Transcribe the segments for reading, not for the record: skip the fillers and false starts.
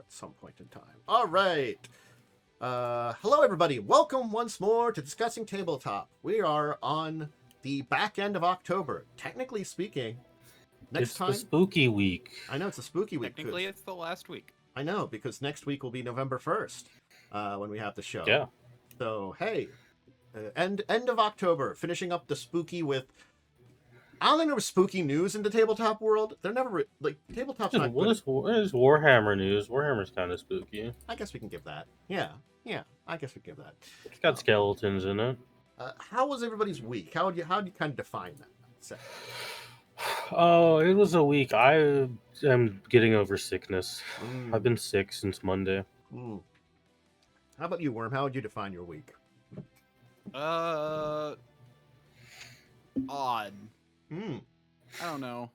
at some point in time. All right. Hello, everybody. Welcome once more to Discussing Tabletop. We are on the back end of October. Technically speaking, next time... It's the spooky week. I know, it's a spooky week. Technically, it's the last week. I know, because next week will be November 1st when we have the show. Yeah. So, hey, end of October, finishing up the spooky with... I don't think there was spooky news in the tabletop world. They're never tabletop's not What good. is Warhammer news? Warhammer's kind of spooky. I guess we can give that. Yeah, I guess we can give that. It's got skeletons in it. How was everybody's week? How do you kind of define that? So, Oh, it was a week. I am getting over sickness. I've been sick since Monday. How about you, Worm? How would you define your week? Odd. Hmm. I don't know.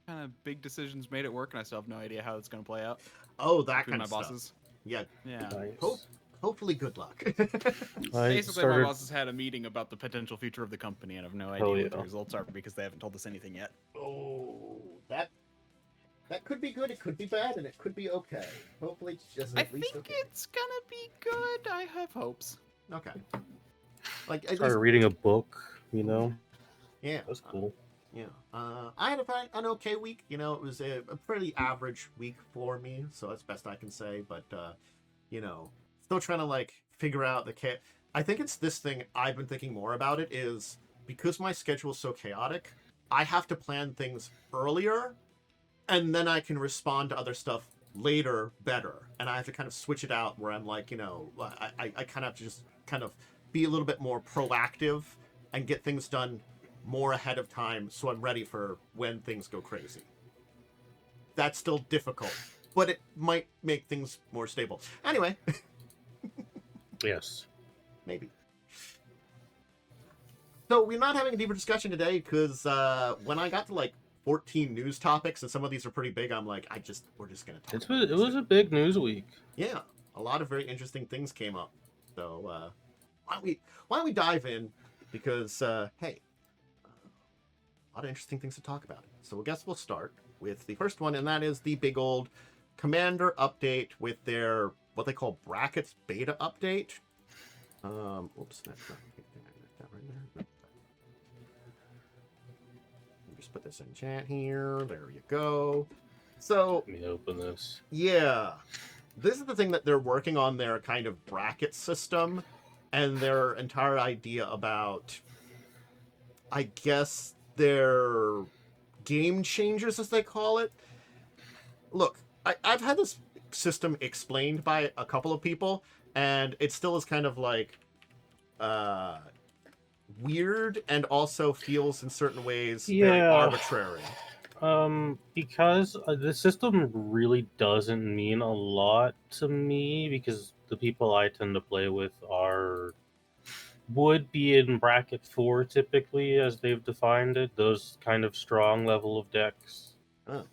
Kind of big decisions made at work, and I still have no idea how it's going to play out. Oh, that Between kind of my stuff. bosses. Yeah. Yeah. Nice. Hopefully, good luck. Basically, my bosses had a meeting about the potential future of the company, and I have no idea what the results are because they haven't told us anything yet. Oh, that could be good. It could be bad, and it could be okay. Hopefully, it's just I at least think okay. it's gonna be good. I have hopes. Okay. Like at Started least, reading a book, you know? yeah, That's cool. yeah. I had an okay week. You know, it was a pretty average week for me, so that's best I can say. But you know, still trying to like figure out I think it's this thing I've been thinking more about it is because my schedule is so chaotic, I have to plan things earlier, and then I can respond to other stuff later better. And I have to kind of switch it out where I'm like, you know, I kind of have to just kind of be a little bit more proactive and get things done more ahead of time so I'm ready for when things go crazy. That's still difficult, but it might make things more stable. Anyway. Yes. Maybe. So we're not having a deeper discussion today because when I got to like 14 news topics, and some of these are pretty big, I'm like, we're just gonna talk. It was a big news week. Yeah, a lot of very interesting things came up. So why don't we dive in? Because hey, a lot of interesting things to talk about. So I guess we'll start with the first one, and that is the big old Commander update with their what they call brackets beta update. Oops, that's not that right there. Just put this in chat here. There you go. So Let me open this. yeah, this is the thing that they're working on their kind of bracket system and their entire idea about, I guess, their game changers, as they call it. Look, I've had this system explained by a couple of people, and it still is kind of like weird and also feels in certain ways very arbitrary. Because the system really doesn't mean a lot to me because the people I tend to play with would be in bracket 4 typically, as they've defined it. Those kind of strong level of decks. Oh.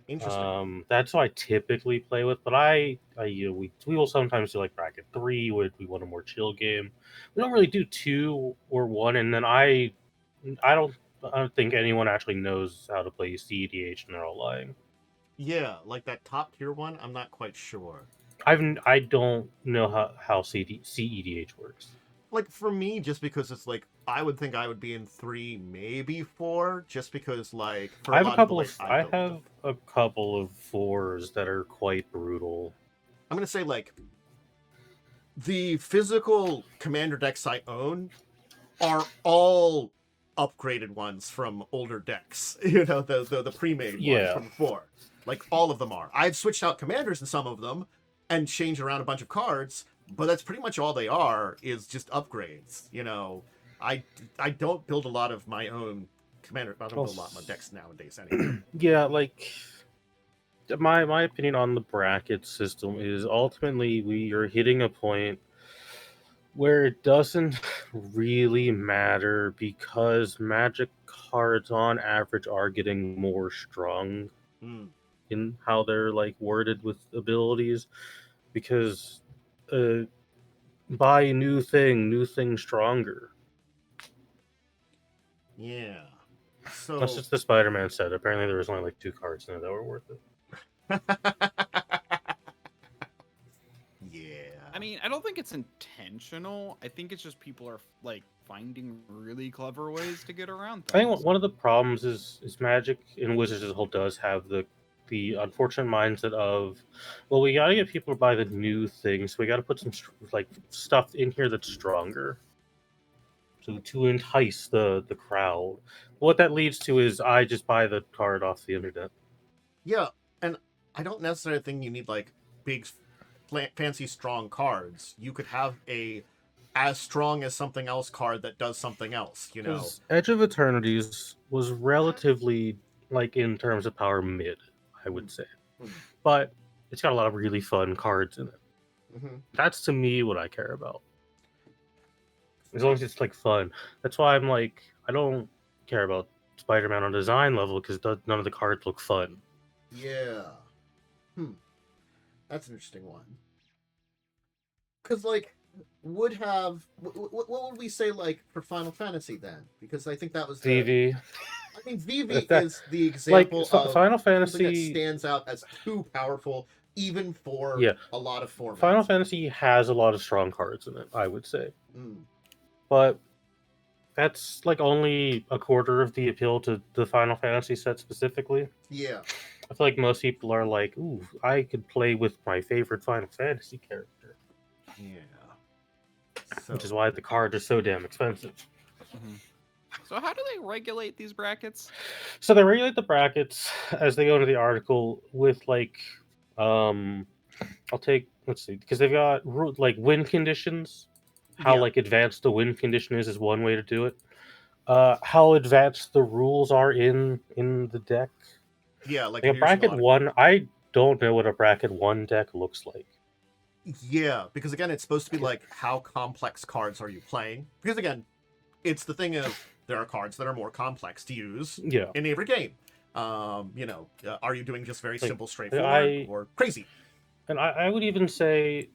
Interesting. That's what I typically play with, but we will sometimes do like bracket 3 when we want a more chill game. We don't really do 2 or 1, and then I don't think anyone actually knows how to play CEDH, and they're all lying. Yeah, like that top tier one, I'm not quite sure. I don't know how CEDH works. Like for me, just because it's like I would think I would be in 3, maybe 4, just because like for I have a couple of 4s that are quite brutal. I'm gonna say like the physical commander decks I own are all upgraded ones from older decks. You know, the pre-made ones from 4. Like all of them are. I've switched out commanders in some of them and changed around a bunch of cards, but that's pretty much all they are, is just upgrades. You know, I don't build a lot of my own commander. I don't build a lot of my decks nowadays anyway. Yeah, like my opinion on the bracket system is ultimately we are hitting a point where it doesn't really matter because Magic cards on average are getting more strong in how they're like worded with abilities, because buy new thing stronger. Yeah. So that's just the Spider-Man set. Apparently there was only like 2 cards in it that were worth it. Yeah. I mean, I don't think it's intentional. I think it's just people are like finding really clever ways to get around I think things. one of the problems is Magic and Wizards as a whole does have the unfortunate mindset of, well, we gotta get people to buy the new things, so we gotta put some like stuff in here that's stronger, to entice the crowd. What that leads to is I just buy the card off the internet. Yeah, and I don't necessarily think you need like big, fancy, strong cards. You could have a as strong as something else card that does something else. You know. Because Edge of Eternities was relatively, like, in terms of power, mid, I would say. But it's got a lot of really fun cards in it. Mm-hmm. That's, to me, what I care about. As long as it's, like, fun. That's why I'm like, I don't care about Spider-Man on design level, because none of the cards look fun. Yeah. That's an interesting one. Because, like, would have... What would we say, like, for Final Fantasy, then? Because I think that was the... VV. I mean, VV is the example of Final something that Fantasy stands out as too powerful, even for a lot of formats. Final Fantasy has a lot of strong cards in it, I would say. Mm. But that's like only a quarter of the appeal to the Final Fantasy set specifically. Yeah. I feel like most people are like, ooh, I could play with my favorite Final Fantasy character. Yeah. So... Which is why the cards are so damn expensive. Mm-hmm. So how do they regulate these brackets? So they regulate the brackets as they go into the article with like, let's see, because they've got like win conditions. How like advanced the win condition is one way to do it. How advanced the rules are in the deck. Yeah, like a bracket 1. I don't know what a bracket 1 deck looks like. Yeah, because again, it's supposed to be like how complex cards are you playing? Because again, it's the thing of there are cards that are more complex to use in every game. You know, are you doing just very simple, straightforward, or crazy? And I would even say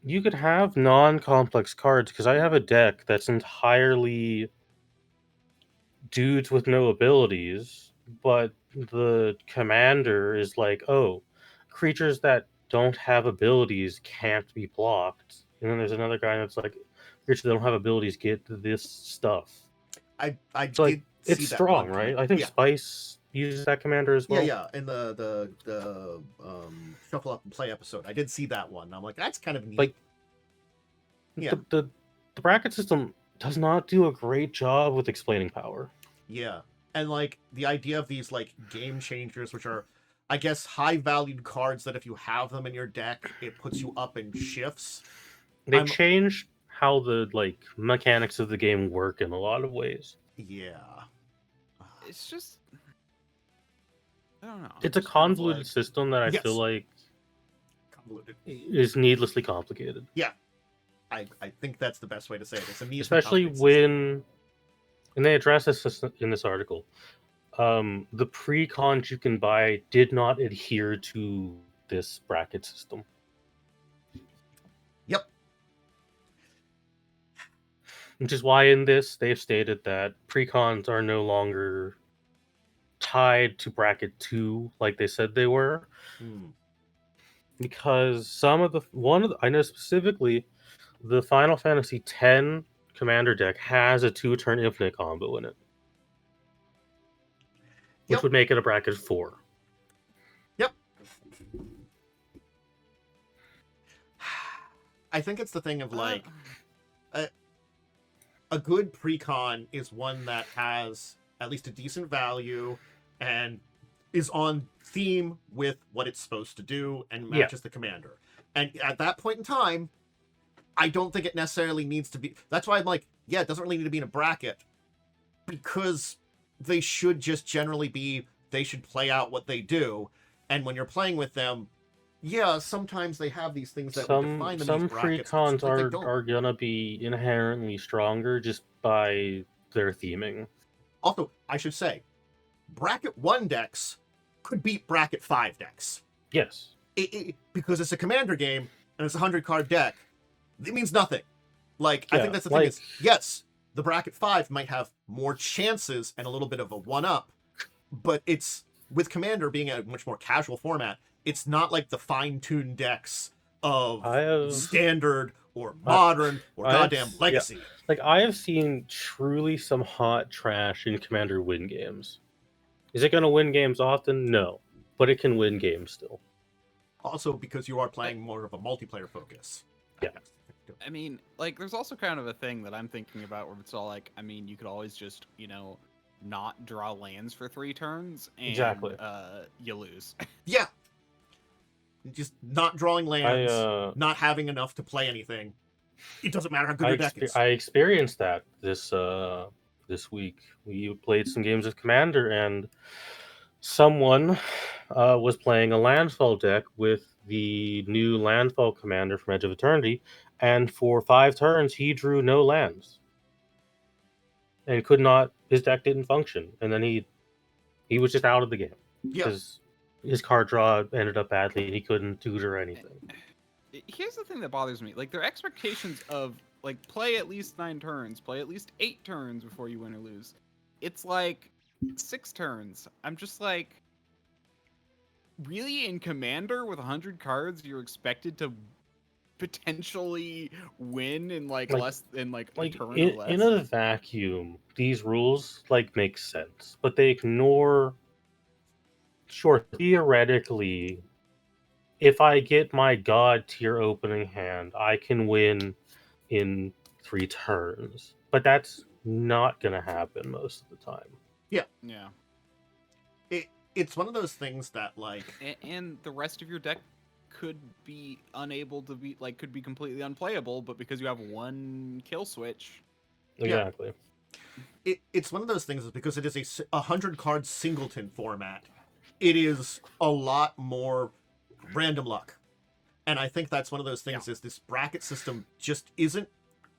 you could have non-complex cards, because I have a deck that's entirely dudes with no abilities, but the commander is like, oh, creatures that don't have abilities can't be blocked. And then there's another guy that's like, creatures that don't have abilities get this stuff. It's strong, right? I think Spice uses that commander as well. Yeah. In the Shuffle Up and Play episode, I did see that one. I'm like, that's kind of neat. Like, the bracket system does not do a great job with explaining power. Yeah, and like the idea of these like game changers, which are, I guess, high valued cards that if you have them in your deck, it puts you up in shifts. They changed how the like mechanics of the game work in a lot of ways. Yeah. It's just, I don't know. It's a convoluted system that I feel like is needlessly complicated. Yeah. I think that's the best way to say it. It's a needlessly especially when, and they address this in this article, the pre-cons you can buy did not adhere to this bracket system. Yep. Which is why in this they've stated that pre-cons are no longer tied to bracket 2 like they said they were. Because I know specifically the Final Fantasy X commander deck has a 2-turn infinite combo in it. Which would make it a bracket 4. Yep. I think it's the thing of like a good precon is one that has at least a decent value and is on theme with what it's supposed to do and matches the commander. And at that point in time, I don't think it necessarily needs to be. That's why I'm like, yeah, it doesn't really need to be in a bracket, because they should just generally be, they should play out what they do. And when you're playing with them, yeah, sometimes they have these things that define them in these brackets. Some precons are gonna be inherently stronger just by their theming. Also, I should say, bracket 1 decks could beat bracket 5 decks. Yes. Because it's a commander game and it's a 100-card deck. It means nothing. Like, I think that's the thing is, yes, the bracket 5 might have more chances and a little bit of a one-up, but it's with Commander being a much more casual format, it's not like the fine-tuned decks of Standard or Modern or goddamn Legacy. Yeah. Like, I have seen truly some hot trash in Commander win games. Is it going to win games often? No. But it can win games still. Also, because you are playing more of a multiplayer focus. Yeah. I mean, like, there's also kind of a thing that I'm thinking about where it's all like, I mean, you could always just, not draw lands for 3 turns, and Exactly. You lose. Yeah. Just not drawing lands, not having enough to play anything. It doesn't matter how good your deck is. I experienced that this week. We played some games of Commander, and someone was playing a Landfall deck with the new Landfall commander from Edge of Eternity, and for 5 turns he drew no lands. And his deck didn't function, and then he was just out of the game. Yeah. Because his card draw ended up badly, and he couldn't tutor anything. Here's the thing that bothers me. Like, their expectations of, like, play at least 9 turns, play at least 8 turns before you win or lose. It's like 6 turns. I'm just like, really, in Commander with 100 cards, you're expected to potentially win in less than a turn or less? In a vacuum, these rules make sense, but they ignore. Sure, theoretically, if I get my God tier opening hand, I can win in 3 turns, but that's not gonna happen most of the time. Yeah. It's one of those things that and the rest of your deck could be unable to be could be completely unplayable, but because you have 1 kill switch. Exactly. It's one of those things because it is a 100 card singleton format. It is a lot more random luck. And I think that's one of those things is this bracket system just isn't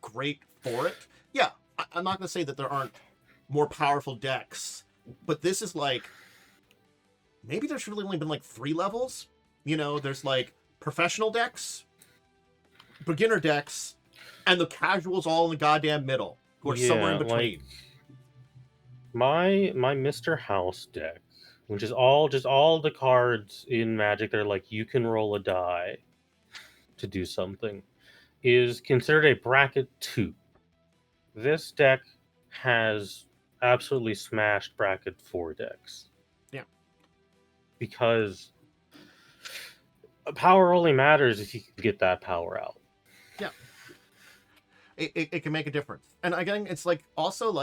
great for it. Yeah, I'm not going to say that there aren't more powerful decks, but this is maybe there's really only been 3 levels. There's professional decks, beginner decks, and the casuals all in the goddamn middle, who are somewhere in between. My Mr. House deck, which is all the cards in Magic that are you can roll a die to do something, is considered a bracket 2. This deck has absolutely smashed bracket 4 decks. Yeah. Because power only matters if you can get that power out. Yeah. It can make a difference. And again, it's also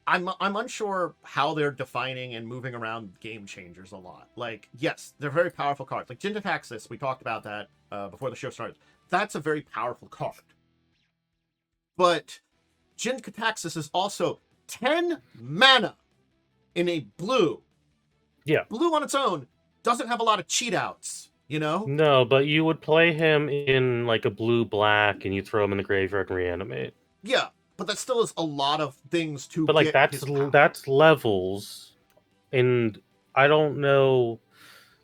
I'm unsure how they're defining and moving around game changers a lot. Yes, they're very powerful cards. Jin-Gitaxias, we talked about that before the show started. That's a very powerful card. But Jin-Gitaxias is also 10 mana in a blue. Yeah. Blue on its own doesn't have a lot of cheat outs, No, but you would play him in a blue-black, and you throw him in the graveyard and reanimate. Yeah. But that still is a lot of things to but that's levels, and I don't know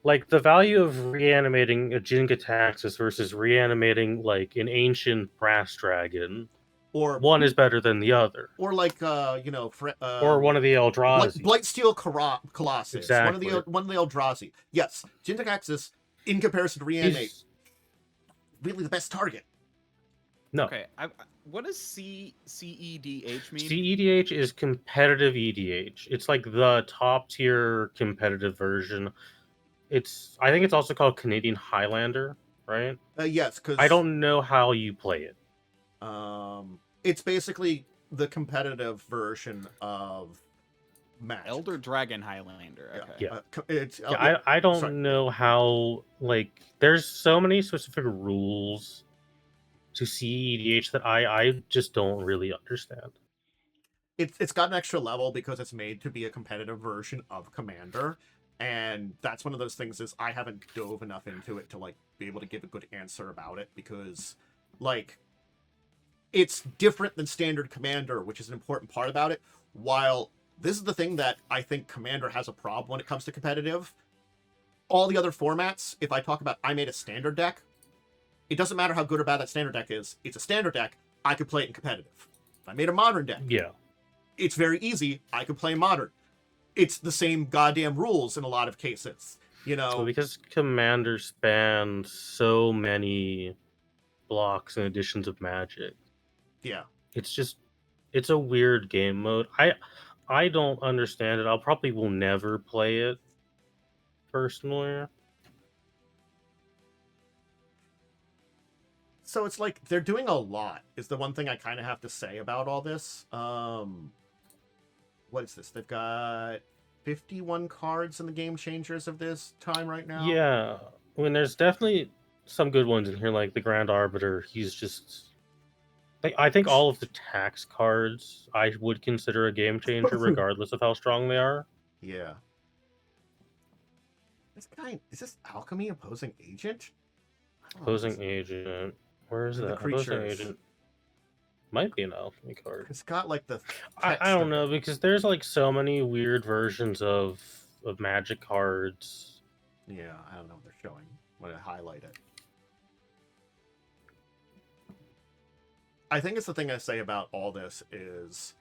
the value of reanimating a Jin-Gitaxias versus reanimating an ancient brass dragon, or one is better than the other, or or one of the Eldrazi, Blightsteel Colossus, exactly. one of the Eldrazi. Yes, Jin-Gitaxias in comparison to reanimate, really the best target. No. Okay, what does CEDH mean? CEDH is competitive EDH. It's the top tier competitive version. I think it's also called Canadian Highlander, right? Yes, because I don't know how you play it. It's basically the competitive version of Magic. Elder Dragon Highlander. Okay. Yeah. I don't know how there's so many specific rules to CEDH that I just don't really understand. It's got an extra level because it's made to be a competitive version of Commander, and that's one of those things is I haven't dove enough into it to be able to give a good answer about it, because it's different than standard Commander, which is an important part about it. While this is the thing that I think Commander has a problem when it comes to competitive, all the other formats, if I talk about I made a standard deck, it doesn't matter how good or bad that standard deck is. It's a standard deck. I could play it in competitive. If I made a modern deck, yeah, it's very easy. I could play modern. it's the same goddamn rules in a lot of cases. You know, Well, because Commander spans so many blocks and editions of Magic, yeah. it's a weird game mode. I don't understand it. I'll probably will never play it personally. So it's like they're doing a lot is the one thing I kind of have to say about all this. What is this? They've got 51 cards in the Game Changers of this time right now. Yeah, I mean, there's definitely some good ones in here, like the Grand Arbiter. He's just like, I think all of the tax cards I would consider a game changer, regardless of how strong they are. Yeah. This guy, is this Alchemy Opposing Agent? Opposing Agent. Where is The that? Opposing creatures. Agent might be an alchemy card. It's got like the. I don't know, because there's like so many weird versions of Magic cards. Yeah, I don't know what they're showing when I highlight it. I think it's the thing I say about all this is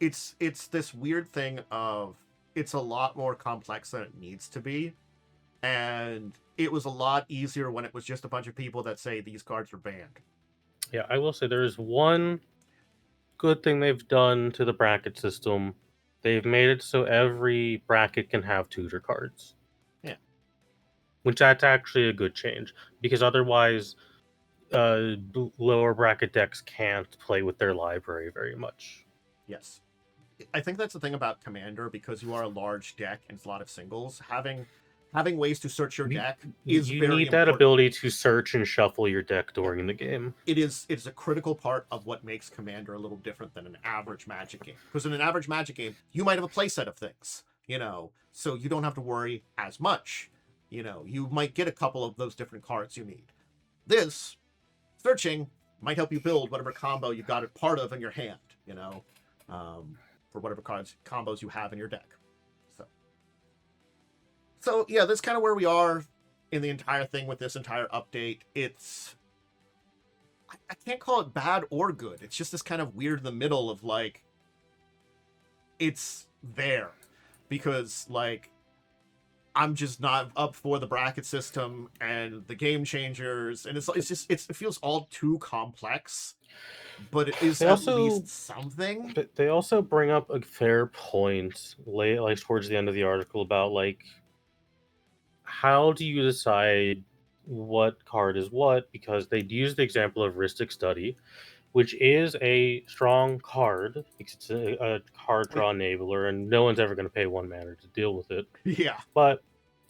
it's this weird thing of it's a lot more complex than it needs to be. And it was a lot easier when it was just a bunch of people that say these cards are banned. Yeah, I will say there is one good thing they've done to the bracket system. They've made it so every bracket can have tutor cards. Yeah. Which that's actually a good change, because otherwise lower bracket decks can't play with their library very much. Yes. I think that's the thing about Commander, because you are a large deck and it's a lot of singles. Having ways to search your deck is you very need that important. ability to search and shuffle your deck during the game. It's a critical part of what makes Commander a little different than an average Magic game. Because in an average Magic game, you might have a play set of things, so you don't have to worry as much. You might get a couple of those different cards you need. This searching might help you build whatever combo you got it part of in your hand, for whatever combos you have in your deck. So yeah, that's kind of where we are in the entire thing with this entire update. I can't call it bad or good. It's just this kind of weird in the middle of like, it's there because like, I'm just not up for the bracket system and the game changers. And it feels all too complex, but it is at least something. They also bring up a fair point like towards the end of the article about like, how do you decide what card is what? Because they use the example of Rhystic Study, which is a strong card because it's a card draw enabler, and no one's ever going to pay 1 mana to deal with it. Yeah. But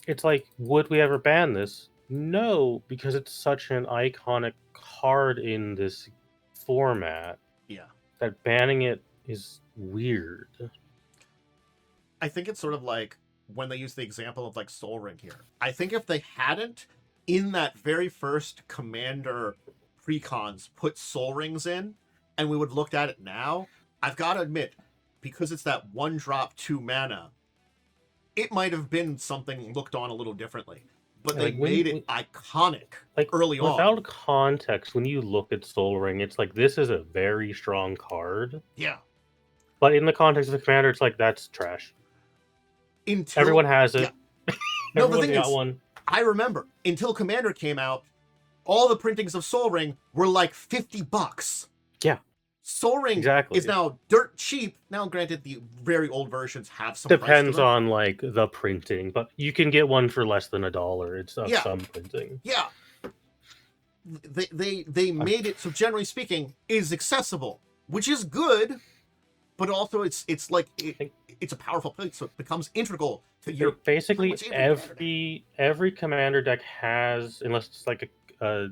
it's like, would we ever ban this? No, because it's such an iconic card in this format. Yeah. That banning it is weird. I think it's sort of like when they use the example of like Sol Ring here. I think if they hadn't, in that very first Commander precons, put Sol Rings in, and we would have looked at it now, I've got to admit, because it's that 1-drop 2 mana, it might have been something looked on a little differently. But they made it iconic early on. Without context, when you look at Sol Ring, it's like, this is a very strong card. Yeah. But in the context of the Commander, it's like, that's trash. Everyone has it. Yeah. No, the thing got is, one. I remember, until Commander came out, all the printings of Sol Ring were like $50. Yeah. Sol Ring is now dirt cheap. Now, granted, the very old versions have some depends on like the printing, but you can get one for less than $1. It's of some printing. Yeah. They made it so, generally speaking, is accessible, which is good, but also it's like it's a powerful play, so it becomes integral to your. Basically, every Commander deck has, unless it's like a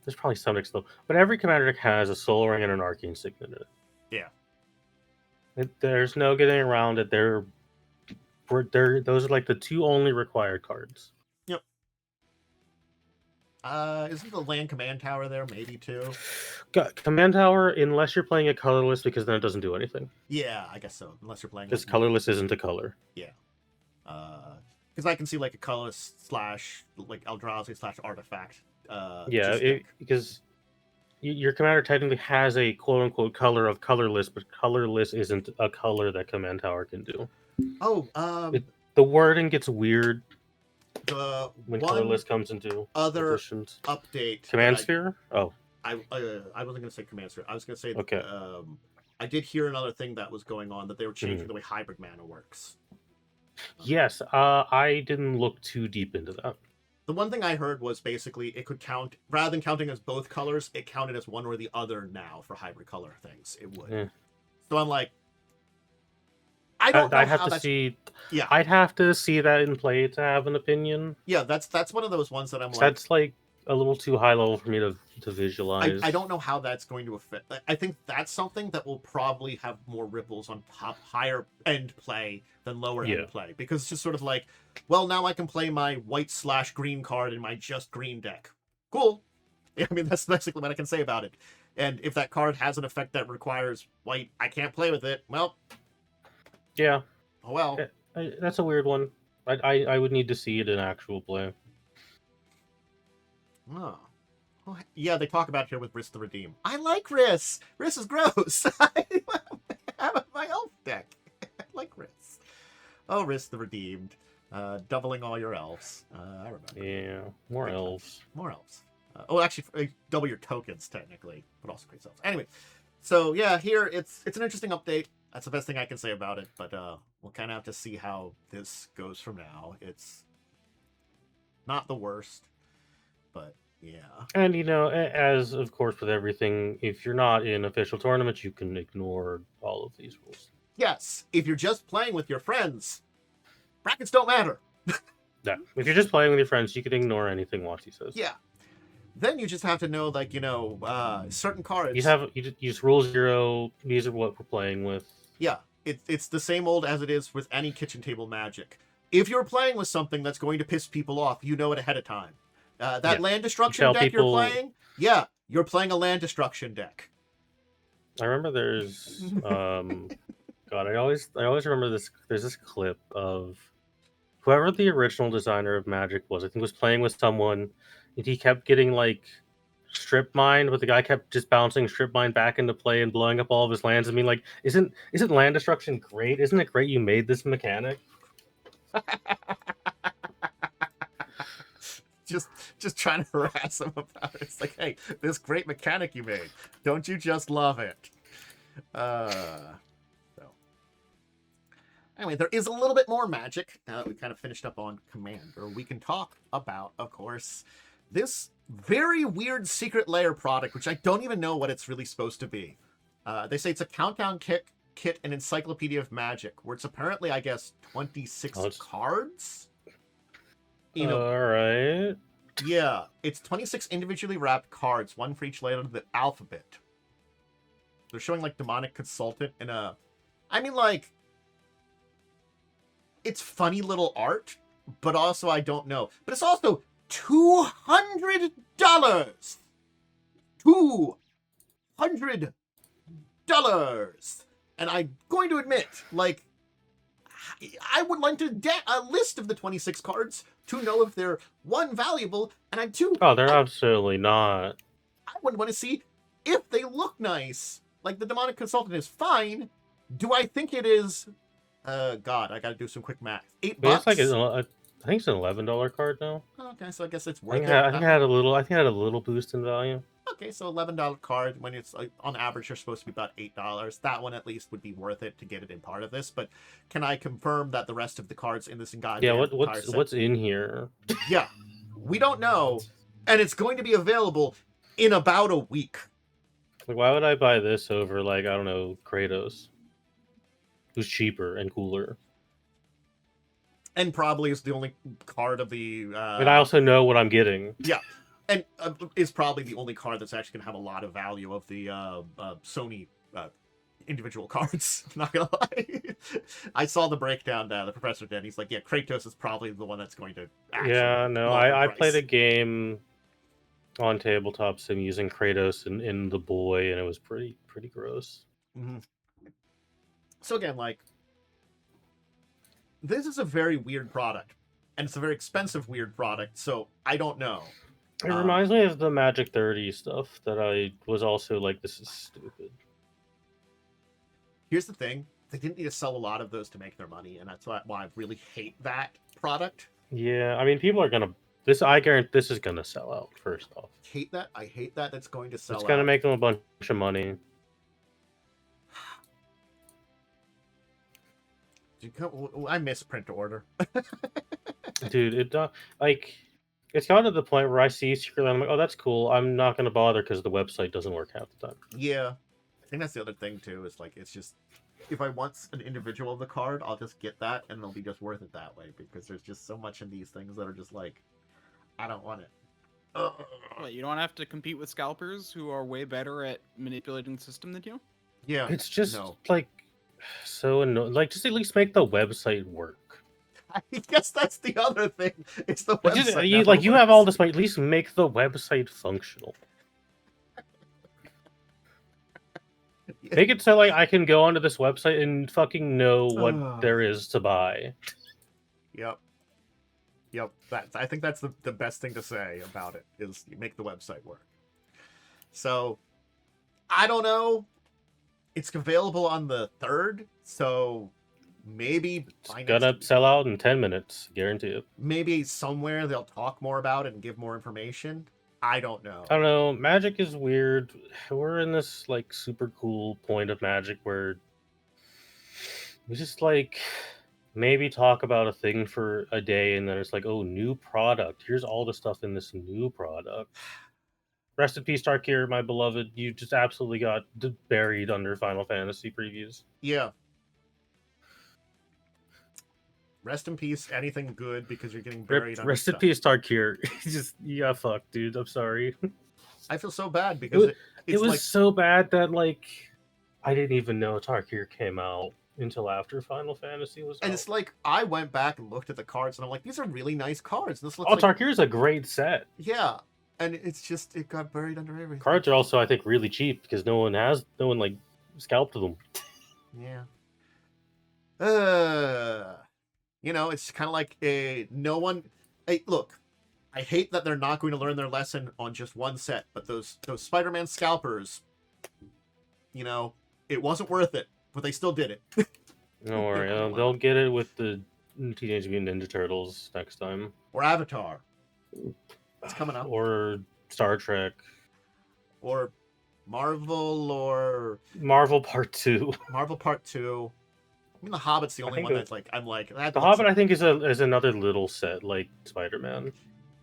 there's probably some decks though, but every Commander deck has a Sol Ring and an Arcane Signet in it. Yeah. There's no getting around it. Those are like the 2 only required cards. Yep. Isn't the land command tower there maybe too? Command tower, unless you're playing a colorless, because then it doesn't do anything. Yeah, I guess so. Unless you're playing. Because colorless isn't a color. Yeah. Because I can see like a colorless / like Eldrazi / artifact. Yeah, because your commander technically has a quote unquote color of colorless, but colorless isn't a color that command tower can do. Oh, The wording gets weird the when one colorless comes into other additions. update. Command sphere? Oh, I wasn't gonna say command sphere. I was gonna say okay. I did hear another thing that was going on, that they were changing the way hybrid mana works. Yes, I didn't look too deep into that. The one thing I heard was basically it could count, rather than counting as both colors, it counted as one or the other now for hybrid color things. It would. Yeah. So I'm like, I don't know I'd have how to that's... see. Yeah. I'd have to see that in play to have an opinion. Yeah, that's one of those ones that I'm like... That's like a little too high level for me to visualize. I don't know how that's going to affect... I think that's something that will probably have more ripples on higher end play than lower end play. Because it's just sort of like, well, now I can play my white/green card in my just green deck. Cool. I mean, that's basically what I can say about it. And if that card has an effect that requires white, I can't play with it. Well... Yeah. Oh, well. That's a weird one. I would need to see it in actual play. Oh. Well, yeah, they talk about it here with Riss the Redeem. I like Riss! Riss is gross! I have my elf deck. I like Riss. Oh, Riss the Redeemed. Doubling all your elves. I remember. Yeah, more elves. More elves. Actually, double your tokens, technically, but also creates elves. Anyway, so yeah, here, it's an interesting update. That's the best thing I can say about it, but we'll kind of have to see how this goes from now. It's not the worst, but yeah. And, as of course with everything, if you're not in official tournaments, you can ignore all of these rules. Yes, if you're just playing with your friends, brackets don't matter. Yeah, if you're just playing with your friends, you can ignore anything Watsy says. Yeah. Then you just have to know, like, certain cards. You just rule 0. These are what we're playing with. Yeah, it's the same old as it is with any kitchen table Magic. If you're playing with something that's going to piss people off, you know it ahead of time. Land destruction deck you're playing, you're playing a land destruction deck. I remember there's, God, I always remember this. There's this clip of whoever the original designer of Magic was. I think was playing with someone, and he kept getting like strip mined, but the guy kept just bouncing strip mine back into play and blowing up all of his lands. I mean, like, isn't land destruction great? Isn't it great you made this mechanic? just trying to harass him about it. It's like, hey, this great mechanic you made, don't you just love it? So anyway, there is a little bit more Magic now that we kind of finished up on Commander. We can talk about, of course, this very weird secret layer product, which I don't even know what it's really supposed to be. They say it's a countdown kit, an Encyclopedia of Magic, where it's apparently, I guess, 26 cards. All right. Yeah, it's 26 individually wrapped cards, one for each letter of the alphabet. They're showing, like, Demonic Consultant in a... I mean, like... It's funny little art, but also I don't know. But it's also $200! $200! And I'm going to admit, like, I would like to a list of the 26 cards to know if they're, one, valuable, and I'm two... Oh, they're absolutely not. I would want to see if they look nice. Like, the Demonic Consultant is fine. Do I think it is... God, I gotta do some quick math. $8? It's like I think it's an $11 card now. Okay, so I guess it's worth it. I think it had a little boost in value. Okay, so $11 card when it's like, on average, you're supposed to be about $8. That one at least would be worth it to get it in part of this. But can I confirm that the rest of the cards in this guide? Yeah, what's in here? Yeah, we don't know, and it's going to be available in about a week. Like, why would I buy this over, like, I don't know, Kratos, who's cheaper and cooler? And probably is the only card of the... And I also know what I'm getting. Yeah. And is probably the only card that's actually going to have a lot of value of the Sony individual cards. I'm not going to lie. I saw the breakdown the professor did. He's like, yeah, Kratos is probably the one that's going to actually... Yeah, no, I played a game on Tabletop Sim using Kratos in The Boy, and it was pretty gross. Mm-hmm. So again, like, this is a very weird product. And it's a very expensive weird product, so I don't know. It reminds me of the Magic 30 stuff that I was also like, this is stupid. Here's the thing: they didn't need to sell a lot of those to make their money, and that's why I really hate that product. Yeah, I mean, people are gonna. I guarantee this is gonna sell out. First off, Hate that. I hate that. That's going to sell. it's gonna make them a bunch of money. I miss print order. Dude, it's gotten to the point where I see secretly, I'm like, oh, that's cool. I'm not gonna bother because the website doesn't work half the time. Yeah, I think that's the other thing too. Is like it's just if I want an individual of the card, I'll just get that, and it'll be just worth it that way because there's just so much in these things that are just like, I don't want it. What, you don't have to compete with scalpers who are way better at manipulating the system than you? Yeah, It's just no. like so annoying. Like, just at least make the website work. I guess that's the other thing. It's the Like, website. you have all this money. At least make the website functional. Make it so like I can go onto this website and fucking know what there is to buy. Yep. I think that's the best thing to say about it is you make the website work. So, I don't know. It's available on the 3rd, so maybe It's gonna sell out in 10 minutes, guarantee it. Maybe somewhere they'll talk more about it and give more information. I don't know. I don't know. Magic is weird. We're in this like super cool point of Magic where we just like maybe talk about a thing for a day and then it's like, oh, new product. Here's all the stuff in this new product. Rest in peace, Tarkir, my beloved. You just absolutely got buried under Final Fantasy previews. Yeah. Rest in peace, anything good, because you're getting buried under Rest in stuff. peace, Tarkir. Just, yeah, fuck, dude. I'm sorry. I feel so bad because it was like, so bad that, like, I didn't even know Tarkir came out until after Final Fantasy was and out. it's like, I went back and looked at the cards, and I'm like, these are really nice cards. This looks Oh, like... Tarkir's a great set. Yeah, and it's just, it got buried under everything. Cards are also, I think, really cheap because no one, like, scalped them. Yeah. You know, it's kind of like no one... Hey, look, I hate that they're not going to learn their lesson on just one set, but those Spider-Man scalpers, you know, it wasn't worth it, but they still did it. Don't worry, they'll get it with the Teenage Mutant Ninja Turtles next time. Or Avatar. It's coming up. Or Star Trek. Or Marvel, or... Marvel Part 2. Marvel Part 2. I mean, The Hobbit's the only one that's like, I'm like... The Hobbit, I think, is another little set, like Spider-Man.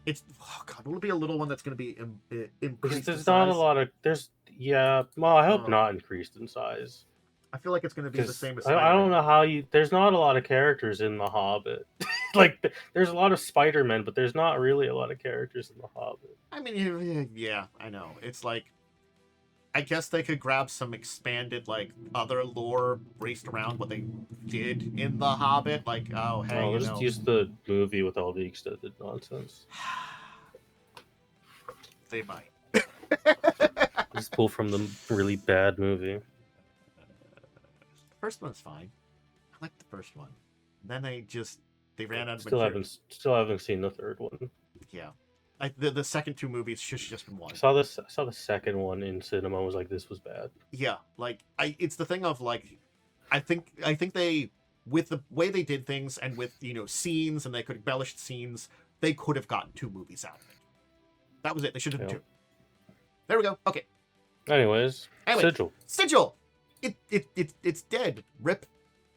It's... Oh, God, will it be a little one that's going to be increased Because in there's not a size? lot of... Yeah, well, I hope not increased in size. I feel like it's going to be the same as I don't know how you... There's not a lot of characters in The Hobbit. Like, there's a lot of Spider-Man, but there's not really a lot of characters in The Hobbit. I mean, yeah, I know. It's like... I guess they could grab some expanded, like, other lore based around what they did in The Hobbit. Like, oh, hey, Let's just use the movie with all the extended nonsense. They might. Just pull from the really bad movie. The first one's fine. I like the first one. Then they ran out of Still material. haven't seen the third one. Yeah. The second two movies should just been one. I saw the second one in cinema. Was like, this was bad. Yeah, like it's the thing of like, I think they, with the way they did things and with scenes, and they could embellish scenes, they could have gotten 2 movies out of it. That was it. They should have done 2. There we go. Okay. Anyway, Sigil. It's dead. Rip.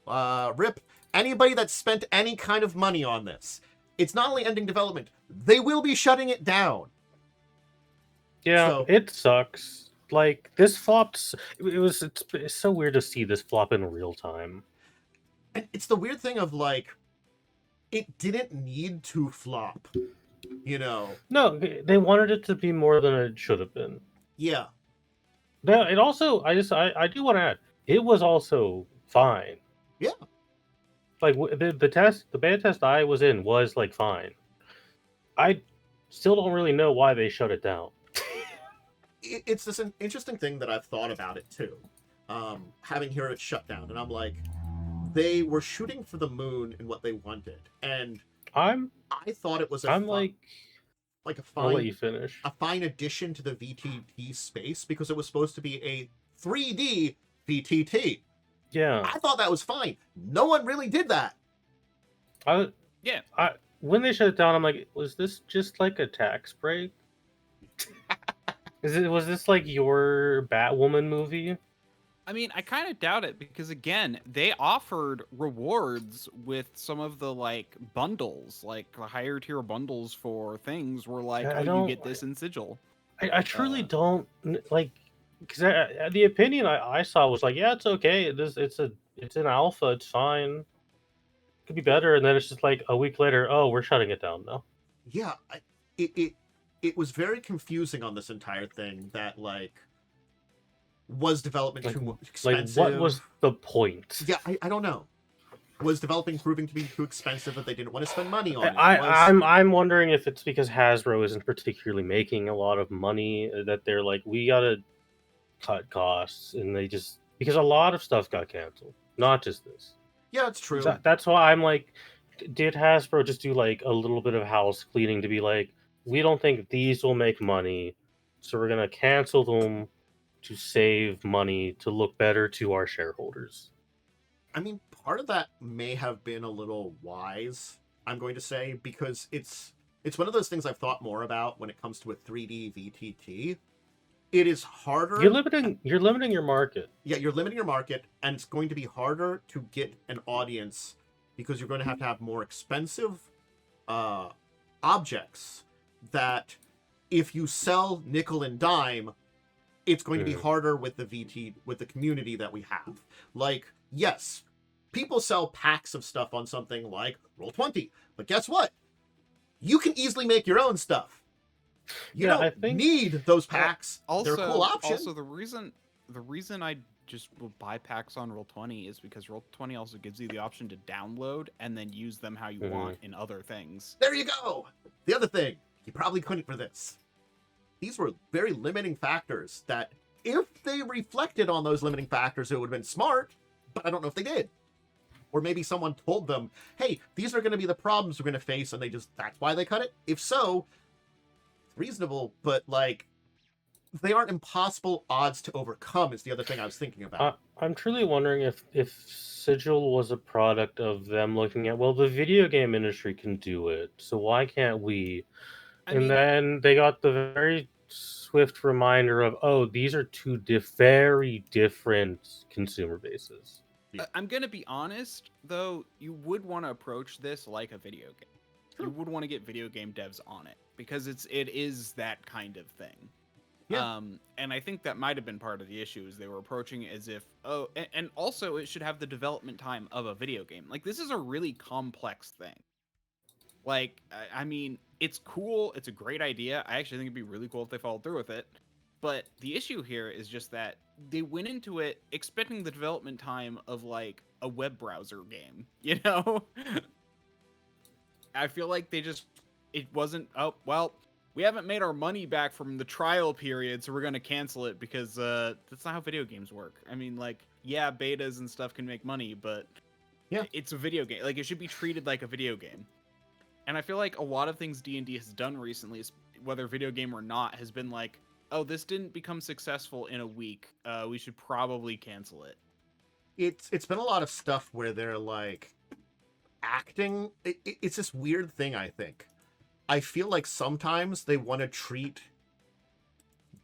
Rip. Anybody that spent any kind of money on this. It's not only ending development, they will be shutting it down. Yeah, So, it sucks. Like, this flopped. It's so weird to see this flop in real time. and it's the weird thing of like, it didn't need to flop. No, they wanted it to be more than it should have been. Yeah. Now, it also, I do want to add, it was also fine. Yeah. Like, the beta test I was in was like fine. I still don't really know why they shut it down. It's this interesting thing that I've thought about it too. Having heard it shut down, and I'm like, they were shooting for the moon in what they wanted, and I thought it was. like a I'll let fine you finish. addition to the VTT space because it was supposed to be a 3D VTT. Yeah. I thought that was fine. No one really did that. Yeah. When they shut it down, I'm like, was this just like a tax break? Was this like your Batwoman movie? I mean, I kind of doubt it because again, they offered rewards with some of the like bundles, like the higher tier bundles for things were like, you get this in Sigil. I truly don't like, because the opinion I saw was like, yeah, it's okay. It's an alpha. It's fine. Could be better. And then it's just like a week later, oh, we're shutting it down now. Yeah, it was very confusing on this entire thing that like was development too expensive? Like, what was the point? Yeah, I don't know. Was developing proving to be too expensive that they didn't want to spend money on it? I'm wondering if it's because Hasbro isn't particularly making a lot of money that they're like, we gotta cut costs, and they just, because a lot of stuff got canceled, not just this. Yeah, it's true. That's why I'm like, did Hasbro just do like a little bit of house cleaning to be like, we don't think these will make money, so we're gonna cancel them to save money to look better to our shareholders? I mean, part of that may have been a little wise, I'm going to say, because it's one of those things I've thought more about when it comes to a 3D VTT. It is harder. You're limiting your market. Yeah, you're limiting your market, and it's going to be harder to get an audience because you're going to have more expensive objects that if you sell nickel and dime, it's going to be harder with the community that we have. Like, yes, people sell packs of stuff on something like Roll20, but guess what? You can easily make your own stuff. You don't need those packs. Also, they're a cool option. Also, the reason I just will buy packs on Roll20 is because Roll20 also gives you the option to download and then use them how you want in other things. There you go. The other thing, you probably couldn't for this. These were very limiting factors that if they reflected on those limiting factors, it would have been smart, but I don't know if they did. Or maybe someone told them, hey, these are going to be the problems we're going to face, and that's why they cut it. If so, it's reasonable, but like, they aren't impossible odds to overcome is the other thing I was thinking about. I'm truly wondering if Sigil was a product of them looking at, well, the video game industry can do it, so why can't we? Then they got the very swift reminder of, oh, these are two very different consumer bases. I'm going to be honest, though, you would want to approach this like a video game. Sure. You would want to get video game devs on it, because it is that kind of thing. Yeah. And I think that might have been part of the issue, is they were approaching it as if, and also it should have the development time of a video game. Like, this is a really complex thing. Like, I mean, it's cool. It's a great idea. I actually think it'd be really cool if they followed through with it. But the issue here is just that they went into it expecting the development time of, like, a web browser game, you know? I feel like it wasn't, oh, well, we haven't made our money back from the trial period, so we're going to cancel it because that's not how video games work. I mean, like, yeah, betas and stuff can make money, but yeah, it's a video game. Like, it should be treated like a video game. And I feel like a lot of things D&D has done recently, whether video game or not, has been like, oh, this didn't become successful in a week. We should probably cancel it. It's been a lot of stuff where they're like acting. It's this weird thing, I think. I feel like sometimes they want to treat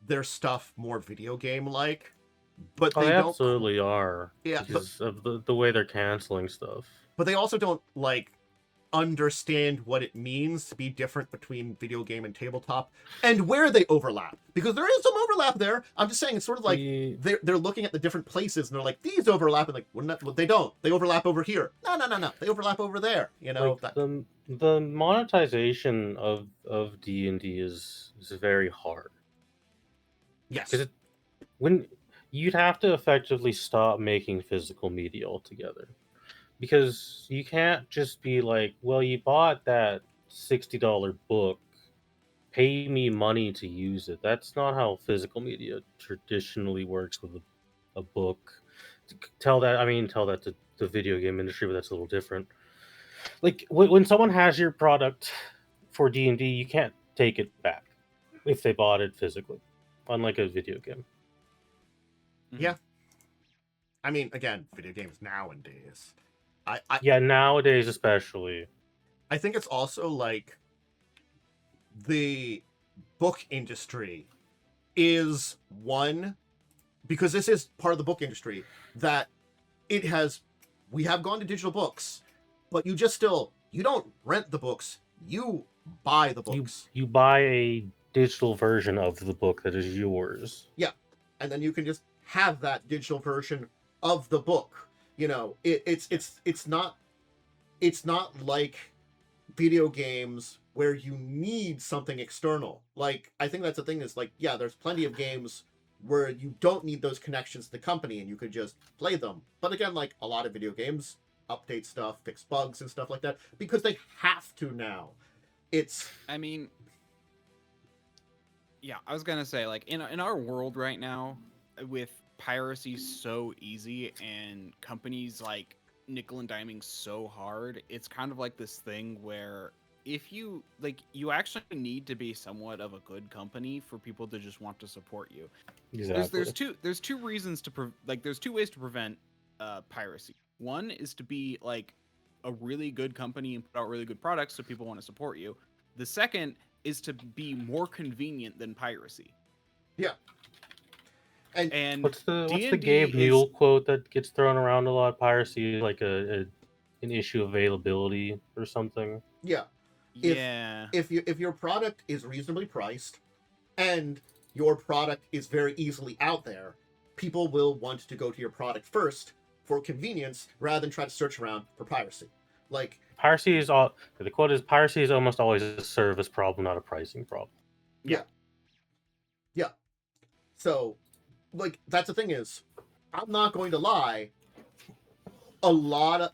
their stuff more video game-like, but they don't. Absolutely are. Yeah, because of the way they're canceling stuff. But they also don't, like, understand what it means to be different between video game and tabletop and where they overlap, because there is some overlap there. I'm just saying, it's sort of like they're looking at the different places and they're like, these overlap, and like, well, they don't. They overlap over here. No. They overlap over there. You know, like the monetization of D&D is very hard. Yes, because when you'd have to effectively stop making physical media altogether. Because you can't just be like, well, you bought that $60 book, pay me money to use it. That's not how physical media traditionally works with a book. Tell that to the video game industry, but that's a little different. Like, when someone has your product for D&D, you can't take it back if they bought it physically, unlike a video game. Yeah. I mean, again, video games nowadays. Yeah, nowadays especially. I think it's also like the book industry is one, because this is part of the book industry, that we have gone to digital books, but you don't rent the books, you buy the books. You buy a digital version of the book that is yours. Yeah. And then you can just have that digital version of the book. You know, it's not like video games where you need something external. Like, I think that's the thing is, like, yeah, there's plenty of games where you don't need those connections to the company and you could just play them. But again, like, a lot of video games update stuff, fix bugs and stuff like that, because they have to now. I mean, yeah, I was gonna say, like, in our world right now, with piracy so easy and companies like nickel and diming so hard, it's kind of like this thing where if you actually need to be somewhat of a good company for people to just want to support you. Exactly. There's two reasons to there's two ways to prevent piracy. One is to be like a really good company and put out really good products so people want to support you. The second is to be more convenient than piracy. Yeah. And what's the D&D Gabe Newell quote that gets thrown around a lot? Piracy is like an issue of availability or something. Yeah. Yeah. If your product is reasonably priced and your product is very easily out there, people will want to go to your product first for convenience rather than try to search around for piracy. Like, piracy is the quote is piracy is almost always a service problem, not a pricing problem. Yeah. So, like, that's the thing is, I'm not going to lie. A lot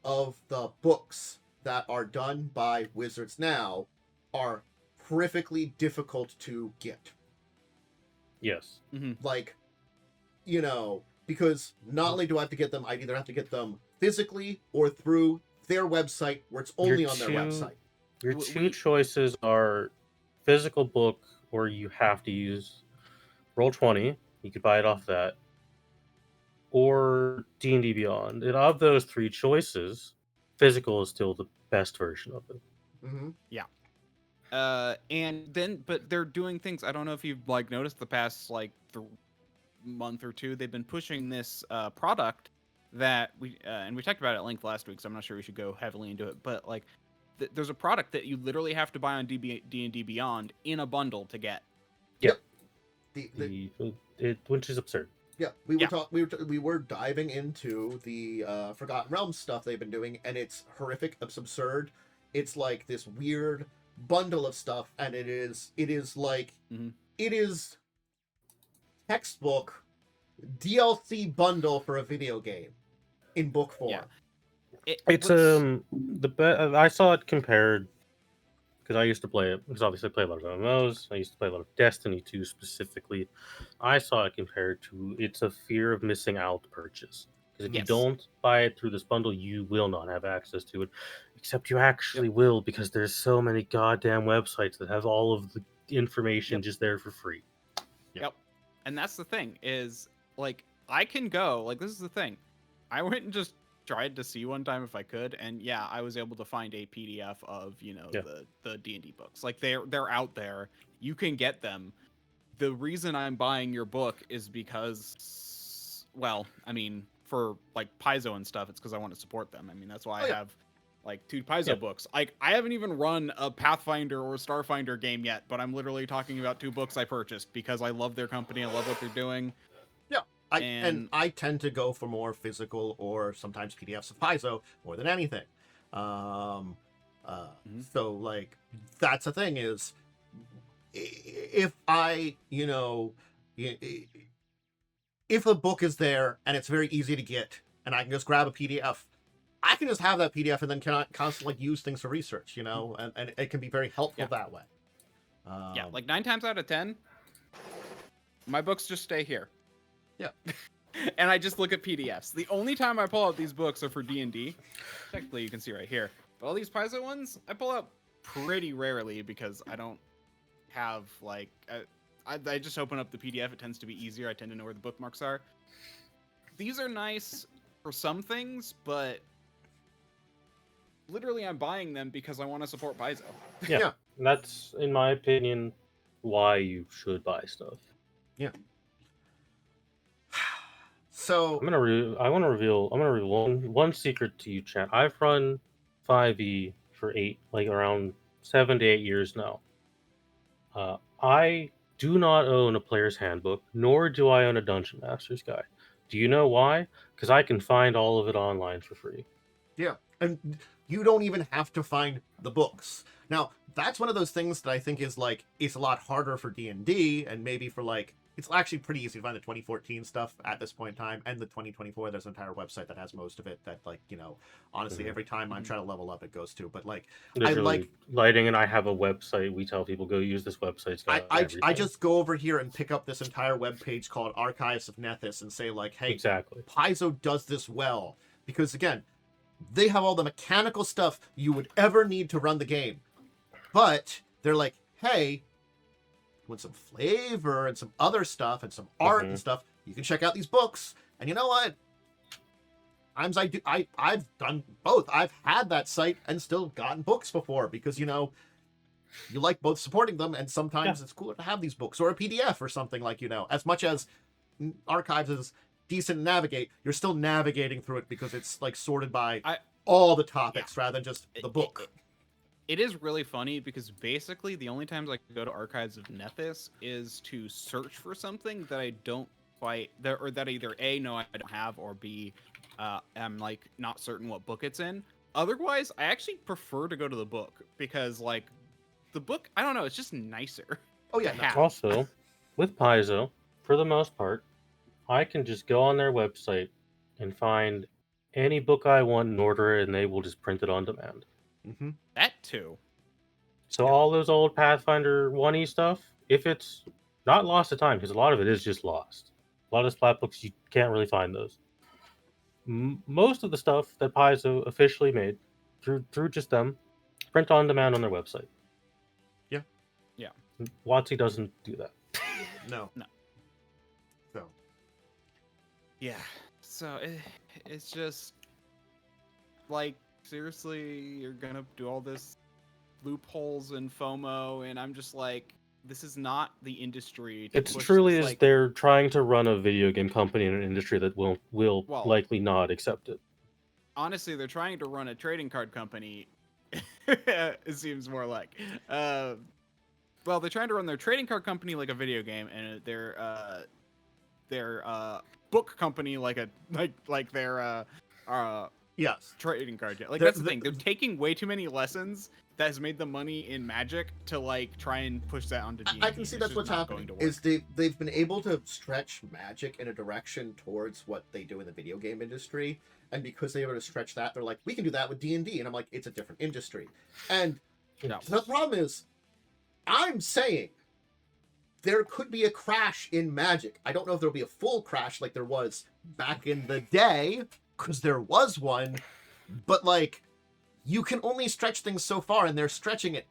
of the books that are done by Wizards now are horrifically difficult to get. Yes. Mm-hmm. Like, you know, because not only do I have to get them, I either have to get them physically or through their website where it's only on their website. Your two choices are physical book, or you have to use Roll20. You could buy it off that, or D&D Beyond. And of those three choices, physical is still the best version of it. Mm-hmm. Yeah. But they're doing things. I don't know if you've noticed the past month or two, they've been pushing this product that we talked about it at length last week. So I'm not sure we should go heavily into it, but there's a product that you literally have to buy on D&D Beyond in a bundle to get. Yep. Which is absurd. Yeah, we were diving into the Forgotten Realms stuff they've been doing, and it's horrific. It's absurd. It's like this weird bundle of stuff, and it is like it is textbook DLC bundle for a video game in book form. Yeah. I saw it compared because I used to play it, because obviously I play a lot of MMOs. I used to play a lot of Destiny 2 specifically. I saw it compared to it's a fear of missing out purchase. Because if you don't buy it through this bundle, you will not have access to it. Except you actually will, because there's so many goddamn websites that have all of the information just there for free. Yep. And that's the thing is, I can go, this is the thing. I went and just tried to see one time if I could, and I was able to find a PDF of the D&D books. They're out there. You can get them. The reason I'm buying your book is because, well, I mean, for Paizo and stuff, it's because I want to support them. I mean, that's why I have 2 Paizo books. I haven't even run a Pathfinder or Starfinder game yet, but I'm literally talking about 2 books I purchased because I love their company. I love what they're doing. I tend to go for more physical or sometimes PDFs of Paizo more than anything. So that's the thing is, if if a book is there and it's very easy to get and I can just grab a PDF, I can just have that PDF and then cannot constantly use things for research, and it can be very helpful that way. 9 times out of 10, my books just stay here. Yeah. And I just look at PDFs. The only time I pull out these books are for D&D. Technically, you can see right here. But all these Paizo ones, I pull out pretty rarely because I don't have like I just open up the PDF. It tends to be easier. I tend to know where the bookmarks are. These are nice for some things, but literally I'm buying them because I want to support Paizo. Yeah. That's, in my opinion, why you should buy stuff. Yeah. So I'm gonna reveal one secret to you, chat. I've run 5e for around 7 to 8 years now. I do not own a player's handbook, nor do I own a Dungeon Master's guide. Do you know why? Because I can find all of it online for free. yeah, and you don't even have to find the books. Now, that's one of those things that I think is like it's a lot harder for D&D and maybe for like it's actually pretty easy to find the 2014 stuff at this point in time and the 2024. There's an entire website that has most of it that, like, you know, honestly, every time I'm trying to level up, it goes to. But like, Literally, Lighting and I have a website. We tell people go use this website. It's got I everything. just go over here and pick up this entire webpage called Archives of Nethys and say like, hey, exactly. Paizo does this well because again, they have all the mechanical stuff you would ever need to run the game, but they're like, hey, with some flavor and some other stuff and some art and stuff, you can check out these books. And you know what? I've done both. I've had that site and still gotten books before because, you know, you like both supporting them and sometimes it's cooler to have these books or a PDF or something, like, you know, as much as Archives is decent to navigate, you're still navigating through it because it's like sorted by all the topics rather than just the book. It is really funny because basically the only times I go to Archives of Nethys is to search for something that I don't quite, or that either A, no, I don't have, or B, I'm like not certain what book it's in. Otherwise, I actually prefer to go to the book because like the book, I don't know, it's just nicer. Oh yeah. Also, with Paizo, for the most part, I can just go on their website and find any book I want and order it, and they will just print it on demand. Mm-hmm. That too. So all those old Pathfinder 1E stuff, if it's not lost to time, because a lot of it is just lost. A lot of splat books, you can't really find those. Most of the stuff that Paizo officially made, through just them, print on demand on their website. Yeah. Yeah. WotC doesn't do that. No. So. Yeah. So it's just like, seriously, you're gonna do all this loopholes and FOMO, and I'm just like, this is not the industry. It's truly is like, they're trying to run a video game company in an industry that will likely not accept it. Honestly, they're trying to run a trading card company. It seems more like. Well, they're trying to run their trading card company like a video game, and their book company like their yes, trading card. Like that's the thing. They're taking way too many lessons that has made them money in Magic to like try and push that onto D&D. I can see that's what's happening. Is they've been able to stretch Magic in a direction towards what they do in the video game industry, and because they're able to stretch that, they're like, we can do that with D&D, and I'm like, it's a different industry. And the problem is, I'm saying there could be a crash in Magic. I don't know if there'll be a full crash like there was back in the day, because there was one, but like, you can only stretch things so far, and they're stretching it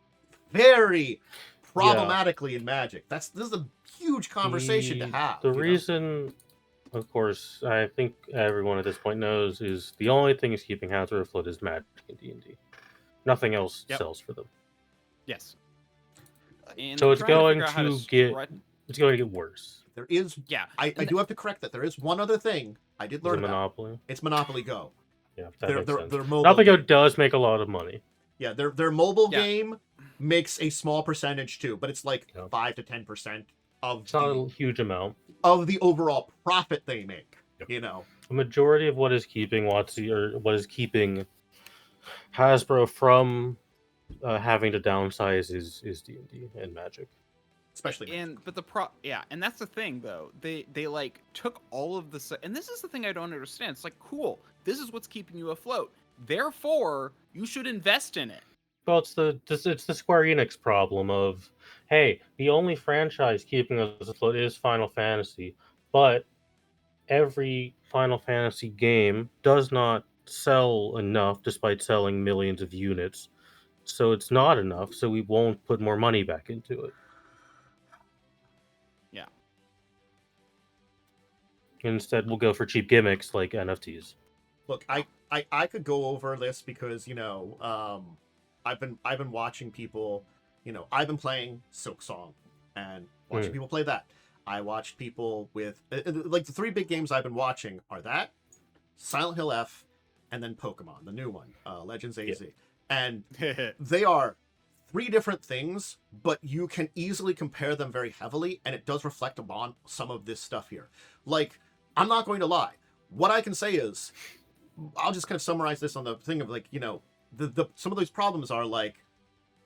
very problematically in Magic. This is a huge conversation to have. The reason, of course, I think everyone at this point knows is the only thing is keeping Hazard afloat is Magic and D&D. Nothing else sells for them. Yes. And so it's going to get worse. There is, I do have to correct that. There is one other thing I did learn about. Monopoly. It's Monopoly Go. Yeah, their mobile Monopoly Go does make a lot of money. Yeah, their mobile game makes a small percentage too, but it's like 5 to 10% of it's not a huge amount of the overall profit they make. You know, the majority of what is keeping WotC or what is keeping Hasbro from having to downsize is D&D and Magic. Especially and that's the thing though, they like took all of the and this is the thing I don't understand. It's like, cool, this is what's keeping you afloat, therefore you should invest in it. Well, it's the Square Enix problem of, hey, the only franchise keeping us afloat is Final Fantasy, but every Final Fantasy game does not sell enough despite selling millions of units, so it's not enough, so we won't put more money back into it. Yeah. Instead, we'll go for cheap gimmicks like NFTs. Look, I could go over this because I've been watching people, I've been playing Silksong and watching people play that. I watched people with like the three big games I've been watching are that, Silent Hill F, and then Pokemon, the new one, Legends AZ. Yeah. And they are three different things, but you can easily compare them very heavily, and it does reflect upon some of this stuff here. Like, I'm not going to lie. What I can say is, I'll just kind of summarize this on the thing of like, some of those problems are like,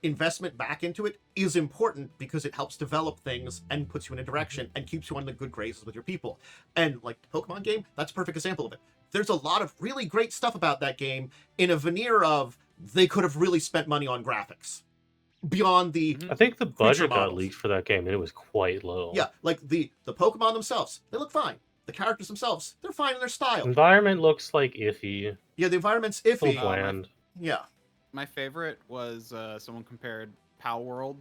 investment back into it is important because it helps develop things and puts you in a direction and keeps you on the good graces with your people. And like the Pokemon game, that's a perfect example of it. There's a lot of really great stuff about that game in a veneer of they could have really spent money on graphics beyond the I think the budget got models. leaked for that game and it was quite low. Yeah, like the Pokemon themselves, they look fine. The characters themselves, they're fine in their style. Environment looks like iffy. Yeah, the environment's iffy. Bland. Yeah. My favorite was someone compared Pal World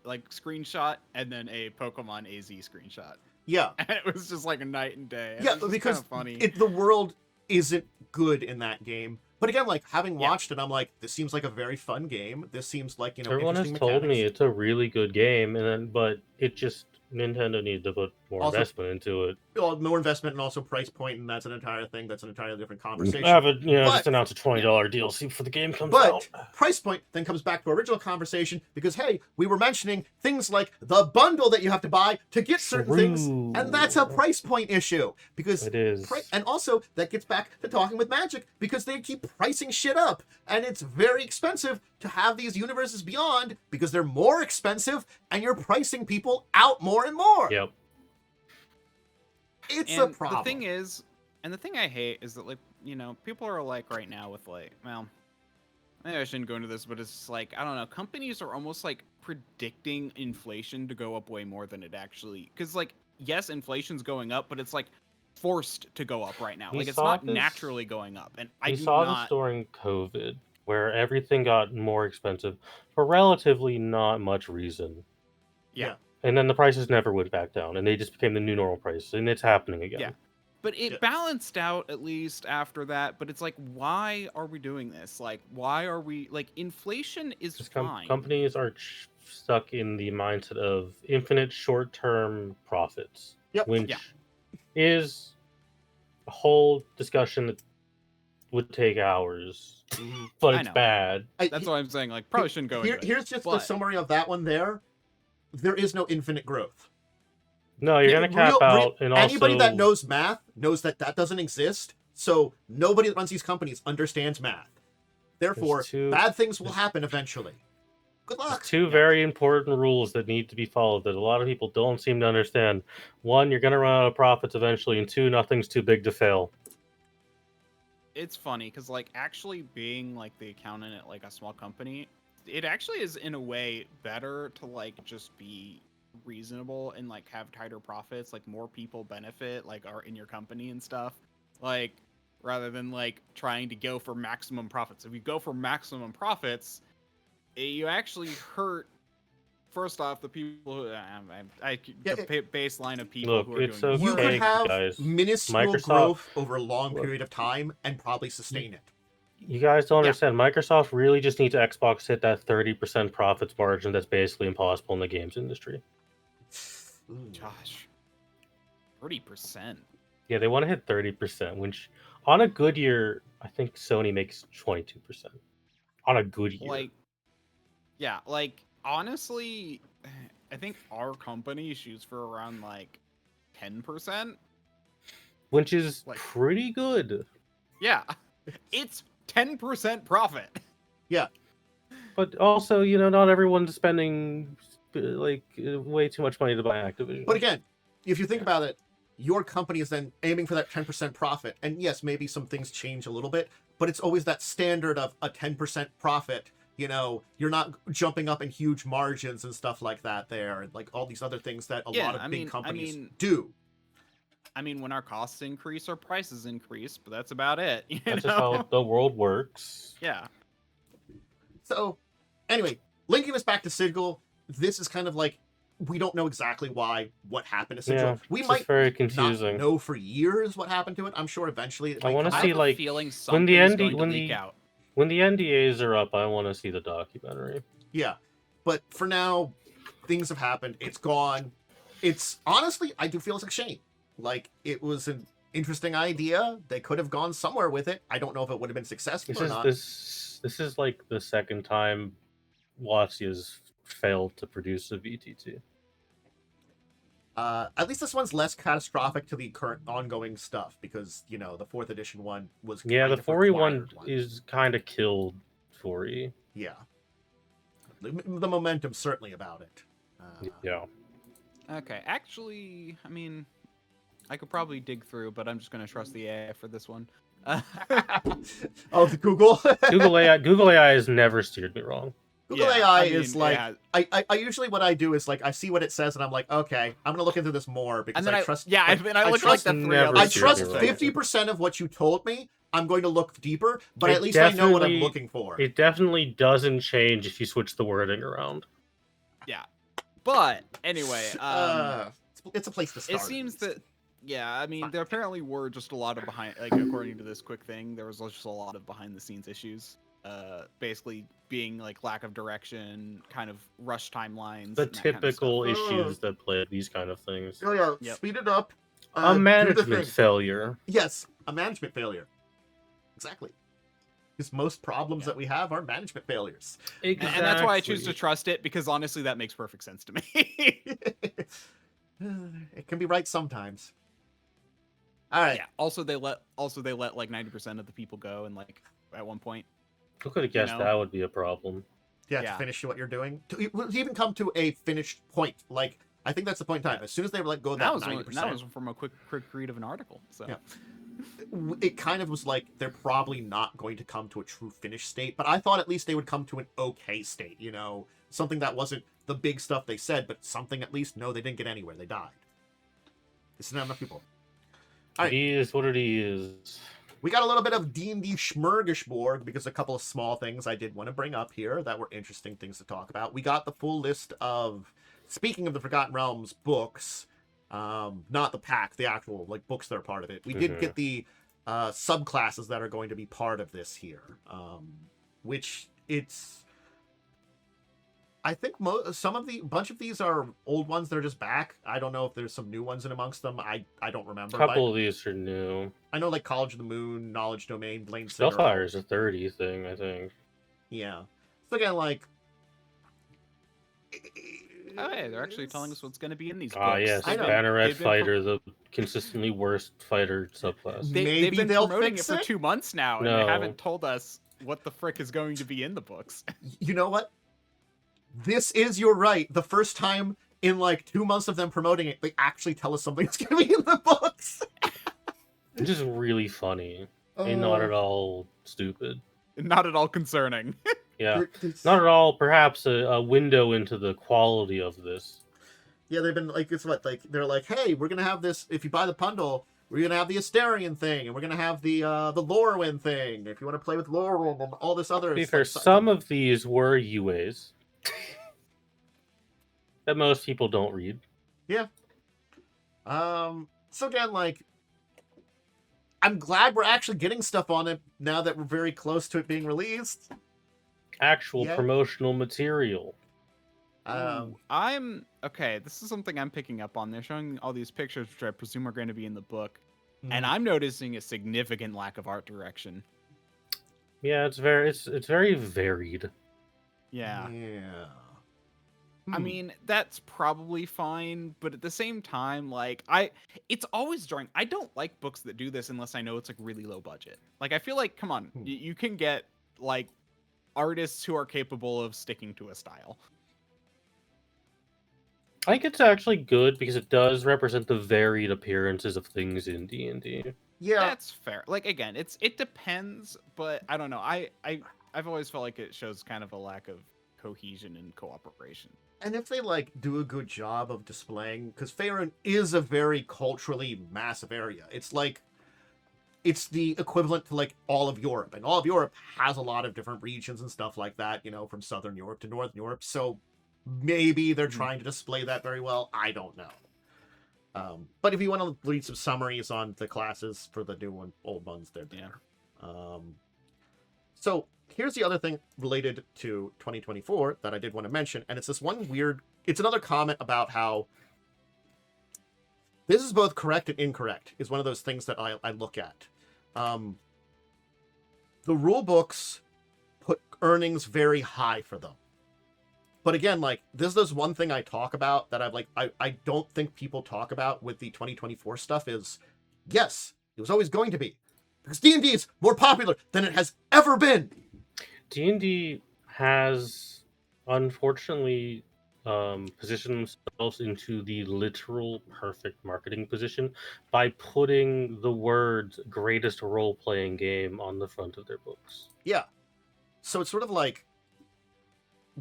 like screenshot and then a Pokemon AZ screenshot. Yeah. And it was just like a night and day. Yeah, because funny. The world isn't good in that game. But again, like having watched it, I'm like, this seems like a very fun game. This seems like, everyone has told me it's a really good game, but it just Nintendo needs to put more investment into it. Well, more investment and also price point, and that's an entire thing. That's an entirely different conversation. Just announce a $20 DLC before the game comes out. But price point then comes back to our original conversation because, hey, we were mentioning things like the bundle that you have to buy to get certain things, and that's a price point issue. Because it is. And also, that gets back to talking with Magic because they keep pricing shit up, and it's very expensive to have these universes beyond because they're more expensive, and you're pricing people out more and more. Yep. It's a problem. The thing is, and the thing I hate is that, like, people are like right now with like, well, maybe I shouldn't go into this, but it's like, I don't know, companies are almost like predicting inflation to go up way more than it actually, because like, yes, inflation's going up, but it's like forced to go up right now. Like, it's not naturally going up. And I saw this during COVID where everything got more expensive for relatively not much reason. Yeah. And then the prices never went back down, and they just became the new normal price, and it's happening again. Yeah. But it balanced out at least after that, but it's like, why are we doing this? Like, why are we, like, inflation is fine. Companies are stuck in the mindset of infinite short-term profits, which is a whole discussion that would take hours, but it's bad. That's what I'm saying, like, probably shouldn't go into it. Here's just the summary of that one there. There is no infinite growth. No, you're going to cap out. And anybody that knows math knows that doesn't exist. So nobody that runs these companies understands math. Therefore, bad things will happen eventually. Good luck. There's two very important rules that need to be followed that a lot of people don't seem to understand. One, you're going to run out of profits eventually. And two, nothing's too big to fail. It's funny because, like, actually being, like, the accountant at, like, a small company, it actually is, in a way, better to, like, just be reasonable and, like, have tighter profits, like, more people benefit, like, are in your company and stuff, like, rather than, like, trying to go for maximum profits. If you go for maximum profits, you actually hurt, first off, the people who the baseline of people who are doing okay, you could have minuscule growth over a long period of time and probably sustain it. You guys don't understand. Microsoft really just needs Xbox hit that 30% profits margin that's basically impossible in the games industry. Josh, 30%. Yeah, they want to hit 30%, which on a good year, I think Sony makes 22%. On a good year. Like, honestly, I think our company shoots for around, like, 10%. Which is, like, pretty good. Yeah. It's 10% profit. Yeah. But also, not everyone's spending, like, way too much money to buy Activision. But again, if you think about it, your company is then aiming for that 10% profit. And yes, maybe some things change a little bit, but it's always that standard of a 10% profit. You're not jumping up in huge margins and stuff like that there, and like all these other things that a lot of big companies do. I mean, when our costs increase, our prices increase, but that's about it. That's just how the world works. Yeah. So, Anyway, linking this back to Sigil, this is kind of like we don't know exactly what happened to Sigil. Yeah, We it's might just very not confusing. know for years what happened to it. I'm sure eventually it I might wanna come I see, have out. a like, feeling when the something's ND going to when leak the out. when the NDAs are up, I want to see the documentary. Yeah, but for now, things have happened. It's gone. It's honestly, I do feel it's a shame. Like it was an interesting idea. They could have gone somewhere with it. I don't know if it would have been successful This or is not. this is like the second time WotC has failed to produce a VTT. At least this one's less catastrophic to the current ongoing stuff because the fourth edition one was Yeah, kind the of 4E one required one. is kind of killed 4E. Yeah, the momentum certainly about it. Yeah. Okay, actually, I mean, I could probably dig through, but I'm just going to trust the AI for this one. Oh, the Google. Google AI has never steered me wrong. Google Yeah, AI I mean, is like yeah. I usually what I do is like I see what it says and I'm like, okay, I'm gonna look into this more because And then I trust. yeah, like, I look like trust, the three never other I steered trust me wrong. 50% of what you told me. I'm going to look deeper, but It at least I know what I'm definitely- looking for. It definitely doesn't change if you switch the wording around. Yeah, but anyway, It's a place to it start. seems at least. that yeah, I mean, there apparently were just a lot of according to this quick thing, there was just a lot of behind the scenes issues. Basically being like lack of direction, kind of rush timelines. The and that kind of typical stuff. issues that plague these kind of things. Oh yeah, Yep. speed it up. A do the management thing. failure. Yes, a management failure. Exactly. Because most problems that we have are management failures. Exactly. And that's why I choose to trust it, because honestly, that makes perfect sense to me. It can be right sometimes. All right. Yeah. Also, they let like 90% of the people go, and like at one point. Who could have guessed know? that would be a problem? Yeah, Yeah. to finish what you're doing. To even come to a finished point. Like, I think that's the point in time. As soon as they let go of that 90%. That was from a quick read of an article. So. Yeah. It kind of was like they're probably not going to come to a true finished state, but I thought at least they would come to an okay state, something that wasn't the big stuff they said, but something at least, no, they didn't get anywhere. They died. This is not enough people. All right. He is what it is. We got a little bit of D&D smorgasbord because a couple of small things I did want to bring up here that were interesting things to talk about. We got the full list of, speaking of the Forgotten Realms books, not the pack, the actual books that are part of it. We did get the subclasses that are going to be part of this here, which it's. I think bunch of these are old ones that are just back. I don't know if there's some new ones in amongst them. I don't remember. A couple of these are new. I know College of the Moon, Knowledge Domain, Blame Spellfire is a 30 thing, I think. Yeah. So again, Oh, hey, they're actually telling us what's going to be in these books. Ah, yes, I know. Banneret Fighter, the consistently worst fighter subclass. Maybe They've been they'll promoting it fix for it? 2 months now, and No. they haven't told us what the frick is going to be in the books. You know what? You're right. The first time in 2 months of them promoting it, they actually tell us something that's going to be in the books. It's just really funny and not at all stupid. Not at all concerning. Yeah, not at all. Perhaps a window into the quality of this. Yeah, they've been they're like, hey, we're gonna have this. If you buy the bundle, we're gonna have the Asterion thing, and we're gonna have the Lorwyn thing. If you want to play with Lorwyn and all this other. To be fair, some of these were UAs that most people don't read. Yeah. So again, I'm glad we're actually getting stuff on it now that we're very close to it being released. Actual Yeah. promotional material. I'm okay. This is something I'm picking up on. They're showing all these pictures, which I presume are going to be in the book, and I'm noticing a significant lack of art direction. Yeah, it's very varied. Yeah. Yeah. I mean, that's probably fine, but at the same time, it's always jarring. I don't like books that do this unless I know it's really low budget. I feel like, come on, you can get artists who are capable of sticking to a style. I think it's actually good because it does represent the varied appearances of things in D&D. Yeah. That's fair. Again, it depends, but I don't know. I've always felt like it shows kind of a lack of cohesion and cooperation. And if they do a good job of displaying, because Faerun is a very culturally massive area. It's it's the equivalent to like all of Europe, and all of Europe has a lot of different regions and stuff like that, from Southern Europe to Northern Europe. So maybe they're trying to display that very well. I don't know. But if you want to read some summaries on the classes for the new and old ones, they're there. So here's the other thing related to 2024 that I did want to mention, and it's this one it's another comment about how this is both correct and incorrect, is one of those things that I look at. The rule books put earnings very high for them. But again, like, this is one thing I talk about that I don't think people talk about with the 2024 stuff is, yes, it was always going to be. Because D&D is more popular than it has ever been. D&D has, unfortunately, positioned themselves into the literal perfect marketing position by putting the words greatest role-playing game on the front of their books. Yeah. So it's sort of like,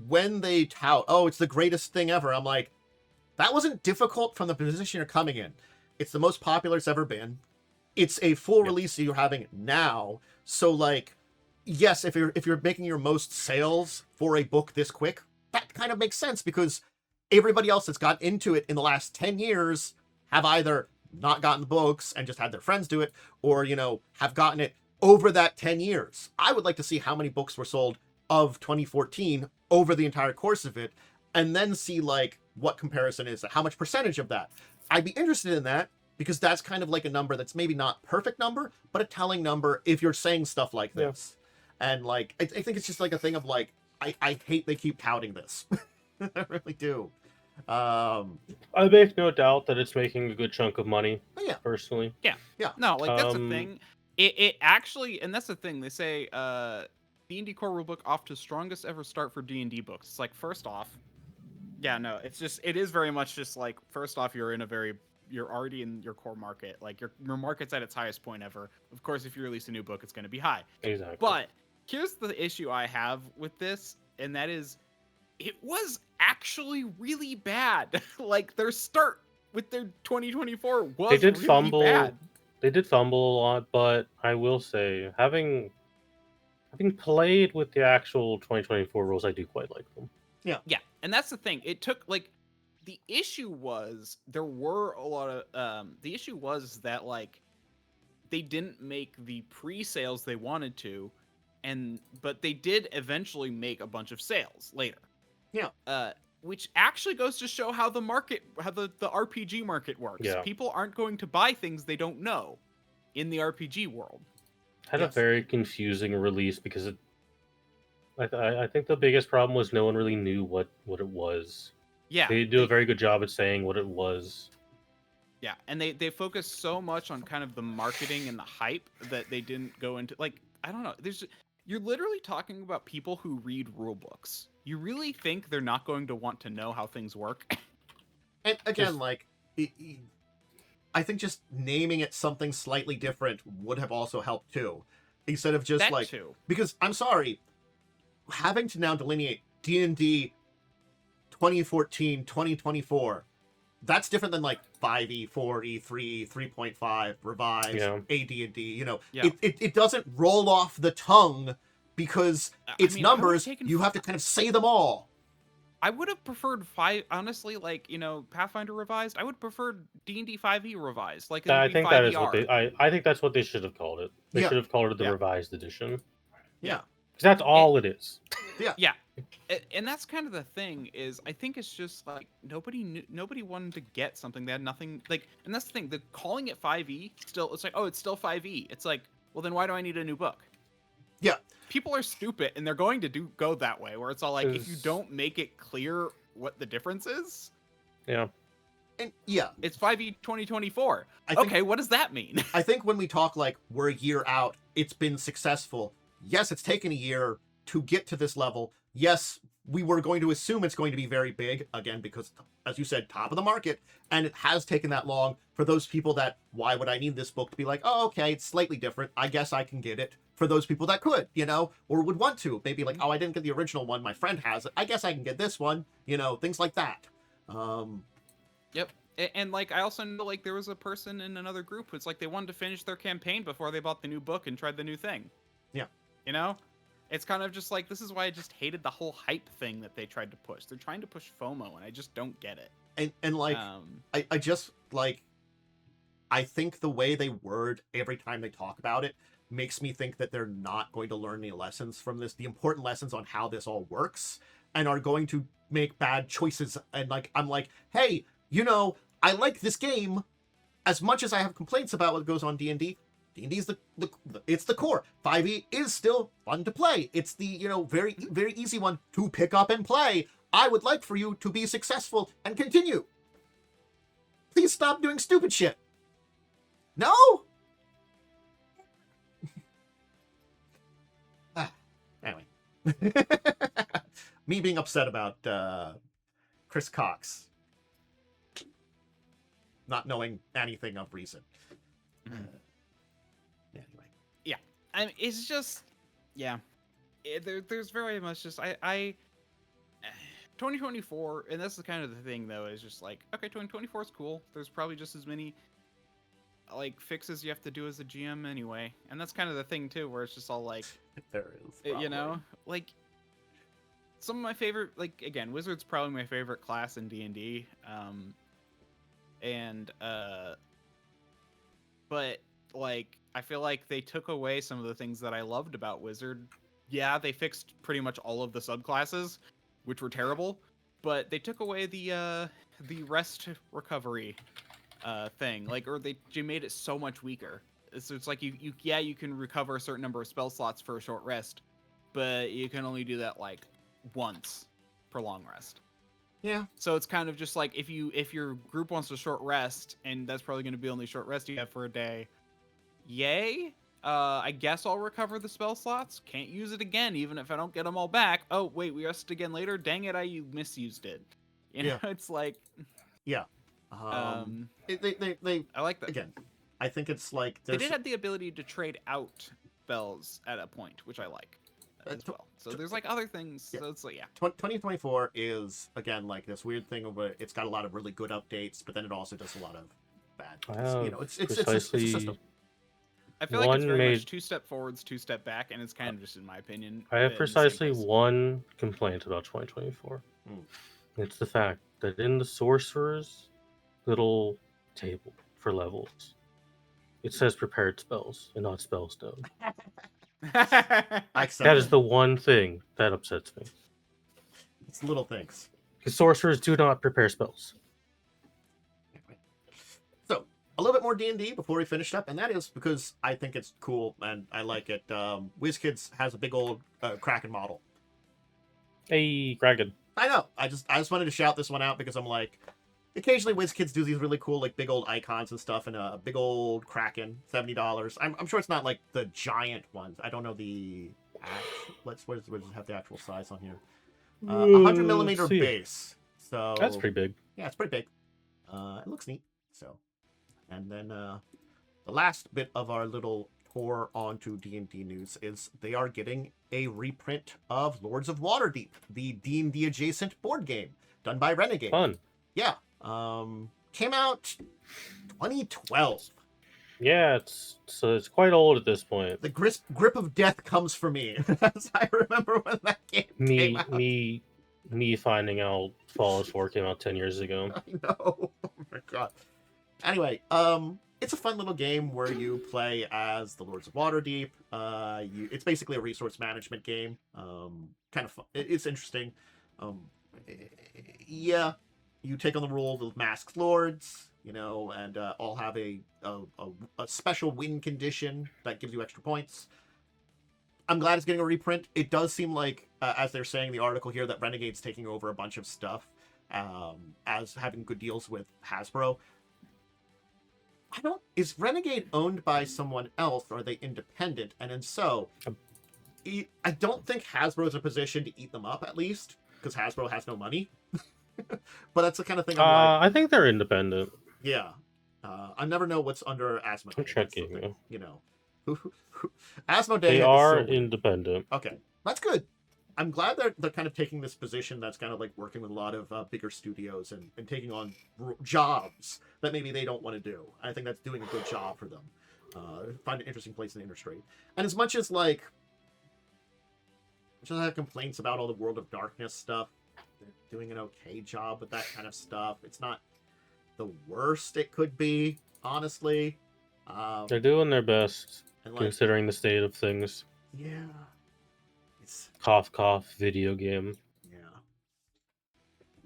when they tout, oh, it's the greatest thing ever, I'm like, that wasn't difficult from the position you're coming in. It's the most popular it's ever been. It's a full release that you're having now. So, like, yes, if you're making your most sales for a book this quick, that kind of makes sense, because everybody else that's got into it in the last 10 years have either not gotten the books and just had their friends do it, or, have gotten it over that 10 years. I would like to see how many books were sold of 2014 over the entire course of it, and then see, like, what comparison is, how much percentage of that. I'd be interested in that, because that's kind of like a number that's maybe not perfect number, but a telling number if you're saying stuff like this. Yeah. And, like, I think it's just like a thing of, like, I hate they keep touting this. I really do. I make no doubt that it's making a good chunk of money. Yeah. Personally. Yeah. No, like, that's the thing. It actually, and that's the thing. They say D&D core rulebook off to strongest ever start for D&D books. It's like, first off, it is very much just like, first off, you're already in your core market. Like, your market's at its highest point ever. Of course, if you release a new book, it's going to be high. Exactly. But here's the issue I have with this, and that is, it was actually really bad. Like, their start with their 2024 was they did really fumble. Bad. They did fumble a lot, but I will say, having played with the actual 2024 rules, I do quite like them. Yeah, and that's the thing. It took, like, the issue was there were a lot of the issue was that, like, they didn't make the pre-sales they wanted to, but they did eventually make a bunch of sales later. Yeah. Which actually goes to show how the RPG market works. Yeah. People aren't going to buy things they don't know in the RPG world. Had a very confusing release because I think the biggest problem was no one really knew what it was. Yeah. They do a very good job at saying what it was. Yeah, and they focused so much on kind of the marketing and the hype that they didn't go into, like, I don't know. You're literally talking about people who read rule books. You really think they're not going to want to know how things work? And again, I think just naming it something slightly different would have also helped too. Instead of just that too. Because I'm sorry, having to now delineate D&D 2014, 2024, that's different than like 5e, 4e, 3e, 3.5, revised, AD&D, it doesn't roll off the tongue because it's numbers, you have to kind of say them all. I would have preferred honestly, like, Pathfinder revised. I would prefer D&D 5e revised. Like, I think that is what I think that's what they should have called it. They should have called it the revised edition. Yeah. Because that's all it is. Yeah. And that's kind of the thing, is I think it's just like nobody wanted to get something that had nothing, like, and that's the thing, the calling it 5e still, it's like, oh, it's still 5e. It's like, well, then why do I need a new book? Yeah. People are stupid, and they're going to go that way, where it's all like, if you don't make it clear what the difference is. Yeah. And it's 5e 2024. Okay, what does that mean? I think when we talk like we're a year out, it's been successful. Yes, it's taken a year to get to this level. Yes, we were going to assume it's going to be very big, again, because, as you said, top of the market, and it has taken that long for those people that, why would I need this book, to be like, oh, okay, it's slightly different, I guess I can get it. For those people that could, or would want to, maybe like, oh, I didn't get the original one, my friend has it, I guess I can get this one, things like that. Yep. And like I also know like there was a person in another group who's like they wanted to finish their campaign before they bought the new book and tried the new thing. Yeah. You know? It's kind of just like this is why I just hated the whole hype thing that they tried to push. They're trying to push FOMO and I just don't get it. And like I just like I think the way they word every time they talk about it makes me think that they're not going to learn any lessons from this, the important lessons on how this all works, and are going to make bad choices. And like I'm like, hey, you know, I like this game as much as I have complaints about what goes on D&D. D&D is it's the core. 5e is still fun to play. It's the, you know, very easy one to pick up and play. I would like for you to be successful and continue. Please stop doing stupid shit. No? Anyway. Me being upset about Chris Cox not knowing anything of reason. Anyway. Yeah. I mean, it's just, yeah. There's very much just, 2024, and that's the kind of the thing, though, is just like, okay, 2024 is cool. There's probably just as many, like, fixes you have to do as a GM anyway. And that's kind of the thing, too, where it's just all like, there is, probably. you know, like, some of my favorite, like, again, Wizard's probably my favorite class in D&D. But, like, I feel like they took away some of the things that I loved about Wizard. Yeah, they fixed pretty much all of the subclasses, which were terrible, but they took away the rest recovery thing, like, or they made it so much weaker. So it's like you can recover a certain number of spell slots for a short rest, but you can only do that like once per long rest. Yeah. So it's kind of just like if your group wants a short rest, and that's probably going to be the only short rest you have for a day. Yay. I guess I'll recover the spell slots. Can't use it again, even if I don't get them all back. Oh, wait, we rest again later? Dang it, I misused it. You know, it's like... Yeah. They I like that. Again, I think it's like... They did have the ability to trade out spells at a point, which I like as well. So there's like other things. Yeah. So it's like, yeah. 2024 is, again, like this weird thing of it's got a lot of really good updates, but then it also does a lot of bad things. You know, it's a system. I feel like it's very much 2 step forwards, 2 step back, and it's kind of just, in my opinion. I have precisely one complaint about 2024. It's the fact that in the sorcerer's little table for levels, it says prepared spells and not spellstone. That is the one thing that upsets me. It's little things. Because sorcerers do not prepare spells. So, a little bit more D&D before we finish up, and that is because I think it's cool and I like it. WizKids has a big old Kracken model. Hey, Kracken. I know. I just wanted to shout this one out because I'm like, occasionally WizKids do these really cool like big old icons and stuff, and a big old Kracken, $70. I'm sure it's not like the giant ones. I don't know the what does it have the actual size on here? 100 millimeter base. So that's pretty big. Yeah, it's pretty big. It looks neat. So, and then the last bit of our little tour onto D&D news is they are getting a reprint of Lords of Waterdeep, the D&D adjacent board game done by Renegade. Fun. Yeah. Came out 2012. Yeah, it's quite old at this point. The grip of death comes for me as I remember when that game came out. Me finding out Fallout 4 came out 10 years ago. I know. Oh my god. Anyway, it's a fun little game where you play as the Lords of Waterdeep. It's basically a resource management game. Kind of fun. It's interesting. Yeah, you take on the role of masked lords, you know, and all have a special win condition that gives you extra points. I'm glad it's getting a reprint. It does seem like, as they're saying in the article here, that Renegade's taking over a bunch of stuff, as having good deals with Hasbro. Is Renegade owned by someone else, or are they independent? And then so, I don't think Hasbro's in a position to eat them up, at least, because Hasbro has no money. But that's the kind of thing I'm like... I think they're independent. Yeah. I never know what's under Asmodee. I'm checking. You know. Asmodee... They are independent. Okay. That's good. I'm glad they're kind of taking this position that's kind of like working with a lot of bigger studios and taking on jobs that maybe they don't want to do. I think that's doing a good job for them. Find an interesting place in the industry. And as much as like, just have complaints about all the World of Darkness stuff, they're doing an okay job with that kind of stuff. It's not the worst it could be, honestly. They're doing their best, and like, considering the state of things. yeah. It's Cough, cough, video game. yeah.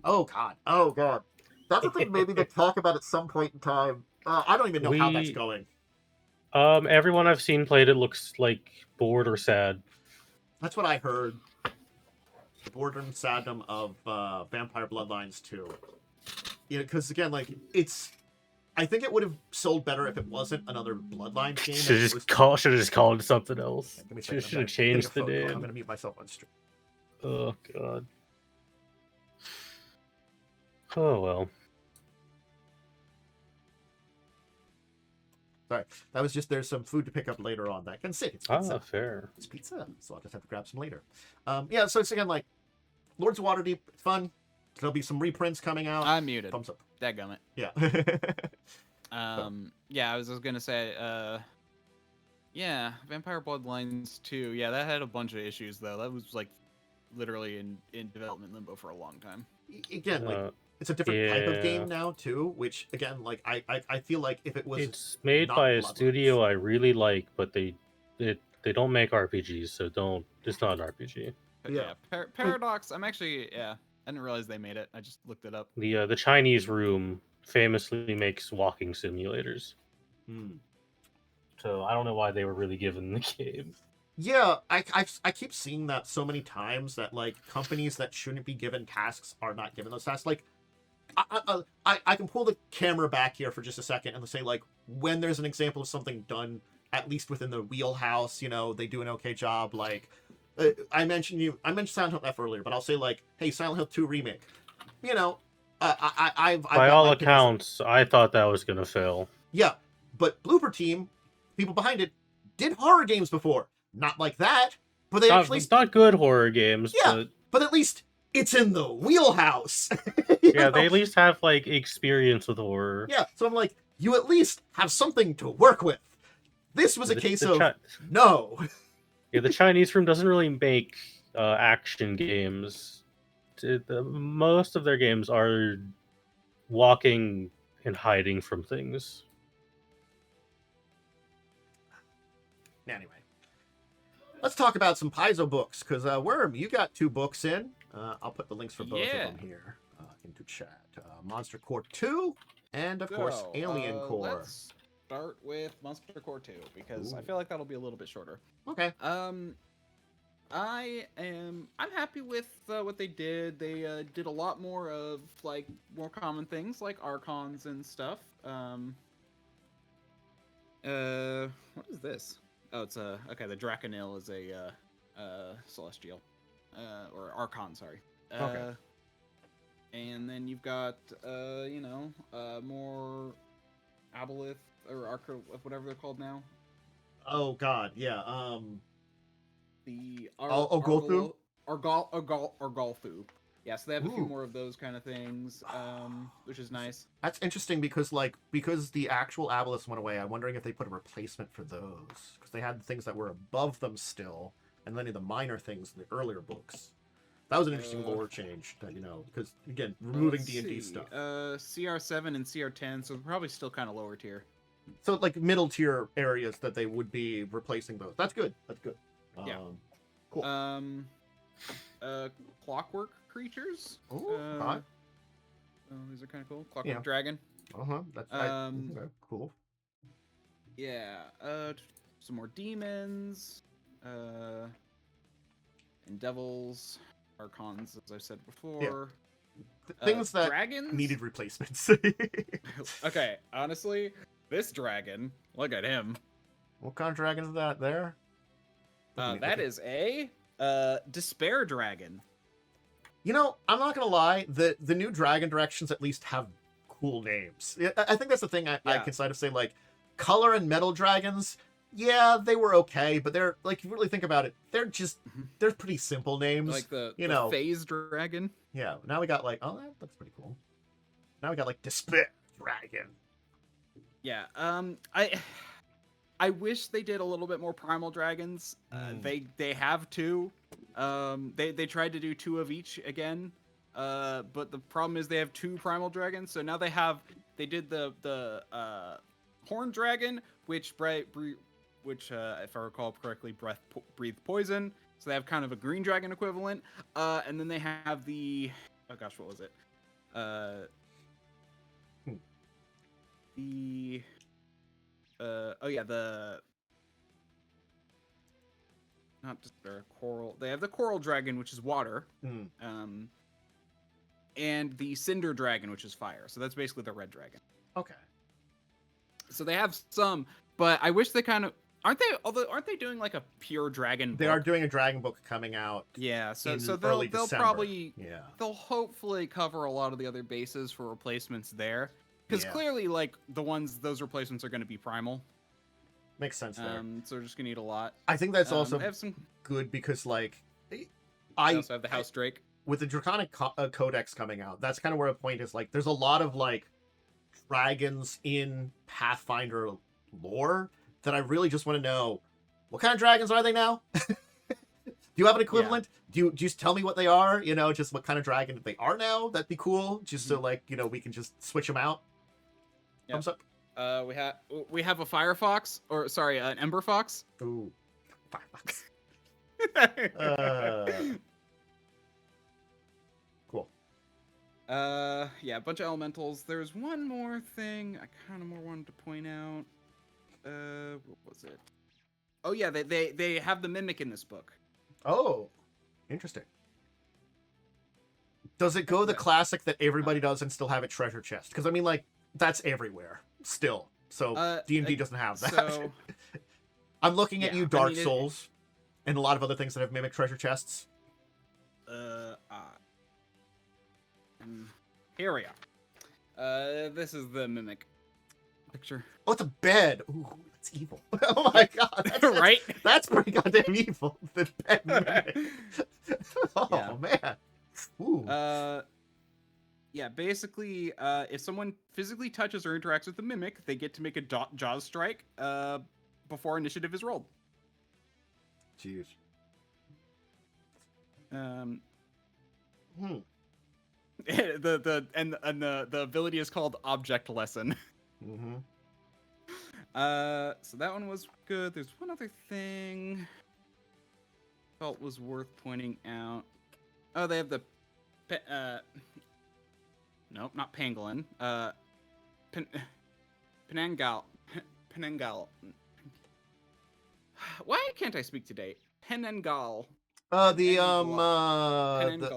Oh god. That's a thing maybe to talk about at some point in time. I don't even know how that's going. Everyone I've seen played it looks like bored or sad. That's what I heard. The boredom, saddom of Vampire Bloodlines 2. You know, because again, like I think it would have sold better if it wasn't another Bloodlines game. Should have just called it something else. Should have changed the name. I'm gonna mute myself on stream. Oh god. Oh well. Sorry, that was just there's some food to pick up later on that I can sit. It's pizza. Fair. It's pizza, so I'll just have to grab some later. Yeah, so it's again like Lords of Waterdeep, fun. There'll be some reprints coming out. I'm muted. Thumbs up. Dadgummit. Yeah. Yeah, I was just gonna say, yeah, Vampire Bloodlines 2. Yeah, that had a bunch of issues though. That was like literally in development limbo for a long time. Again, like it's a different type of game now too, which again, like I feel like if it was, it's made by a studio I really like, but they don't make RPGs, so it's not an RPG. But yeah, Paradox. I'm actually I didn't realize they made it. I just looked it up. The Chinese Room famously makes walking simulators. So I don't know why they were really given the game. Yeah, I keep seeing that so many times that like companies that shouldn't be given tasks are not given those tasks. Like, I can pull the camera back here for just a second and say like when there's an example of something done at least within the wheelhouse, you know, they do an okay job. Like I mentioned Silent Hill F earlier, but I'll say like, hey, Silent Hill 2 remake. You know, I've by all accounts, I thought that was gonna fail. Yeah, but Blooper Team, people behind it, did horror games before. Not like that, but they actually not good horror games. Yeah, but at least it's in the wheelhouse. Yeah, they at least have like experience with horror. Yeah, so I'm like, you at least have something to work with. This was a case of no. Yeah, the Chinese Room doesn't really make action games. Most of their games are walking and hiding from things. Anyway, let's talk about some Paizo books, because Worm, you got 2 books in. I'll put the links for both of them here into chat. Monster Core 2 and, of course, Alien Core. Let's start with Monster Core 2, because I feel like that'll be a little bit shorter. Okay. I'm happy with what they did. They did a lot more of like more common things like Archons and stuff. What is this? Oh, it's okay. The Draconil is a Celestial, or Archon, sorry. Okay. And then you've got more Aboleth or Arco, whatever they're called now. Oh God, yeah. The Golthu? Golthu. Yeah, so they have a few more of those kind of things, which is nice. That's interesting because the actual Aboleths went away, I'm wondering if they put a replacement for those. Because they had things that were above them still, and then the minor things in the earlier books. That was an interesting lore change, that, because, again, removing D&D stuff. CR7 and CR10, so probably still kind of lower tier. So, like, middle tier areas that they would be replacing those. That's good. That's good. Yeah. Cool. Clockwork creatures. Oh, these are kind of cool. Clockwork dragon. That's cool. Yeah. Some more demons. And devils, archons, as I said before. Yeah. Things that dragons needed replacements. Okay, honestly, this dragon. Look at him. What kind of dragon is that there? That is a despair dragon. I'm not gonna lie. The new dragon directions at least have cool names. I think that's the thing I can sort of say. Like, color and metal dragons, Yeah, they were okay, but they're like, if you really think about it, Mhm. they're pretty simple names. Like the know. phase dragon. Yeah. Now we got like, oh, that looks pretty cool. Now we got like Despair Dragon. Yeah. I wish they did a little bit more primal dragons. They have two. They tried to do two of each again. But the problem is they have two primal dragons. So now they did the horn dragon, which if I recall correctly, breathe poison. So they have kind of a green dragon equivalent. And then they have the, oh gosh, what was it? The not just their coral. They have the coral dragon, which is water. And the cinder dragon, which is fire. So that's basically the red dragon. Okay. So they have some, but I wish they kind of aren't they doing like a pure dragon They book? are doing a dragon book coming out. Yeah, so in they'll early December. probably Yeah. they'll hopefully cover a lot of the other bases for replacements there. Because Yeah. clearly, like those replacements are going to be primal. Makes sense there. So we're just gonna need a lot. I think that's also I have some. good because like I I also have the House Drake. with the Draconic Codex coming out, that's kind of where a point is like there's a lot of like dragons in Pathfinder lore that I really just want to know what kind of dragons are they now? Do you have an equivalent? Do you just tell me what they are? You know, just what kind of dragon they are now? That'd be cool. Just so like, you know, we can just switch them out. Yep. Thumbs up. We have a fire fox, or sorry, an ember fox. Ooh. Firefox. Cool. Yeah, a bunch of elementals. There's one more thing I kind of more wanted to point out. What was it? Oh yeah, they have the mimic in this book. Oh, interesting. Does it go the classic that everybody does and still have a treasure chest? Because I mean, like, that's everywhere still. So D&D doesn't have that. So, I'm looking at you, Dark I mean, Souls, and a lot of other things that have mimic treasure chests. Here we are. This is the mimic picture. Oh, it's a bed. Ooh, that's evil. Oh my god, that's, Right? That's pretty goddamn evil. The bed mimic. Oh Yeah. man. Ooh. Yeah, basically, if someone physically touches or interacts with the mimic, they get to make a Jaws strike before initiative is rolled. Jeez. The ability is called Object Lesson. Mm-hmm. So that one was good. There's one other thing felt was worth pointing out. Oh, they have the nope, not pangolin. Penangal. Penangal. Why can't I speak today? Penangal. The Penangalan. Oregon This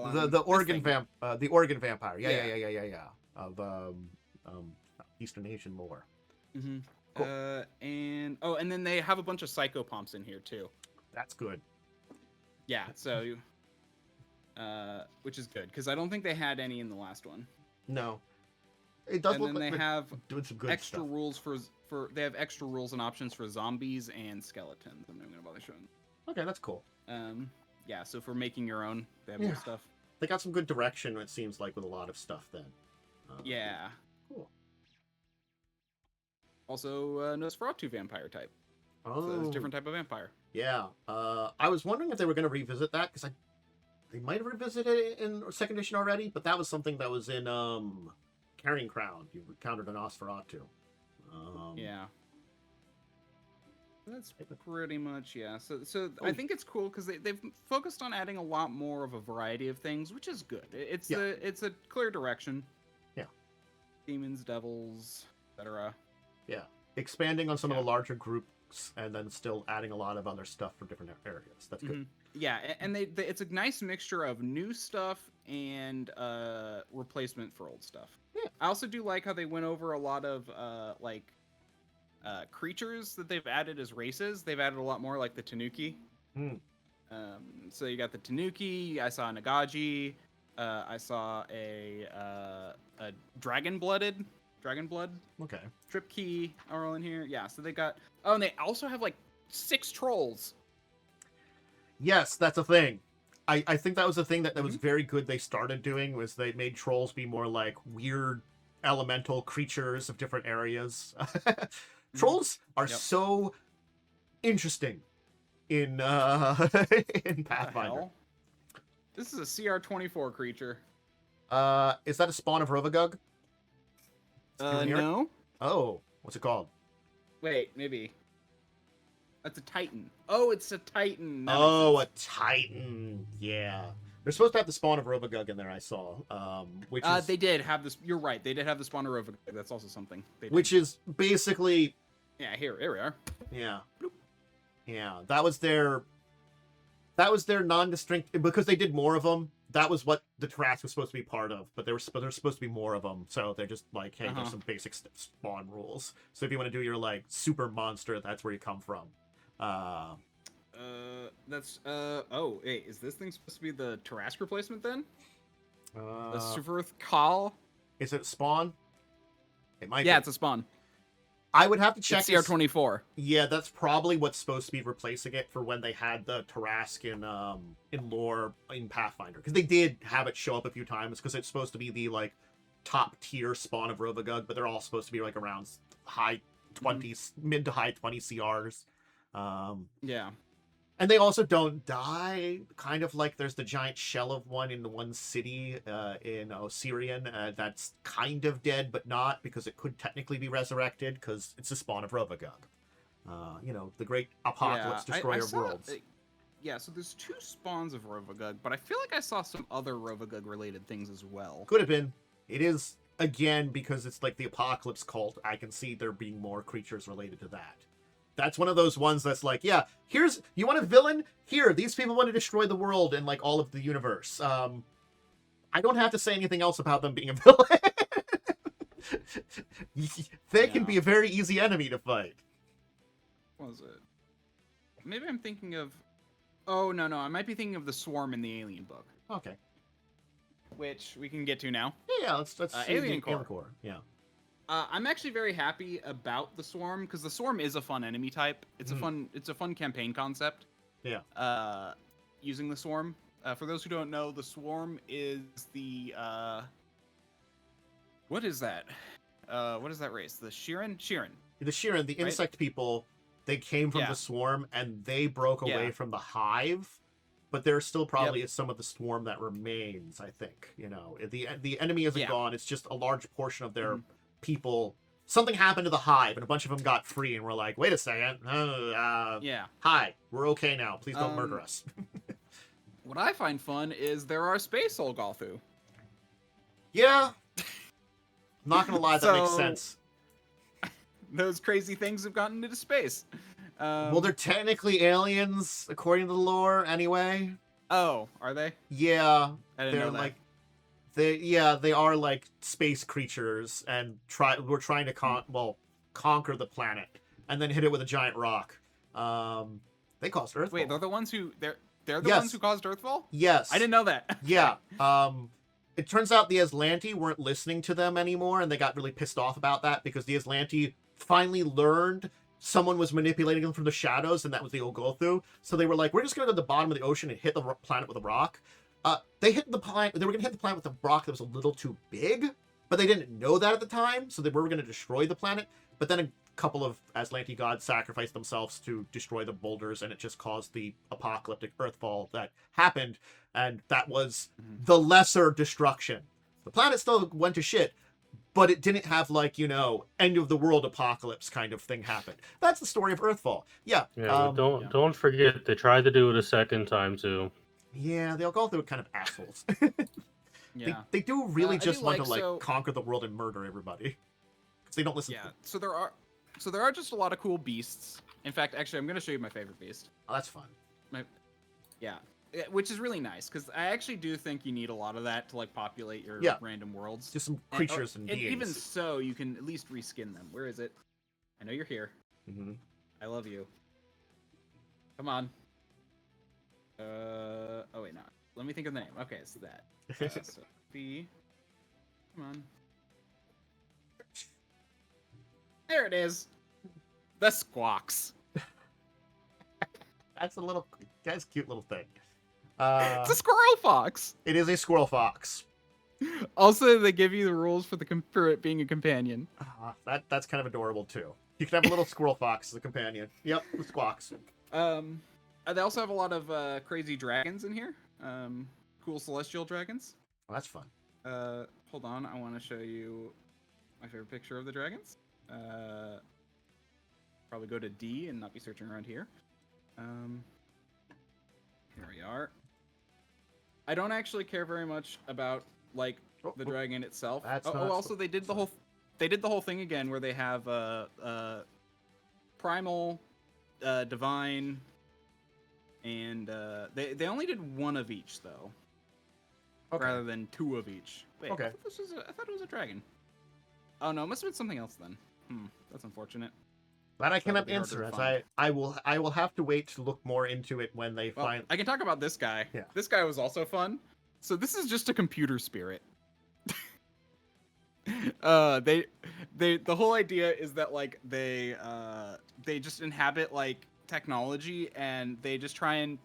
the Oregon vampire. Yeah. Yeah. Of Eastern Asian lore. Mm-hmm. Cool. And then they have a bunch of psychopomps in here too. That's good. Yeah, so which is good because I don't think they had any in the last one. No. It does And look then like they they're have doing some good extra stuff. rules for they have extra rules and options for zombies and skeletons. I'm not gonna bother showing. Okay, that's cool. Yeah, so for making your own, they have more stuff. They got some good direction, it seems like, with a lot of stuff then. Yeah. Cool. Also, Nosferatu vampire type. Oh. So it's a different type of vampire. Yeah. I was wondering if they were going to revisit that, because they might have revisited it in second edition already, but that was something that was in Carrion Crown. You encountered an Nosferatu. Yeah. That's pretty much, yeah. So I think it's cool because they've focused on adding a lot more of a variety of things, which is good. It's a clear direction. Yeah. Demons, devils, etc. Yeah. Expanding on some of the larger groups and then still adding a lot of other stuff for different areas. That's good. Mm-hmm. Yeah, and it's a nice mixture of new stuff and replacement for old stuff. Yeah. I also do like how they went over a lot of creatures that they've added as races. They've added a lot more, like the Tanuki. So you got the Tanuki. I saw Nagaji. I saw a dragon blood. Okay. Trip key are all in here. Yeah. So they got. Oh, and they also have like 6 trolls. Yes, that's a thing. I think that was a thing that was very good they started doing, was they made trolls be more like weird elemental creatures of different areas. Trolls are so interesting in in Pathfinder. This is a CR24 creature. Is that a spawn of Rovagug? No. Oh, what's it called? Wait, maybe. That's a Titan. Oh, it's a Titan. Oh, a Titan. Yeah. They're supposed to have the spawn of Rovagug in there, I saw. Which is... They did have this. You're right. They did have the spawn of Rovagug. That's also something. Which is basically... Yeah, here we are. Yeah. Bloop. Yeah, that was their non-distinct... Because they did more of them, that was what the Tarrasque was supposed to be part of, but there's supposed to be more of them, so they're just like, hey, there's some basic spawn rules. So if you want to do your, like, super monster, that's where you come from. Oh, wait, is this thing supposed to be the Tarrasque replacement then? The Suverth Call? Is it spawn? It might be. Yeah, it's a spawn. I would have to check. It's CR24. Yeah, that's probably what's supposed to be replacing it for when they had the Tarrasque in lore in Pathfinder. Because they did have it show up a few times, because it's supposed to be the, like, top tier spawn of Rovagug, but they're all supposed to be, like, around high 20s, mid to high 20 CRs. Yeah. And they also don't die. Kind of like there's the giant shell of one in the one city in Osirian that's kind of dead, but not, because it could technically be resurrected, because it's the spawn of Rovagug. You know, the great apocalypse destroyer of worlds. Yeah, so there's 2 spawns of Rovagug, but I feel like I saw some other Rovagug related things as well. Could have been. It is, again, because it's like the apocalypse cult, I can see there being more creatures related to that. That's one of those ones that's like, yeah, you want a villain? Here, these people want to destroy the world and, like, all of the universe. I don't have to say anything else about them being a villain. They can be a very easy enemy to fight. What was it? Maybe I'm thinking of... Oh, no, I might be thinking of the Swarm in the Alien book. Okay. Which we can get to now. Yeah, let's see Alien the Core. Yeah. I'm actually very happy about the Swarm, because the Swarm is a fun enemy type. It's a fun campaign concept. Yeah. Using the Swarm. For those who don't know, the Swarm is the what is that? What is that race? The Shirin? The Shirin, the insect people, they came from the Swarm and they broke away from the Hive, but there's still probably some of the Swarm that remains, I think. You know, the enemy isn't gone, it's just a large portion of their people. Something happened to the Hive and a bunch of them got free and we're like, wait a second. Hi, we're okay now. Please don't murder us. What I find fun is there are space Olgothu. Yeah. Not gonna lie, that makes sense. Those crazy things have gotten into space. Well, they're technically aliens, according to the lore, anyway. Oh, are they? Yeah. I didn't know that. Like, they are like space creatures, and we're trying to conquer the planet, and then hit it with a giant rock. They caused Earthfall. Wait, they're the ones who they're the ones who caused Earthfall? Yes. I didn't know that. Yeah. It turns out the Aslanti weren't listening to them anymore, and they got really pissed off about that, because the Aslanti finally learned someone was manipulating them from the shadows, and that was the Olgothu. So they were like, we're just going to go to the bottom of the ocean and hit the planet with a rock. They hit the planet. They were going to hit the planet with a rock that was a little too big, but they didn't know that at the time, so they were going to destroy the planet. But then a couple of Aslanti gods sacrificed themselves to destroy the boulders, and it just caused the apocalyptic Earthfall that happened, and that was the lesser destruction. The planet still went to shit, but it didn't have, like, you know, end of the world apocalypse kind of thing happen. That's the story of Earthfall. Yeah. Yeah, don't forget they tried to do it a second time too. Yeah, they'll go through kind of assholes. Yeah. They do really just want to so... conquer the world and murder everybody. Because they don't listen. Yeah. So there are just a lot of cool beasts. In fact, actually, I'm going to show you my favorite beast. Oh, that's fun. Yeah. Which is really nice, because I actually do think you need a lot of that to, like, populate your random worlds. Just some creatures and beings. Even so, you can at least reskin them. Where is it? I know you're here. Mm-hmm. I love you. Come on. Oh wait, no. Let me think of the name. Okay, it's that. So B. Come on. There it is. The Squawks. That's a cute little thing. It's a squirrel fox. It is a squirrel fox. Also, they give you the rules for it being a companion. That's kind of adorable too. You can have a little squirrel fox as a companion. Yep, the squawks. They also have a lot of crazy dragons in here. Cool celestial dragons. Well, that's fun. Hold on, I want to show you my favorite picture of the dragons. Probably go to D and not be searching around here. Here we are. I don't actually care very much about like the dragon itself. Also they did the whole thing again where they have primal, divine, and they only did one of each though. Okay. Rather than two of each. Wait, okay. I thought it was a dragon. Oh no, it must have been something else then. That's unfortunate. That I cannot answer, as I will have to wait to look more into it when they find. I can talk about this guy. Yeah. This guy was also fun. So this is just a computer spirit. The whole idea is that like they just inhabit like technology and they just try and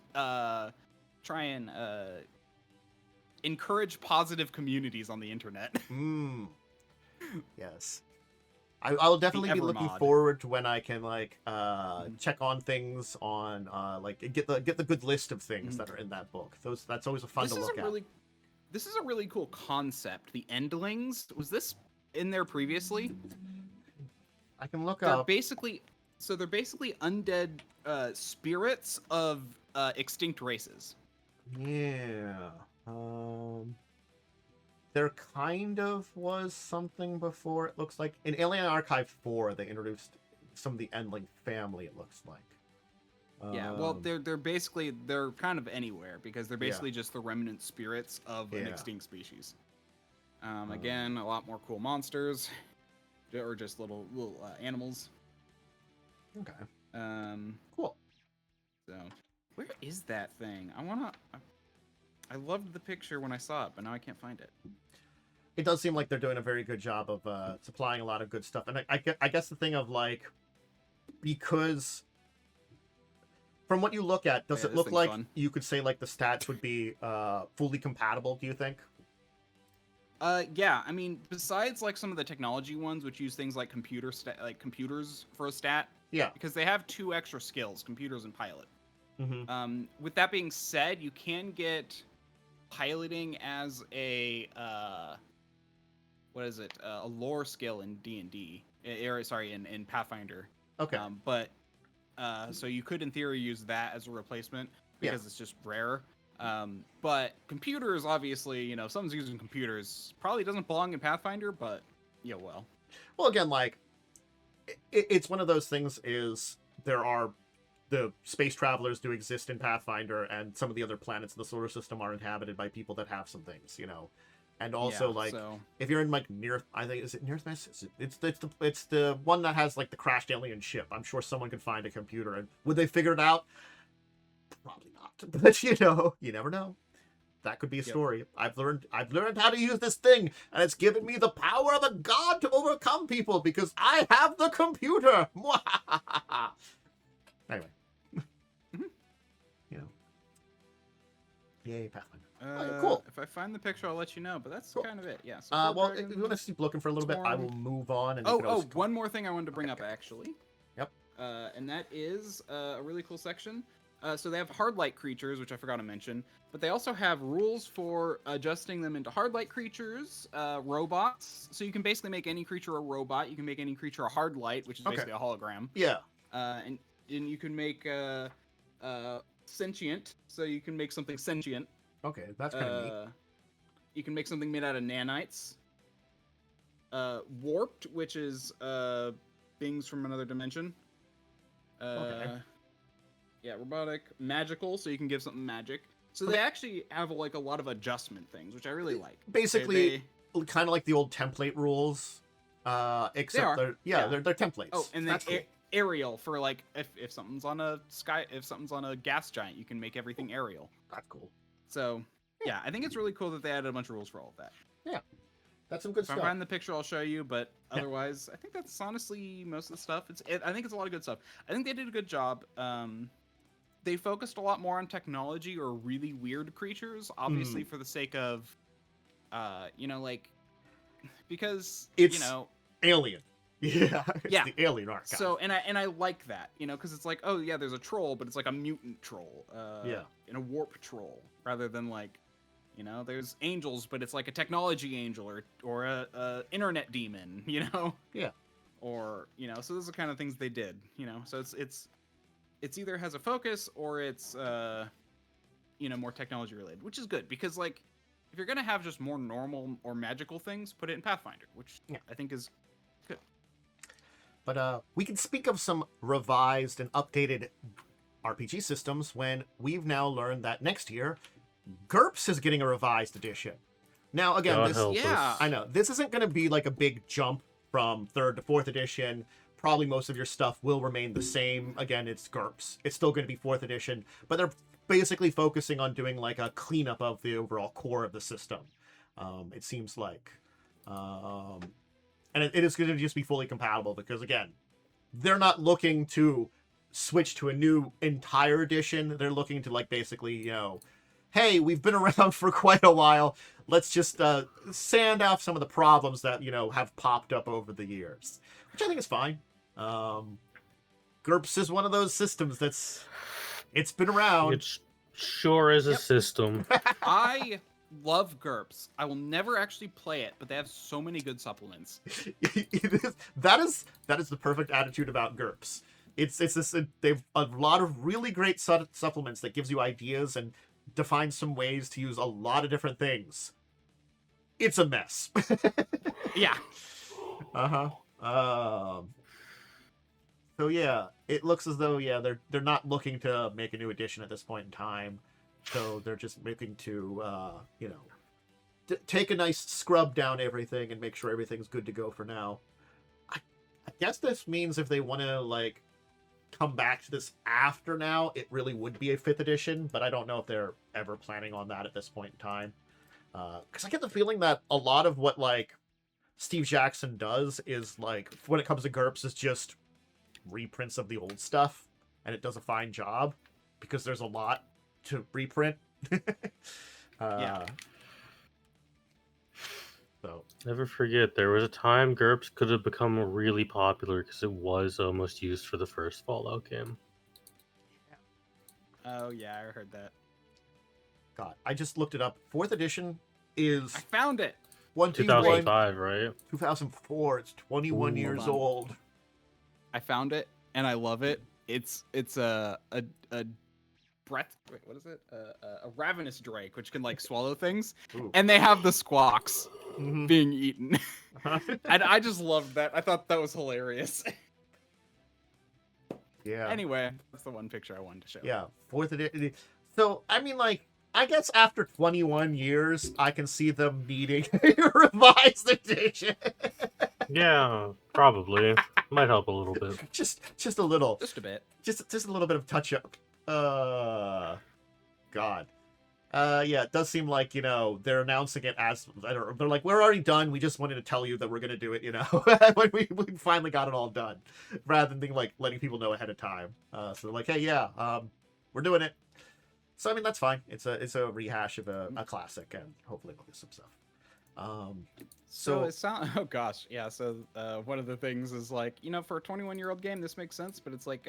encourage positive communities on the internet. Yes. I'll definitely be looking forward to when I can like check on things on like get the good list of things that are in that book. That's always fun to look at. This is a really cool concept. The Endlings, was this in there previously? I can look they're up. Basically undead spirits of extinct races. Yeah. There kind of was something before, it looks like. In Alien Archive 4, they introduced some of the Endling family, it looks like. Yeah, well, they're kind of anywhere, because they're basically just the remnant spirits of an extinct species. Again, a lot more cool monsters, or just little animals. Okay. Cool. So, where is that thing? I loved the picture when I saw it, but now I can't find it. It does seem like they're doing a very good job of supplying a lot of good stuff. And I guess the thing of like, because from what you look at, does it look like you could say like the stats would be fully compatible, do you think? Yeah, I mean, besides like some of the technology ones, which use things like computers for a stat. Yeah. Because they have 2 extra skills, computers and pilot. Mm-hmm. With that being said, you can get piloting as a a lore skill in D&D, in Pathfinder. Okay. So you could in theory use that as a replacement because it's just rare. But computers, obviously, if someone's using computers, probably doesn't belong in Pathfinder, but well. Well, again, like it's one of those things. Is there are the space travelers do exist in Pathfinder, and some of the other planets in the solar system are inhabited by people that have some things, And also, if you're in like I think is it near it's the one that has like the crashed alien ship. I'm sure someone could find a computer, and would they figure it out? Probably not. But you never know. That could be a story. I've learned how to use this thing, and it's given me the power of a god to overcome people because I have the computer. Anyway. Yay, Pathfinder. Cool. If I find the picture, I'll let you know, but that's kind of it. Yeah. So well, if you want to keep looking for a little bit, I will move on. And one more thing I wanted to bring up, actually. Yep. And that is a really cool section. So they have hard light creatures, which I forgot to mention, but they also have rules for adjusting them into hard light creatures, robots. So you can basically make any creature a robot. You can make any creature a hard light, which is basically a hologram. Yeah. And you can make sentient, so you can make something sentient. Okay, that's kind of neat. You can make something made out of nanites. Warped, which is beings from another dimension. Yeah, robotic. Magical, so you can give something magic. So they actually have like a lot of adjustment things, which I really like. Basically, kind of like the old template rules, except they're templates. Oh, and then cool. Aerial for like if something's on a gas giant, you can make everything aerial. That's cool. So yeah, I think it's really cool that they added a bunch of rules for all of that. Yeah, that's some good stuff. If I find the picture, I'll show you. But otherwise, I think that's honestly most of the stuff. I think it's a lot of good stuff. I think they did a good job. they focused a lot more on technology or really weird creatures, obviously for the sake of, like, because It's Alien. Yeah, it's yeah. the Alien archive. So and I like that, because it's like, oh yeah, there's a troll, but it's like a mutant troll, and a warp troll, rather than like, there's angels, but it's like a technology angel or a internet demon, Yeah. or so those are the kind of things they did, so it's either has a focus or it's more technology related, which is good because like if you're gonna have just more normal or magical things, put it in Pathfinder, which I think is good. But we can speak of some revised and updated RPG systems when we've now learned that next year GURPS is getting a revised edition. Now again, God this help us. I know this isn't going to be like a big jump from 3rd to 4th edition. Probably most of your stuff will remain the same. Again, it's GURPS. It's still going to be 4th edition, but they're basically focusing on doing like a cleanup of the overall core of the system. It seems like, and it is going to just be fully compatible because again, they're not looking to switch to a new entire edition. They're looking to like basically, hey, we've been around for quite a while. Let's just sand off some of the problems that, have popped up over the years, which I think is fine. GURPS is one of those systems it's been around. It sure is a system. I love GURPS. I will never actually play it, but they have so many good supplements. That is the perfect attitude about GURPS. They've a lot of really great supplements that gives you ideas and defines some ways to use a lot of different things. It's a mess. Yeah. So yeah, it looks as though they're not looking to make a new edition at this point in time. So they're just looking to take a nice scrub down everything and make sure everything's good to go for now. I guess this means if they want to like come back to this after now, it really would be a 5th edition, but I don't know if they're ever planning on that at this point in time. Because I get the feeling that a lot of what like Steve Jackson does is like when it comes to GURPS is just reprints of the old stuff, and it does a fine job because there's a lot to reprint. Yeah. So Never forget, there was a time GURPS could have become really popular because it was almost used for the first Fallout game. Oh yeah, I heard that. God, I just looked it up. 4th edition is I found it. 2005, right? 2004. It's 21 years Hold on. old. I found it and I love it. It's a breath. Wait, what is it? A ravenous drake, which can like swallow things, Ooh. and they have the squawks Mhm. being eaten. And I just loved that. I thought that was hilarious. Yeah. Anyway, that's the one picture I wanted to show. Yeah, 4th edition. So, I mean, like, I guess after 21 years, I can see them needing a revised edition. Yeah, probably. Might help a little bit. just a little. Just a bit. Just a little bit of touch up. God. Yeah, it does seem like, they're announcing it as, they're like, we're already done. We just wanted to tell you that we're going to do it, when we finally got it all done, rather than being like letting people know ahead of time. So they're like, hey, yeah, we're doing it. So, I mean, that's fine. It's a rehash of a classic, and hopefully we'll get some stuff. So it sounds. Oh gosh, yeah. So one of the things is like, for a 21-year-old game, this makes sense, but it's like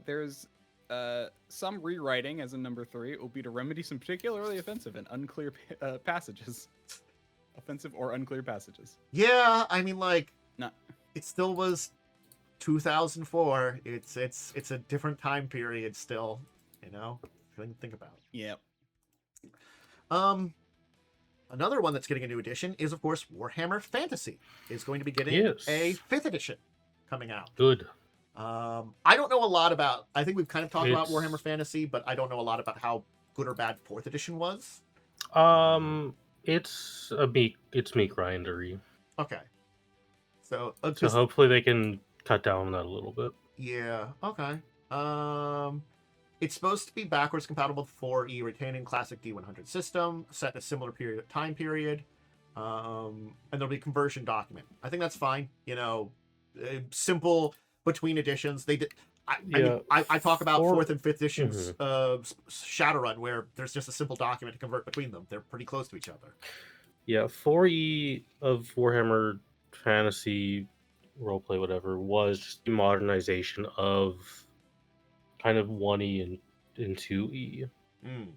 there's some rewriting, as in number 3, it will be to remedy some particularly offensive and unclear passages. Offensive or unclear passages. Yeah, I mean, like, No. it still was 2004. It's a different time period still, Thing to think about. Yep. Another one that's getting a new edition is, of course, Warhammer Fantasy is going to be getting a 5th edition coming out. Good. I don't know a lot about. I think we've kind of talked about Warhammer Fantasy, but I don't know a lot about how good or bad 4th edition was. It's meat grindery. Okay. So hopefully they can cut down on that a little bit. Yeah. Okay. It's supposed to be backwards compatible with 4E, retaining classic D100 system, set in a similar time period, and there'll be a conversion document. I think that's fine. Simple between editions. I mean, I talk about For- fourth and fifth editions of Shadowrun, where there's just a simple document to convert between them. They're pretty close to each other. Yeah, 4E of Warhammer Fantasy roleplay, whatever, was just the modernization of kind of 1E and 2E. Mm.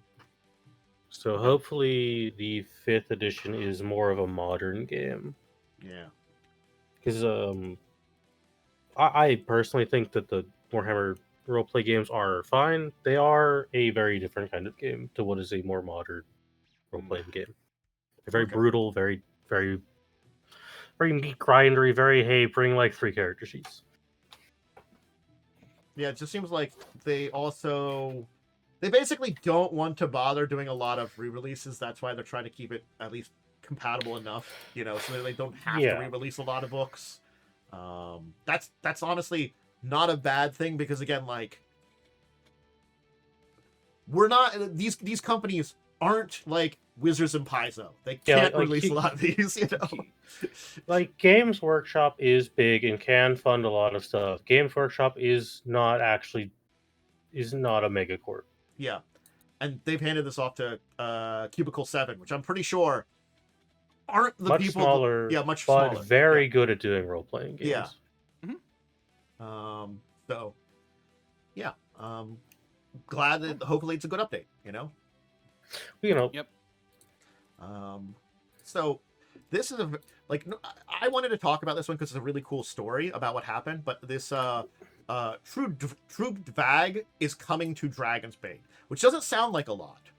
So hopefully the 5th edition is more of a modern game. Yeah. Because I personally think that the Warhammer roleplay games are fine. They are a very different kind of game to what is a more modern role-playing game. They're very Okay. brutal, very, very, very meat grindery, very, hey, bring like 3 character sheets. Yeah, it just seems like they basically don't want to bother doing a lot of re-releases. That's why they're trying to keep it at least compatible enough, so that they don't have to re-release a lot of books. That's honestly not a bad thing, because again, like, we're not these companies aren't like Wizards and Paizo. They can't release a lot of these, Like, Games Workshop is big and can fund a lot of stuff. Games Workshop is not a megacorp. Yeah, and they've handed this off to Cubicle 7, which I'm pretty sure aren't the much people. Smaller, much but smaller. very good at doing role playing games. Yeah. Mm-hmm. So, yeah. Glad that hopefully it's a good update. Yep. So this is I wanted to talk about this one because it's a really cool story about what happened, but this Trudvang is coming to Dragonbane, which doesn't sound like a lot,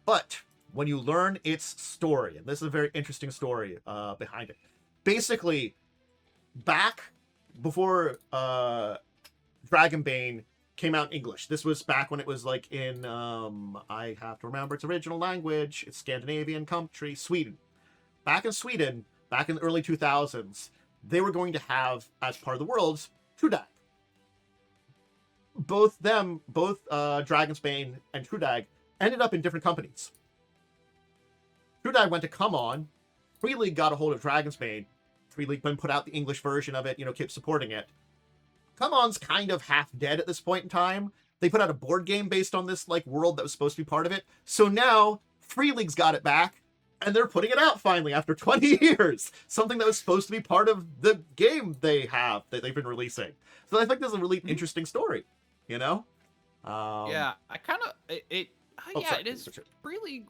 but when you learn its story, and this is a very interesting story behind it. Basically, back before Dragonbane came out in English, this was back when it was like in I have to remember its original language. It's Scandinavian country, Sweden. Back in Sweden, back in the early 2000s, they were going to have, as part of the Worlds, Trudvang. Both Dragonsbane and Trudvang ended up in different companies. Trudvang went to Come On. Free League got a hold of Dragonsbane. Free League then put out the English version of it, kept supporting it. Come On's kind of half dead at this point in time. They put out a board game based on this world that was supposed to be part of it. So now Free League's got it back, and they're putting it out finally after 20 years. Something that was supposed to be part of the game they've been releasing. So I think this is a really interesting story. Yeah, I kind of it. Sorry, it is Free League.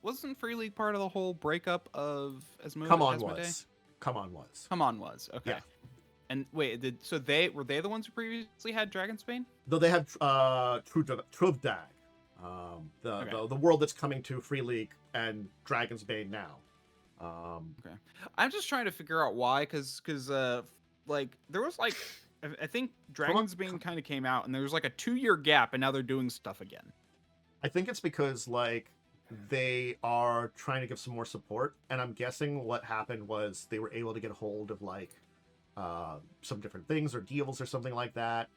Wasn't Free League part of the whole breakup of Asmodee? Come On was. Come On was. Okay. Yeah. And wait, were they the ones who previously had Dragonsbane? Though they had Trudvang, the world that's coming to Free League and Dragonsbane now. Okay, I'm just trying to figure out why, because there was I think Dragonsbane kind of came out and there was a 2-year gap, and now they're doing stuff again. I think it's because they are trying to give some more support, and I'm guessing what happened was they were able to get a hold of some different things or deals or something like that.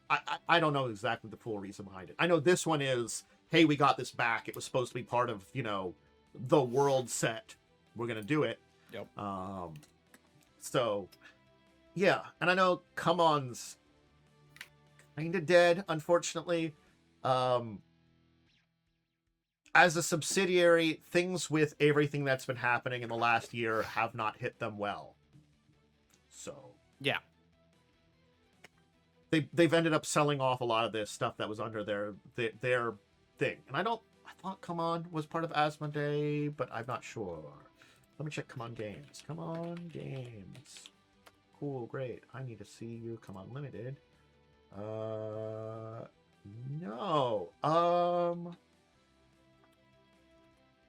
I don't know exactly the full reason behind it. I know this one is, hey, we got this back. It was supposed to be part of, the world set. We're going to do it. Yep. So, yeah. And I know Come On's kind of dead, unfortunately. As a subsidiary, things with everything that's been happening in the last year have not hit them well. So... yeah, they've ended up selling off a lot of this stuff that was under their thing. And I thought Come On was part of Asmodee, but I'm not sure. Let me check Come On Games. Come On Games. Cool, great. I need to see you. Come On Limited. No.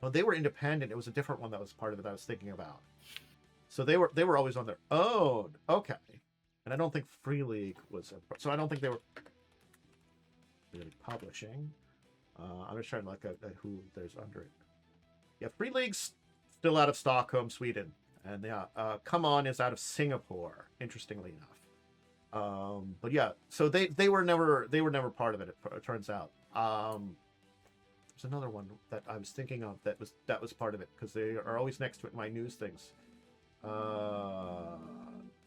No, they were independent. It was a different one that was part of it I was thinking about. So they were always on their own. Okay. And I don't think Free League was... So I don't think they were really publishing. I'm just trying to look at who there's under it. Yeah, Free League's still out of Stockholm, Sweden. And yeah, Come On is out of Singapore, interestingly enough. But yeah, so they were never part of it, it turns out. There's another one that I was thinking of that was part of it, because they are always next to it in my news things.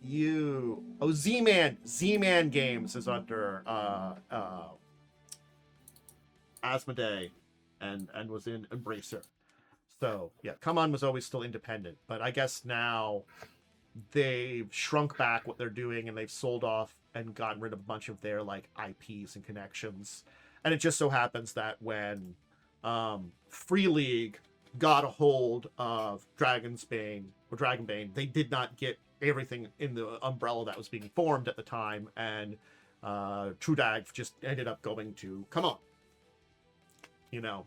Z-Man Games is under Asmodee and was in Embracer. So yeah, Come On was always still independent, but I guess now they've shrunk back what they're doing and they've sold off and gotten rid of a bunch of their like IPs and connections. And it just so happens that when Free League got a hold of Dragonbane, they did not get everything in the umbrella that was being formed at the time, and Trudvang just ended up going to Come On, you know,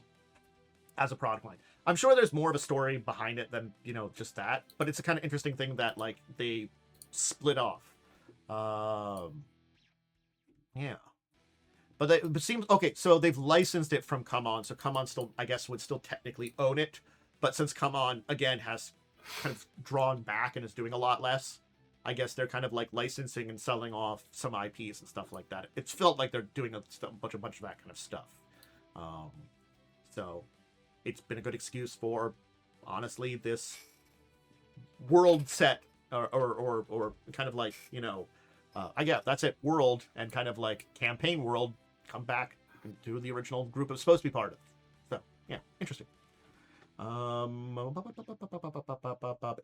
as a product line. I'm sure there's more of a story behind it than, you know, just that, but it's a kind of interesting thing that like they split off. Yeah. But it seems okay. So they've licensed it from Come On, so Come On still, I guess, would still technically own it. But since Come On again has kind of drawn back and is doing a lot less, I guess they're kind of like licensing and selling off some IPs and stuff like that. It's felt like they're doing a bunch of that kind of stuff. So it's been a good excuse for, honestly, this world set or kind of like, you know, that's it, world, and kind of like campaign world come back to the original group it was supposed to be part of. So yeah, interesting.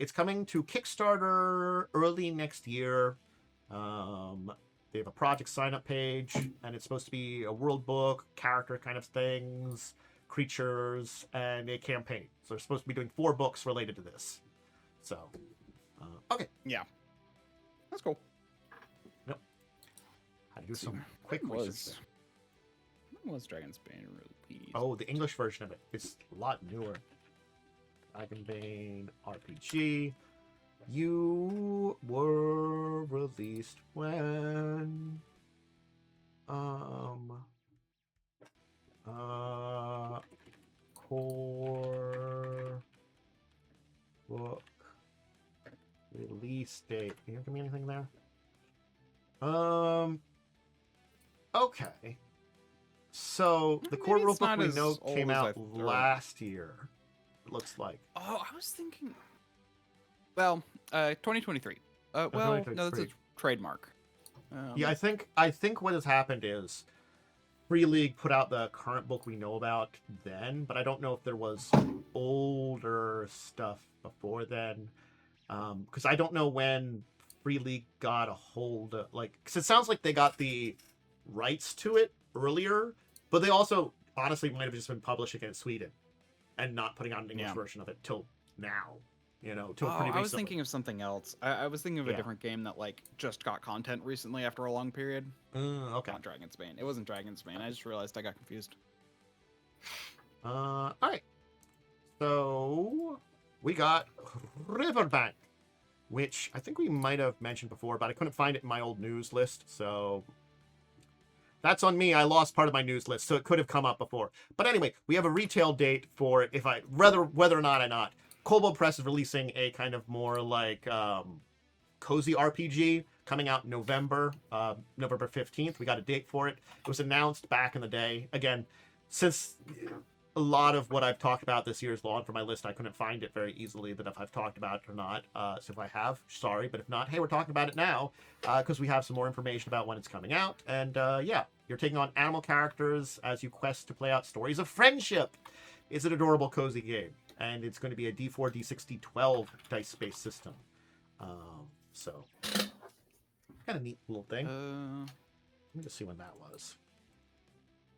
It's coming to Kickstarter early next year. They have a project sign-up page, and it's supposed to be a world book, character kind of things, creatures, and a campaign. So they're supposed to be doing 4 books related to this. So, okay. Yeah. That's cool. Yep. Had to do some quick research. When was Dragonbane released? Oh, the English version of it. It's a lot newer. Dragonbane RPG. You were released when core book release date. Can you give me anything there? Okay. So the core rule book we know came out last year. It looks like. Oh, I was thinking. Well, 2023. Well, 2023. No, that's a trademark. Yeah, I think what has happened is Free League put out the current book we know about then, but I don't know if there was older stuff before then, because I don't know when Free League got a hold of, like, because it sounds like they got the rights to it earlier, but they also honestly might have just been publishing it in Sweden and not putting out an English version of it till now. You know, till pretty recently. I was thinking of something else. I was thinking of a different game that like just got content recently after a long period. Okay. Not Dragonbane. It wasn't Dragonbane. I just realized I got confused. All right. So we got Riverbank, which I think we might have mentioned before, but I couldn't find it in my old news list, so that's on me. I lost part of my news list, so it could have come up before. But anyway, we have a retail date for it. Whether or not I'm not. Kobold Press is releasing a kind of more like cozy RPG coming out in November 15th. We got a date for it. It was announced back in the day. Again, since a lot of what I've talked about this year is long for my list, I couldn't find it very easily that if I've talked about it or not. So if I have, sorry. But if not, hey, we're talking about it now because we have some more information about when it's coming out. And yeah, you're taking on animal characters as you quest to play out stories of friendship. It's an adorable, cozy game. And it's going to be a D4, D6, D12 dice-based system. So, kind of neat little thing. Let me just see when that was.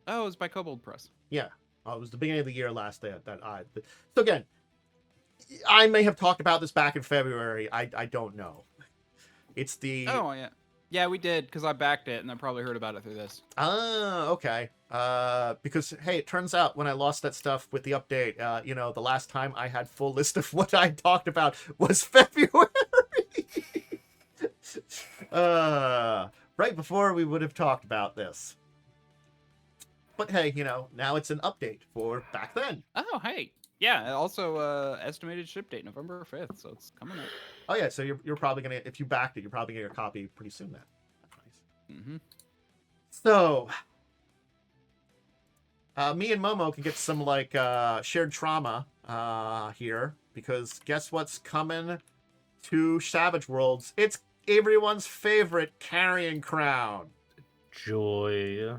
Oh, it was by Kobold Press. Yeah. It was the beginning of the year last day. So again, I may have talked about this back in February. I don't know. It's the... Oh, yeah. Yeah, we did, because I backed it, and I probably heard about it through this. Okay. Because, hey, it turns out when I lost that stuff with the update, you know, the last time I had full list of what I talked about was February. Right before we would have talked about this. But hey, you know, now it's an update for back then. Oh, hey. Yeah, also estimated ship date, November 5th, so it's coming up. Oh, yeah, so you're probably going to, if you backed it, you're probably going to get your copy pretty soon then. That's nice. Mm-hmm. So, me and Momo can get some, like, shared trauma here, because guess what's coming to Savage Worlds? It's everyone's favorite Carrion Crown. Joy.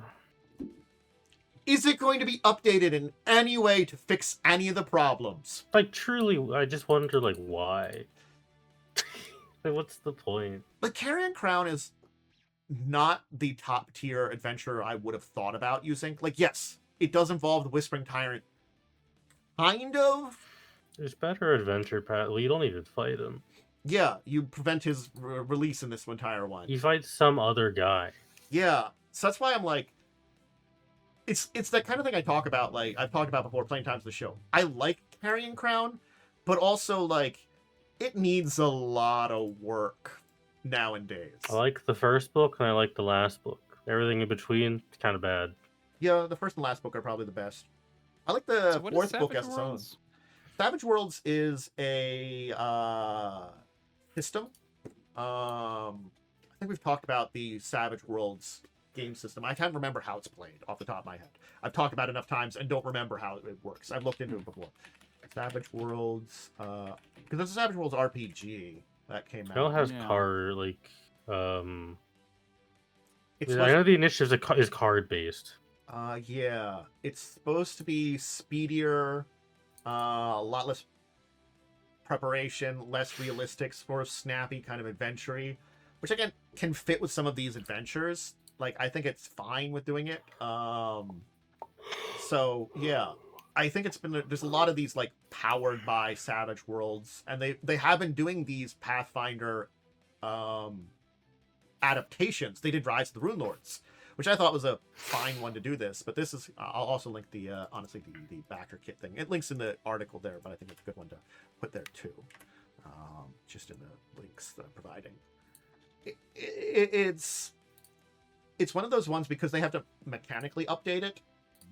Is it going to be updated in any way to fix any of the problems? Like, truly, I just wonder, like, why? Like, what's the point? The Carrion Crown is not the top tier adventure I would have thought about using. Like, yes, it does involve the Whispering Tyrant. Kind of. There's better adventure path. Well, you don't even fight him. Yeah, you prevent his release in this entire one. You fight some other guy. Yeah, so that's why I'm like, it's that kind of thing I talk about, like, I've talked about before playing times of the show. I like Carrion Crown, but also, like, it needs a lot of work nowadays. I like the first book and I like the last book. Everything in between, it's kind of bad. Yeah, the first and last book are probably the best. I like the fourth book as its own. Savage Worlds is a system. I think we've talked about the Savage Worlds game system. I can't remember how it's played off the top of my head. I've talked about it enough times and don't remember how it works. I've looked into it before. Savage Worlds, because there's a Savage Worlds RPG that came out. It all has Yeah. card, like, It's I know the initiative is card based. Yeah, it's supposed to be speedier, a lot less preparation, less realistic, sort of snappy kind of adventure-y, which again can fit with some of these adventures. Like, I think it's fine with doing it. So yeah, I think it's been there's a lot of these like powered by Savage Worlds, and they have been doing these Pathfinder adaptations. They did Rise of the Rune Lords, which I thought was a fine one to do this. But this is, I'll also link the honestly the backer kit thing. It links in the article there, but I think it's a good one to put there too, just in the links that I'm providing. It's one of those ones because they have to mechanically update it.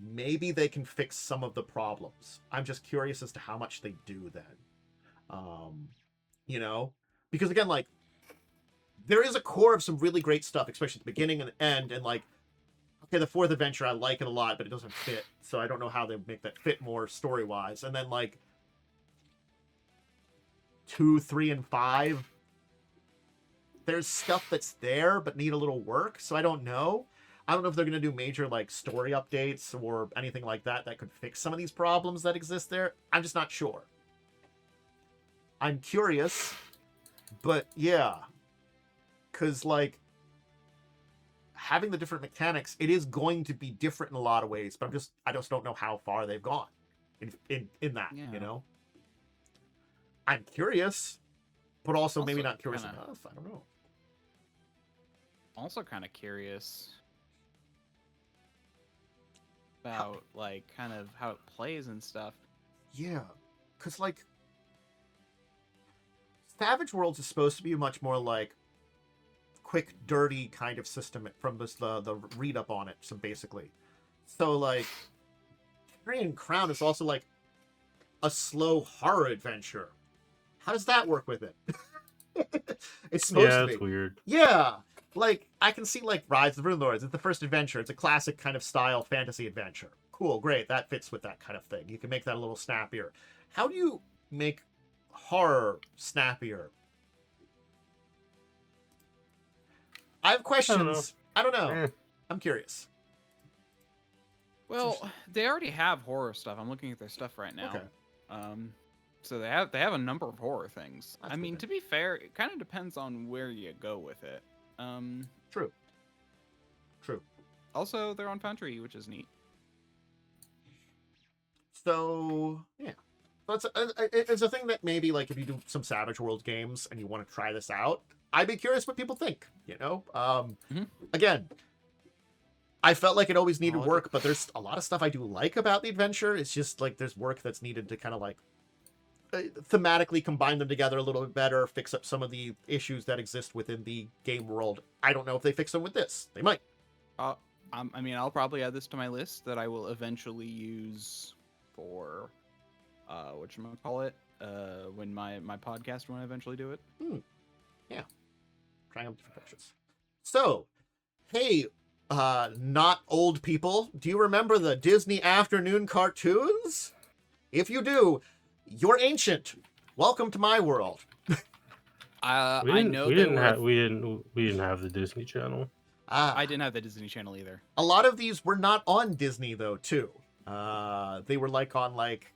Maybe they can fix some of the problems. I'm just curious as to how much they do then. You know, because again, like, there is a core of some really great stuff, especially at the beginning and the end, and like, okay, the fourth adventure, I like it a lot, but it doesn't fit, so I don't know how they make that fit more story-wise. And then like 2, 3, and 5, there's stuff that's there but need a little work, so I don't know. I don't know if they're going to do major like story updates or anything like that that could fix some of these problems that exist there. I'm just not sure. I'm curious, but yeah. Because, like, having the different mechanics, it is going to be different in a lot of ways, but I just don't know how far they've gone in that, Yeah. you know? I'm curious, but also maybe not curious kinda- enough. I don't know. Also kind of curious about, like, kind of how it plays and stuff. Yeah, because, like, Savage Worlds is supposed to be much more, like, quick, dirty kind of system from this, the read-up on it, so basically. So, like, Carrion Crown is also, like, a slow horror adventure. How does that work with it? It's supposed to be. It's weird. Yeah, like, I can see, like, Rise of the Rune Lords. It's the first adventure. It's a classic kind of style fantasy adventure. Cool, great. That fits with that kind of thing. You can make that a little snappier. How do you make horror snappier? I have questions. I don't know. I'm curious. Well, they already have horror stuff. I'm looking at their stuff right now. Okay. So they have a number of horror things. That's I mean, good. to be fair, it kind of depends on where you go with it. True. Also, they're on Foundry, which is neat. So, yeah. So it's a thing that maybe, like, if you do some Savage Worlds games and you want to try this out, I'd be curious what people think, you know? Again, I felt like it always needed work, but there's a lot of stuff I do like about the adventure. It's just, like, there's work that's needed to kind of, like, thematically combine them together a little bit better, fix up some of the issues that exist within the game world. I don't know if they fix them with this. They might. I mean, I'll probably add this to my list that I will eventually use for, whatchamacallit, when my podcast, when I eventually do it. Yeah. Trying out different pictures. So, hey, not old people, do you remember the Disney afternoon cartoons? If you do, you're ancient. Welcome to my world. I know they were. We didn't have the Disney Channel. I didn't have the Disney Channel either. A lot of these were not on Disney though, too. They were like on like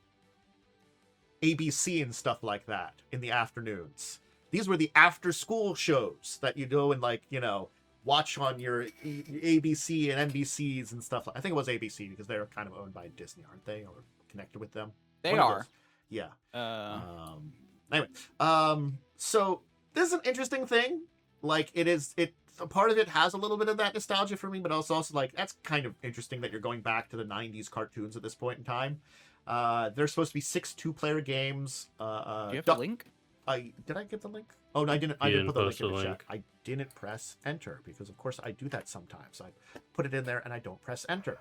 ABC and stuff like that in the afternoons. These were the after-school shows that you go and like, you know, watch on your ABC and NBCs and stuff. I think it was ABC because they're kind of owned by Disney, aren't they, or connected with them? They One of are. those. Yeah. Anyway, so this is an interesting thing. Like a part of it has a little bit of that nostalgia for me, but also like that's kind of interesting that you're going back to the 90s cartoons at this point in time. There's supposed to be 6 2-player games. Do you have a link? Did I get the link? Oh, no, I didn't. I didn't put the link in the chat. I didn't press enter because, of course, I do that sometimes. I put it in there and I don't press enter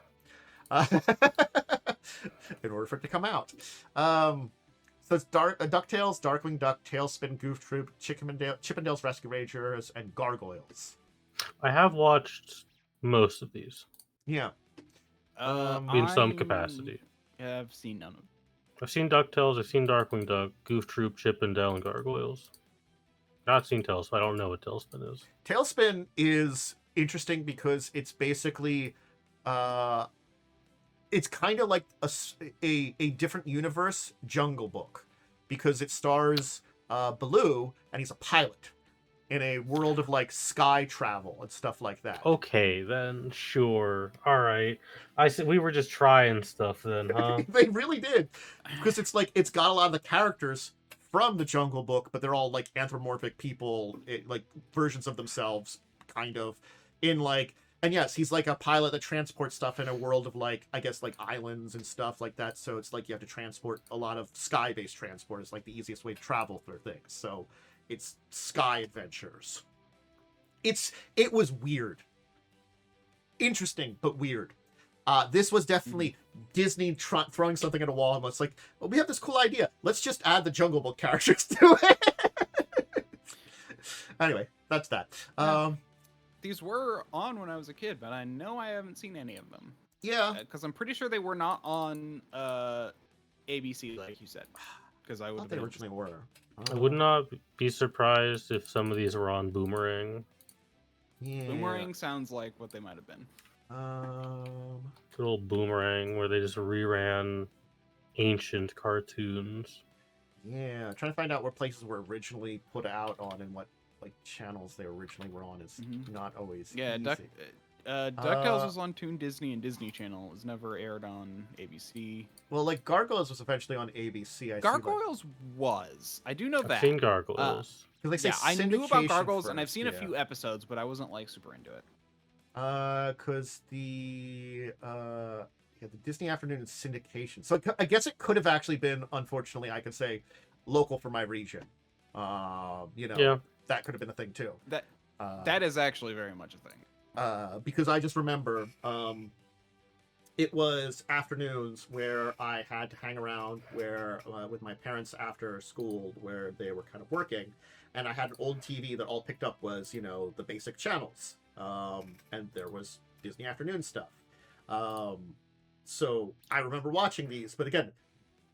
in order for it to come out. So it's DuckTales, Darkwing Duck, Tailspin, Goof Troop, Chippendales Rescue Rangers, and Gargoyles. I have watched most of these. Yeah. In some capacity. Yeah, I've seen none of them. I've seen DuckTales, I've seen Darkwing Duck, Goof Troop, Chippendale, and Gargoyles. Not seen Tailspin. I don't know what Tailspin is. Tailspin is interesting because it's basically it's kind of like a different universe Jungle Book because it stars Baloo and he's a pilot in a world of like sky travel and stuff like that. Okay, then sure. All right. I said we were just trying stuff then, huh? They really did because it's like it's got a lot of the characters from the Jungle Book, but they're all like anthropomorphic people, like versions of themselves, kind of in like. And yes, he's like a pilot that transports stuff in a world of like, I guess like islands and stuff like that. So it's like you have to transport a lot of sky-based transport is like the easiest way to travel through things. So it's sky adventures. It was weird. Interesting, but weird. This was definitely Disney throwing something at a wall and was like, well, we have this cool idea. Let's just add the Jungle Book characters to it. Anyway, that's that. These were on when I was a kid, but I know I haven't seen any of them. Yeah. Because I'm pretty sure they were not on ABC, like you said. Because I thought they originally were. I would not be surprised if some of these were on Boomerang. Yeah. Boomerang sounds like what they might have been. Good old Boomerang, where they just reran ancient cartoons. Yeah, trying to find out where places were originally put out on and what like channels they originally were on is not always easy. DuckTales was on Toon Disney and Disney Channel. It was never aired on ABC. Well, like Gargoyles was eventually on ABC. Gargoyles was. I do know that. I've seen Gargoyles. I knew about Gargoyles and I've seen a few episodes, but I wasn't like super into it. Because the Disney Afternoon is syndication. So I guess it could have actually been, unfortunately, I could say, local for my region. That could have been a thing too. That is actually very much a thing. Because I just remember it was afternoons where I had to hang around with my parents after school where they were kind of working, and I had an old TV that all picked up was the basic channels, and there was Disney Afternoon stuff. So I remember watching these, but again, it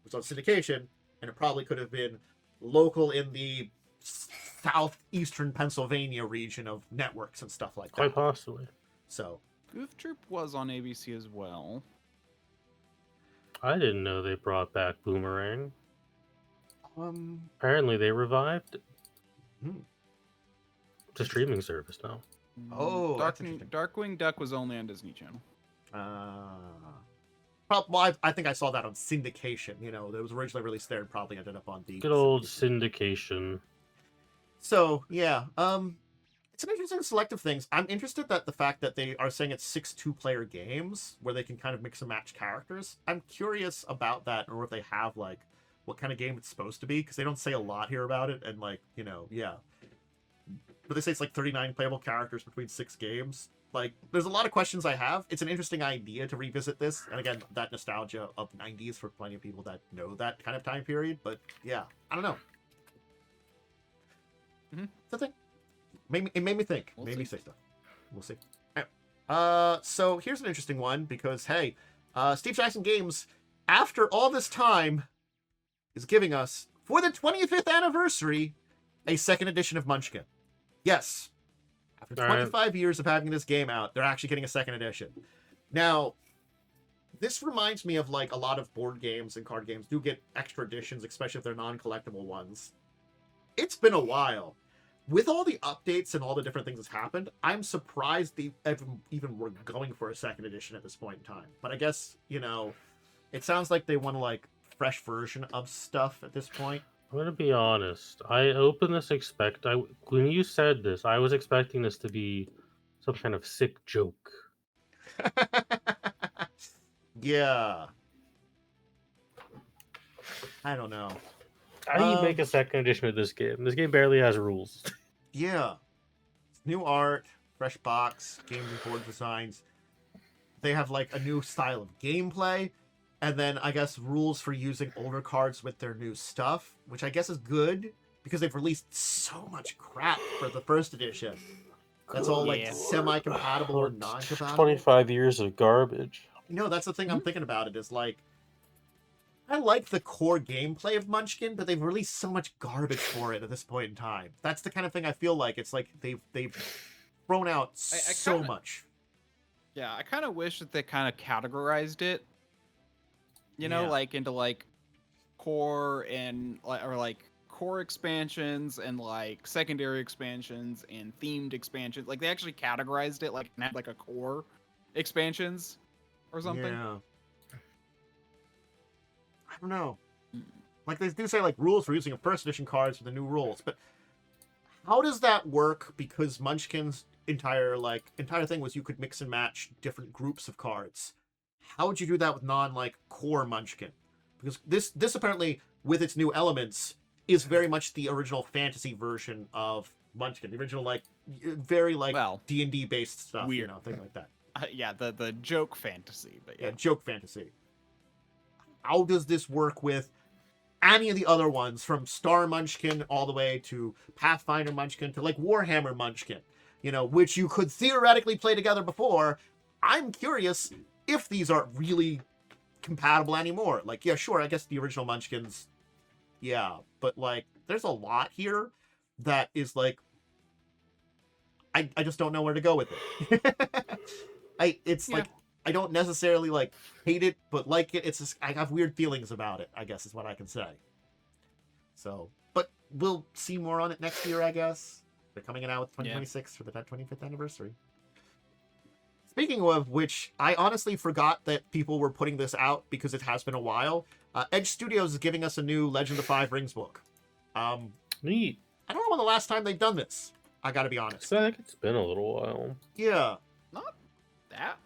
was on syndication, and it probably could have been local in the southeastern Pennsylvania region of networks and stuff like that. Quite possibly. So Goof Troop was on ABC as well. I didn't know they brought back Boomerang. Apparently they revived it. Hmm. It's a streaming service now. Oh, that's interesting. Darkwing Duck was only on Disney Channel. Well, I think I saw that on syndication. That was originally released there and probably ended up on the good old syndication. So yeah, it's an interesting selective things. I'm interested that the fact that they are saying it's 6 2-player games where they can kind of mix and match characters. I'm curious about that, or if they have like what kind of game it's supposed to be, because they don't say a lot here about it, and like yeah. But they say it's like 39 playable characters between 6 games. Like, there's a lot of questions I have. It's an interesting idea to revisit this. And again, that nostalgia of 90s for plenty of people that know that kind of time period. But yeah, I don't know. It's a thing. It made me think. Made me say stuff. We'll see. Anyway, so here's an interesting one because, hey, Steve Jackson Games, after all this time, is giving us, for the 25th anniversary, a second edition of Munchkin. Yes. After 25 years of having this game out, they're actually getting a second edition. Now, this reminds me of like a lot of board games and card games do get extra editions, especially if they're non-collectible ones. It's been a while. With all the updates and all the different things that's happened, I'm surprised they even were going for a second edition at this point in time. But I guess, you know, it sounds like they want a like fresh version of stuff at this point. I'm gonna be honest. I opened this when you said this, I was expecting this to be some kind of sick joke. Yeah. I don't know. How do you make a second edition of this game? This game barely has rules. Yeah. New art, fresh box, games and board designs. They have like a new style of gameplay, and then I guess rules for using older cards with their new stuff, which I guess is good because they've released so much crap for the first edition. That's all like semi-compatible or non-compatible. 25 years of garbage. You know, that's the thing I'm thinking about it is like, I like the core gameplay of Munchkin, but they've released so much garbage for it at this point in time. That's the kind of thing I feel like it's like they've thrown out so much. Yeah, I kind of wish that they kind of categorized it, you know, like into like core and or like core expansions and like secondary expansions and themed expansions. Like they actually categorized it like had like a core expansions or something. Yeah. I don't know. Like they do say like rules for using a first edition cards for the new rules, but how does that work? Because Munchkin's entire thing was you could mix and match different groups of cards. How would you do that with non core Munchkin? Because this apparently with its new elements is very much the original fantasy version of Munchkin, the original very D&D based stuff, weird. You know, things like that. Yeah, the joke fantasy, but yeah, joke fantasy. How does this work with any of the other ones, from Star Munchkin all the way to Pathfinder Munchkin to like Warhammer Munchkin, you know, which you could theoretically play together before? I'm curious if these are really compatible anymore. Like, yeah, sure, I guess the original Munchkins, yeah, but like, there's a lot here that is like, I just don't know where to go with it. Like, I don't necessarily like hate it, but like it. It's just, I have weird feelings about it, I guess is what I can say. So, but we'll see more on it next year, I guess. They're coming out with 2026 for the 25th anniversary. Speaking of which, I honestly forgot that people were putting this out because it has been a while. Edge Studios is giving us a new Legend of the Five Rings book. Neat. I don't know when the last time they've done this. I gotta be honest. I think it's been a little while. Yeah. Not that.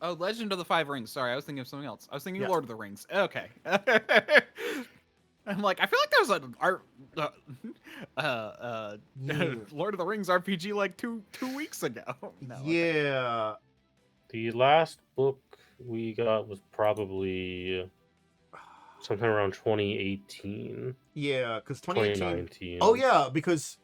Oh, Legend of the Five Rings. Sorry, I was thinking of something else. I was thinking Lord of the Rings. Okay. I'm like, I feel like there was an Lord of the Rings RPG like two weeks ago. No, yeah. The last book we got was probably sometime around 2018. Yeah, because 2019. Oh yeah, because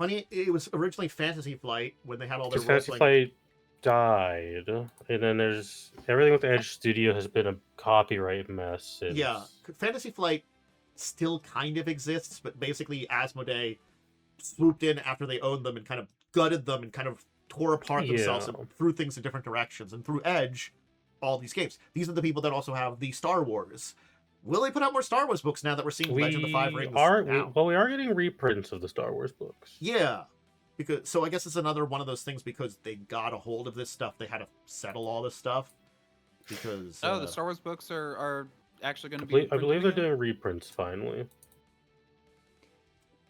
it was originally Fantasy Flight when they had all their Fantasy Flight died, and then there's everything with Edge Studio has been a copyright mess since. Yeah, Fantasy Flight still kind of exists, but basically Asmodee swooped in after they owned them and kind of gutted them and kind of tore apart themselves and threw things in different directions, and threw Edge all these games. These are the people that also have the Star Wars. Will they put out more Star Wars books now that we're seeing Legend of the Five Rings? We are getting reprints of the Star Wars books. Yeah. So I guess it's another one of those things, because they got a hold of this stuff, they had to settle all this stuff. Because the Star Wars books are actually going to be. I believe they're doing reprints finally.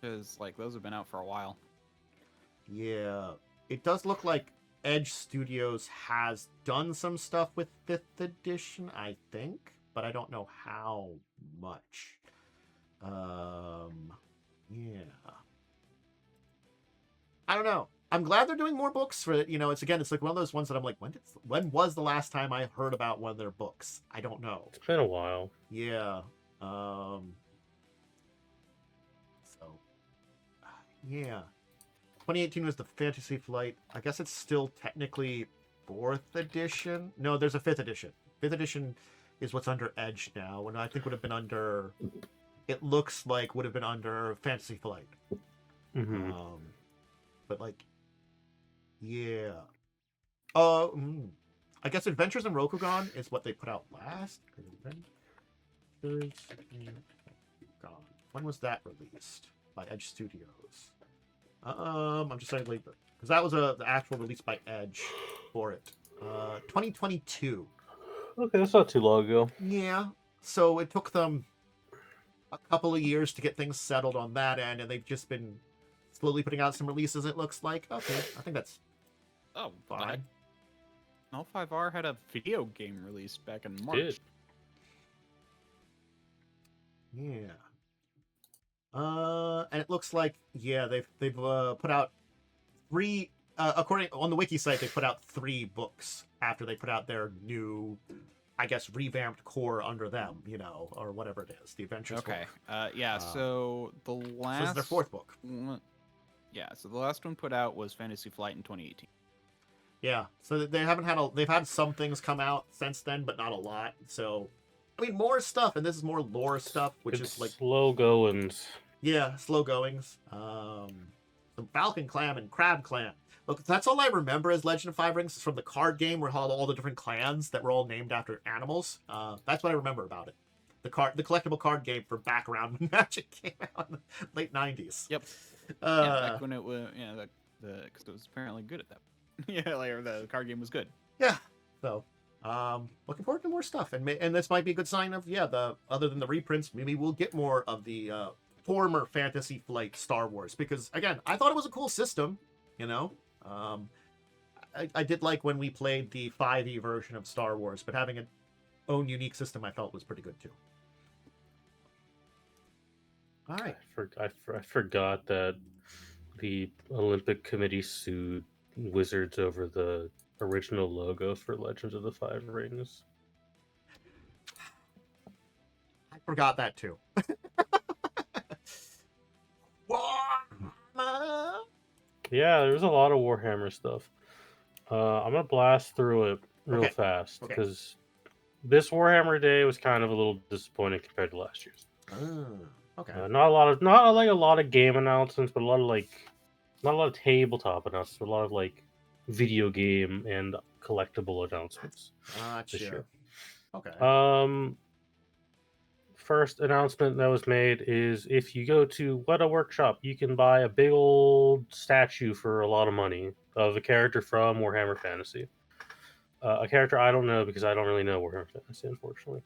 Because like those have been out for a while. Yeah, it does look like Edge Studios has done some stuff with 5th edition, I think, but I don't know how much. Yeah. I don't know. I'm glad they're doing more books for it. You know, it's like one of those ones that I'm like, when was the last time I heard about one of their books? I don't know. It's been a while. Yeah. Yeah. 2018 was the Fantasy Flight. I guess it's still technically 4th edition. No, there's a 5th edition. 5th edition is what's under Edge now, and I think would have been under. It looks like would have been under Fantasy Flight. Mm-hmm. But like, yeah. I guess Adventures in Rokugan is what they put out last. Adventures in Rokugan. When was that released by Edge Studios? I'm just saying like because that was the actual release by Edge for it. 2022. Okay, that's not too long ago. Yeah. So it took them a couple of years to get things settled on that end, and they've just been slowly putting out some releases. It looks like okay. I think that's Oh, fine. L5R had a video game released back in March. Did. Yeah. And it looks like they've put out 3 according on the wiki site they put out 3 books after they put out their new, I guess, revamped core under them, or whatever it is, the Adventures. Okay. Book. So the last. So this is their 4th book. Yeah. So the last one put out was Fantasy Flight in 2018. Yeah. So they haven't had they've had some things come out since then, but not a lot. So, I mean, more stuff, and this is more lore stuff, which It's is like slow goings. yeah, slow goings. Some Falcon Clan and Crab Clan. Look, that's all I remember as Legend of Five Rings is from the card game where all the different clans that were all named after animals. That's what I remember about it. The collectible card game for back around when Magic came out in the late 90s. Yep. Back when it was because it was apparently good at that. Yeah, like the card game was good. Yeah. So, looking forward to more stuff, and this might be a good sign of other than the reprints, maybe we'll get more of the former Fantasy Flight Star Wars, because again, I thought it was a cool system. I did like when we played the 5e version of Star Wars, but having its own unique system I felt was pretty good too. All right. I forgot that the Olympic Committee sued Wizards over the original logo for Legends of the Five Rings. I forgot that too. Yeah, there's a lot of Warhammer stuff. I'm gonna blast through it real fast because this Warhammer Day was kind of a little disappointing compared to last year's. Okay. Not a lot of game announcements, but a lot of tabletop announcements, but a lot of like video game and collectible announcements this year. Okay. First announcement that was made is if you go to Weta Workshop, you can buy a big old statue for a lot of money of a character from Warhammer Fantasy. A character I don't know because I don't really know Warhammer Fantasy, unfortunately.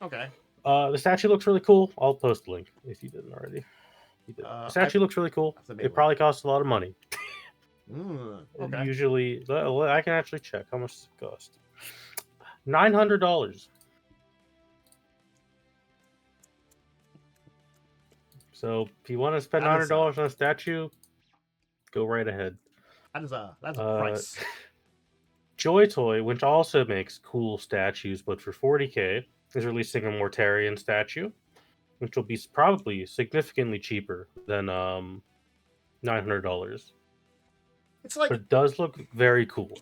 Okay. The statue looks really cool. I'll post a link if you didn't already. The statue looks really cool. It probably costs a lot of money. Okay. Usually, I can actually check how much it cost. $900. So if you want to spend $900 on a statue, go right ahead. That's a price. Joy Toy, which also makes cool statues, but for $40K, is releasing a Mortarion statue, which will be probably significantly cheaper than $900. It's like, but it does look very cool.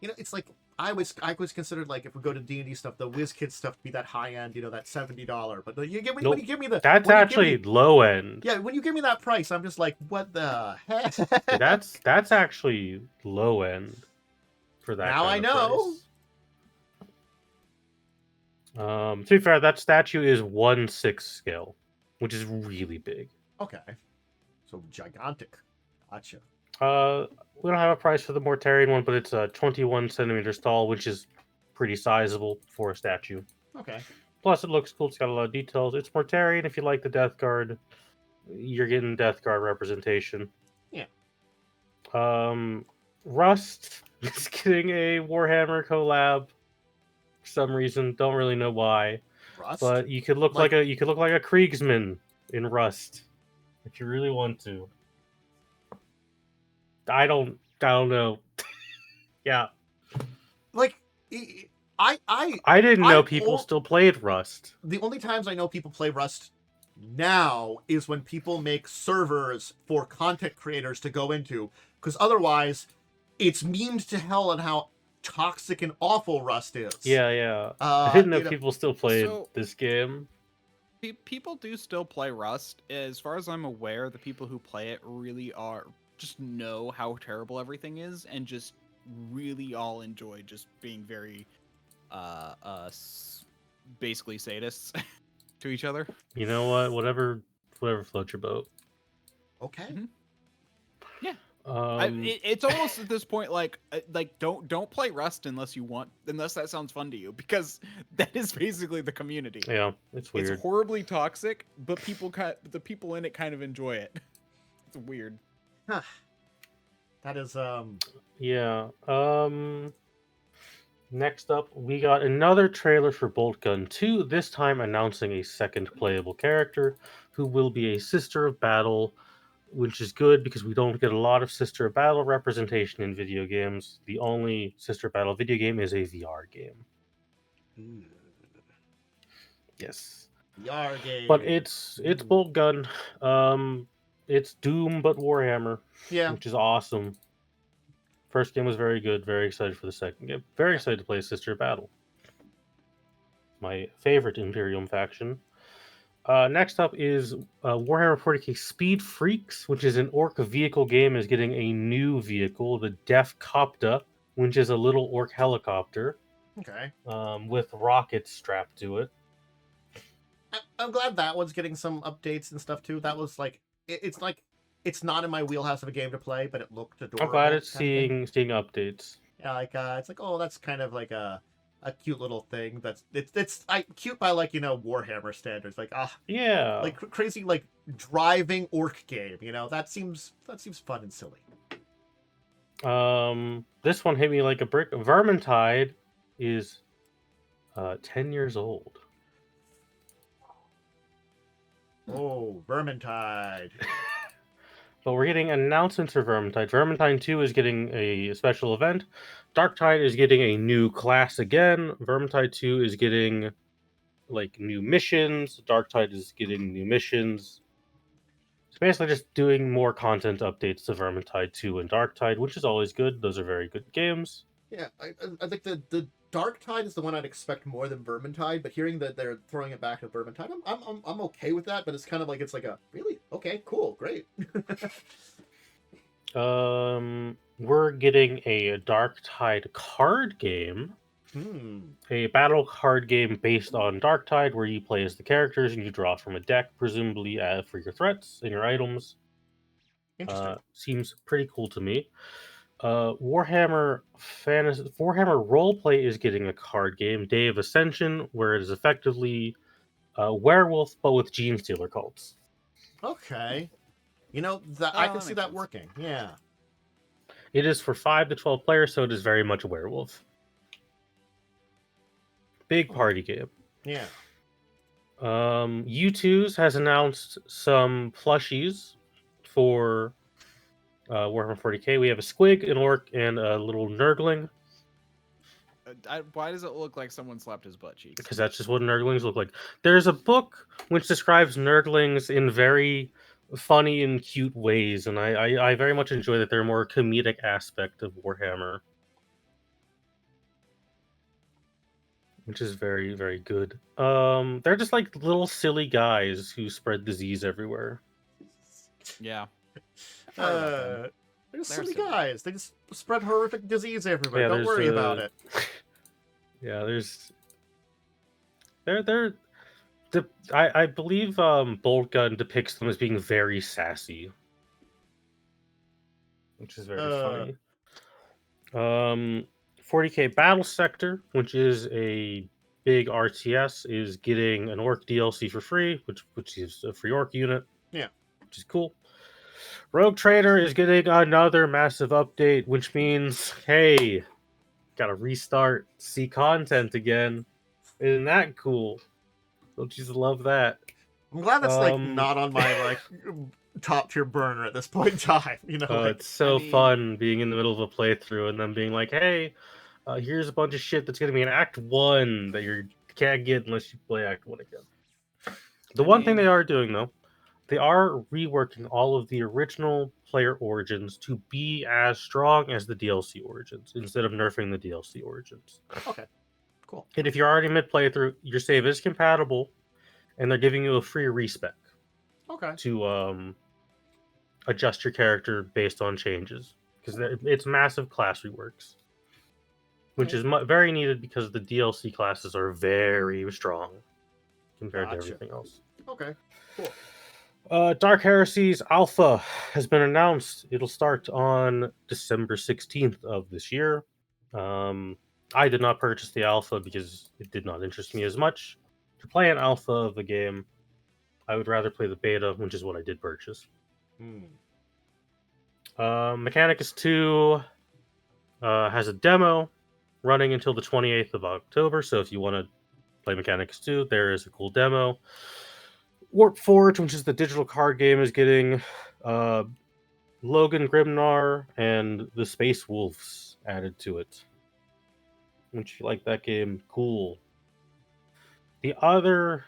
It's like I was considered, like, if we go to D&D stuff, the WizKids stuff to be that high end, that $70. But when you give me the that's actually low end. Yeah, when you give me that price, I'm just like, what the heck? That's actually low end for that. Now I know. To be fair, that statue is 1/6 scale, which is really big. Okay, so gigantic. Gotcha. We don't have a price for the Mortarion one, but it's 21 centimeters tall, which is pretty sizable for a statue. Okay. Plus, it looks cool. It's got a lot of details. It's Mortarion. If you like the Death Guard, you're getting Death Guard representation. Yeah. Rust is getting a Warhammer collab for some reason. Don't really know why. Rust? But you could look like a Kriegsman in Rust if you really want to. I don't know. Yeah. Like, I didn't know people still played Rust. The only times I know people play Rust now is when people make servers for content creators to go into, because otherwise it's memed to hell on how toxic and awful Rust is. Yeah. I didn't know people still played this game. People do still play Rust. As far as I'm aware, the people who play it really are just know how terrible everything is, and just really all enjoy just being very, basically sadists to each other. You know what? Whatever floats your boat. Okay. Mhm. Yeah. Um, It's almost at this point like don't play Rust unless that sounds fun to you, because that is basically the community. yeah, it's weird. It's horribly toxic, but the people in it kind of enjoy it. It's weird. Huh. That is Yeah. Next up, we got another trailer for Bolt Gun 2, this time announcing a second playable character who will be a Sister of Battle, which is good because we don't get a lot of Sister of Battle representation in video games. The only Sister of Battle video game is a VR game. Yes. VR game. But it's Bolt Gun. It's Doom but Warhammer, Yeah. which is awesome. First game was very good. Very excited for the second game. Very excited to play Sister of Battle. My favorite Imperium faction. Next up is Warhammer 40k Speed Freaks, which is an orc vehicle game, is getting a new vehicle, the Def Copta, which is a little orc helicopter Okay. with rockets strapped to it. I'm glad that one's getting some updates and stuff too. That was like it's like it's not in my wheelhouse of a game to play, but it looked adorable. I'm glad it's kind of seeing updates. yeah, like it's like, oh, that's kind of like a cute little thing. That's it's cute by like, Warhammer standards. Like Yeah, like crazy like driving orc game. That seems fun and silly. this one hit me like a brick. Vermintide is 10 years old. Oh, Vermintide. But we're getting announcements for Vermintide. Vermintide 2 is getting a special event. Darktide is getting a new class again. Vermintide 2 is getting like new missions. Darktide is getting new missions. It's basically just doing more content updates to Vermintide 2 and Darktide, which is always good. Those are very good games. Yeah, I think the Darktide is the one I'd expect more than Vermintide, but hearing that they're throwing it back to Vermintide, I'm okay with that. But it's kind of like a really okay, cool, great. We're getting a Darktide card game. A battle card game based on Darktide, where you play as the characters and you draw from a deck, presumably for your threats and your items. Interesting. Seems pretty cool to me. Warhammer Roleplay is getting a card game, Day of Ascension, where it is effectively werewolf but with gene stealer cults. Okay, that I can see that working. Yeah, it is for 5 to 12 players, so it is very much a werewolf. Big party game. Yeah. U2's has announced some plushies for Warhammer 40k. We have a squig, an orc, and a little nurgling. Why does it look like someone slapped his butt cheeks? Because that's just what nurglings look like. There's a book which describes nurglings in very funny and cute ways, and I very much enjoy that they're a more comedic aspect of Warhammer, which is very, very good. They're just like little silly guys who spread disease everywhere. Yeah. They're just silly guys. They just spread horrific disease everywhere. Yeah, Don't worry about it. Yeah, I believe Bolt Gun depicts them as being very sassy, which is very funny. 40k Battle Sector, which is a big RTS, is getting an orc DLC for free, which is a free orc unit. Yeah, which is cool. Rogue Trader is getting another massive update, which means, hey, gotta restart, see content again. Isn't that cool? Don't you just love that? I'm glad that's not on my top tier burner at this point in time. It's so fun being in the middle of a playthrough and then being like, hey, here's a bunch of shit that's gonna be in Act 1 that you can't get unless you play Act 1 again. The one thing they are doing, though, they are reworking all of the original player origins to be as strong as the DLC origins, instead of nerfing the DLC origins. Okay, cool. And if you're already mid-playthrough, your save is compatible, and they're giving you a free respec Okay. to adjust your character based on changes, because it's massive class reworks, which is very needed because the DLC classes are very strong compared to everything else. Okay, cool. Dark Heresies Alpha has been announced. It'll start on December 16th of this year. I did not purchase the alpha because it did not interest me as much. To play an alpha of a game, I would rather play the beta, which is what I did purchase. Mechanicus 2 has a demo running until the 28th of October, so if you want to play Mechanicus 2, there is a cool demo. Warp Forge, which is the digital card game, is getting Logan Grimnar and the Space Wolves added to it. If you like that game, cool. The other,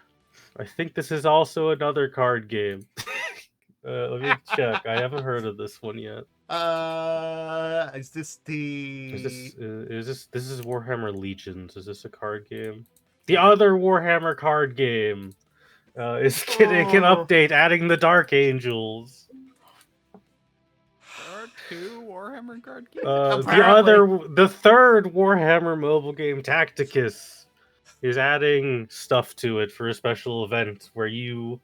I think this is also another card game. Let me check. I haven't heard of this one yet. Is this the? This is Warhammer Legions? Is this a card game? The other Warhammer card game is getting an update, adding the Dark Angels. There are 2 Warhammer card games. The third Warhammer mobile game, Tacticus, is adding stuff to it for a special event where you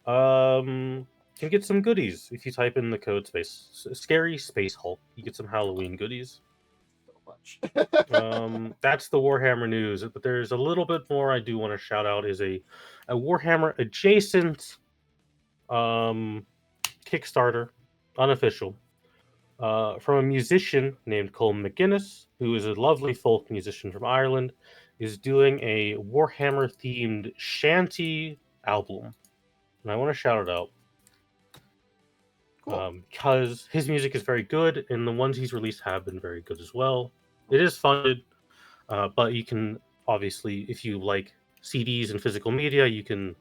can get some goodies if you type in the code Scary Space Hulk. You get some Halloween goodies. So much. That's the Warhammer news, but there's a little bit more I do want to shout out. Is a Warhammer adjacent Kickstarter, unofficial, from a musician named Cole McGuinness, who is a lovely folk musician from Ireland, is doing a Warhammer themed shanty album, and I want to shout it out. Because his music is very good, and the ones he's released have been very good as well. It is funded, but you can obviously, if you like CDs and physical media, you can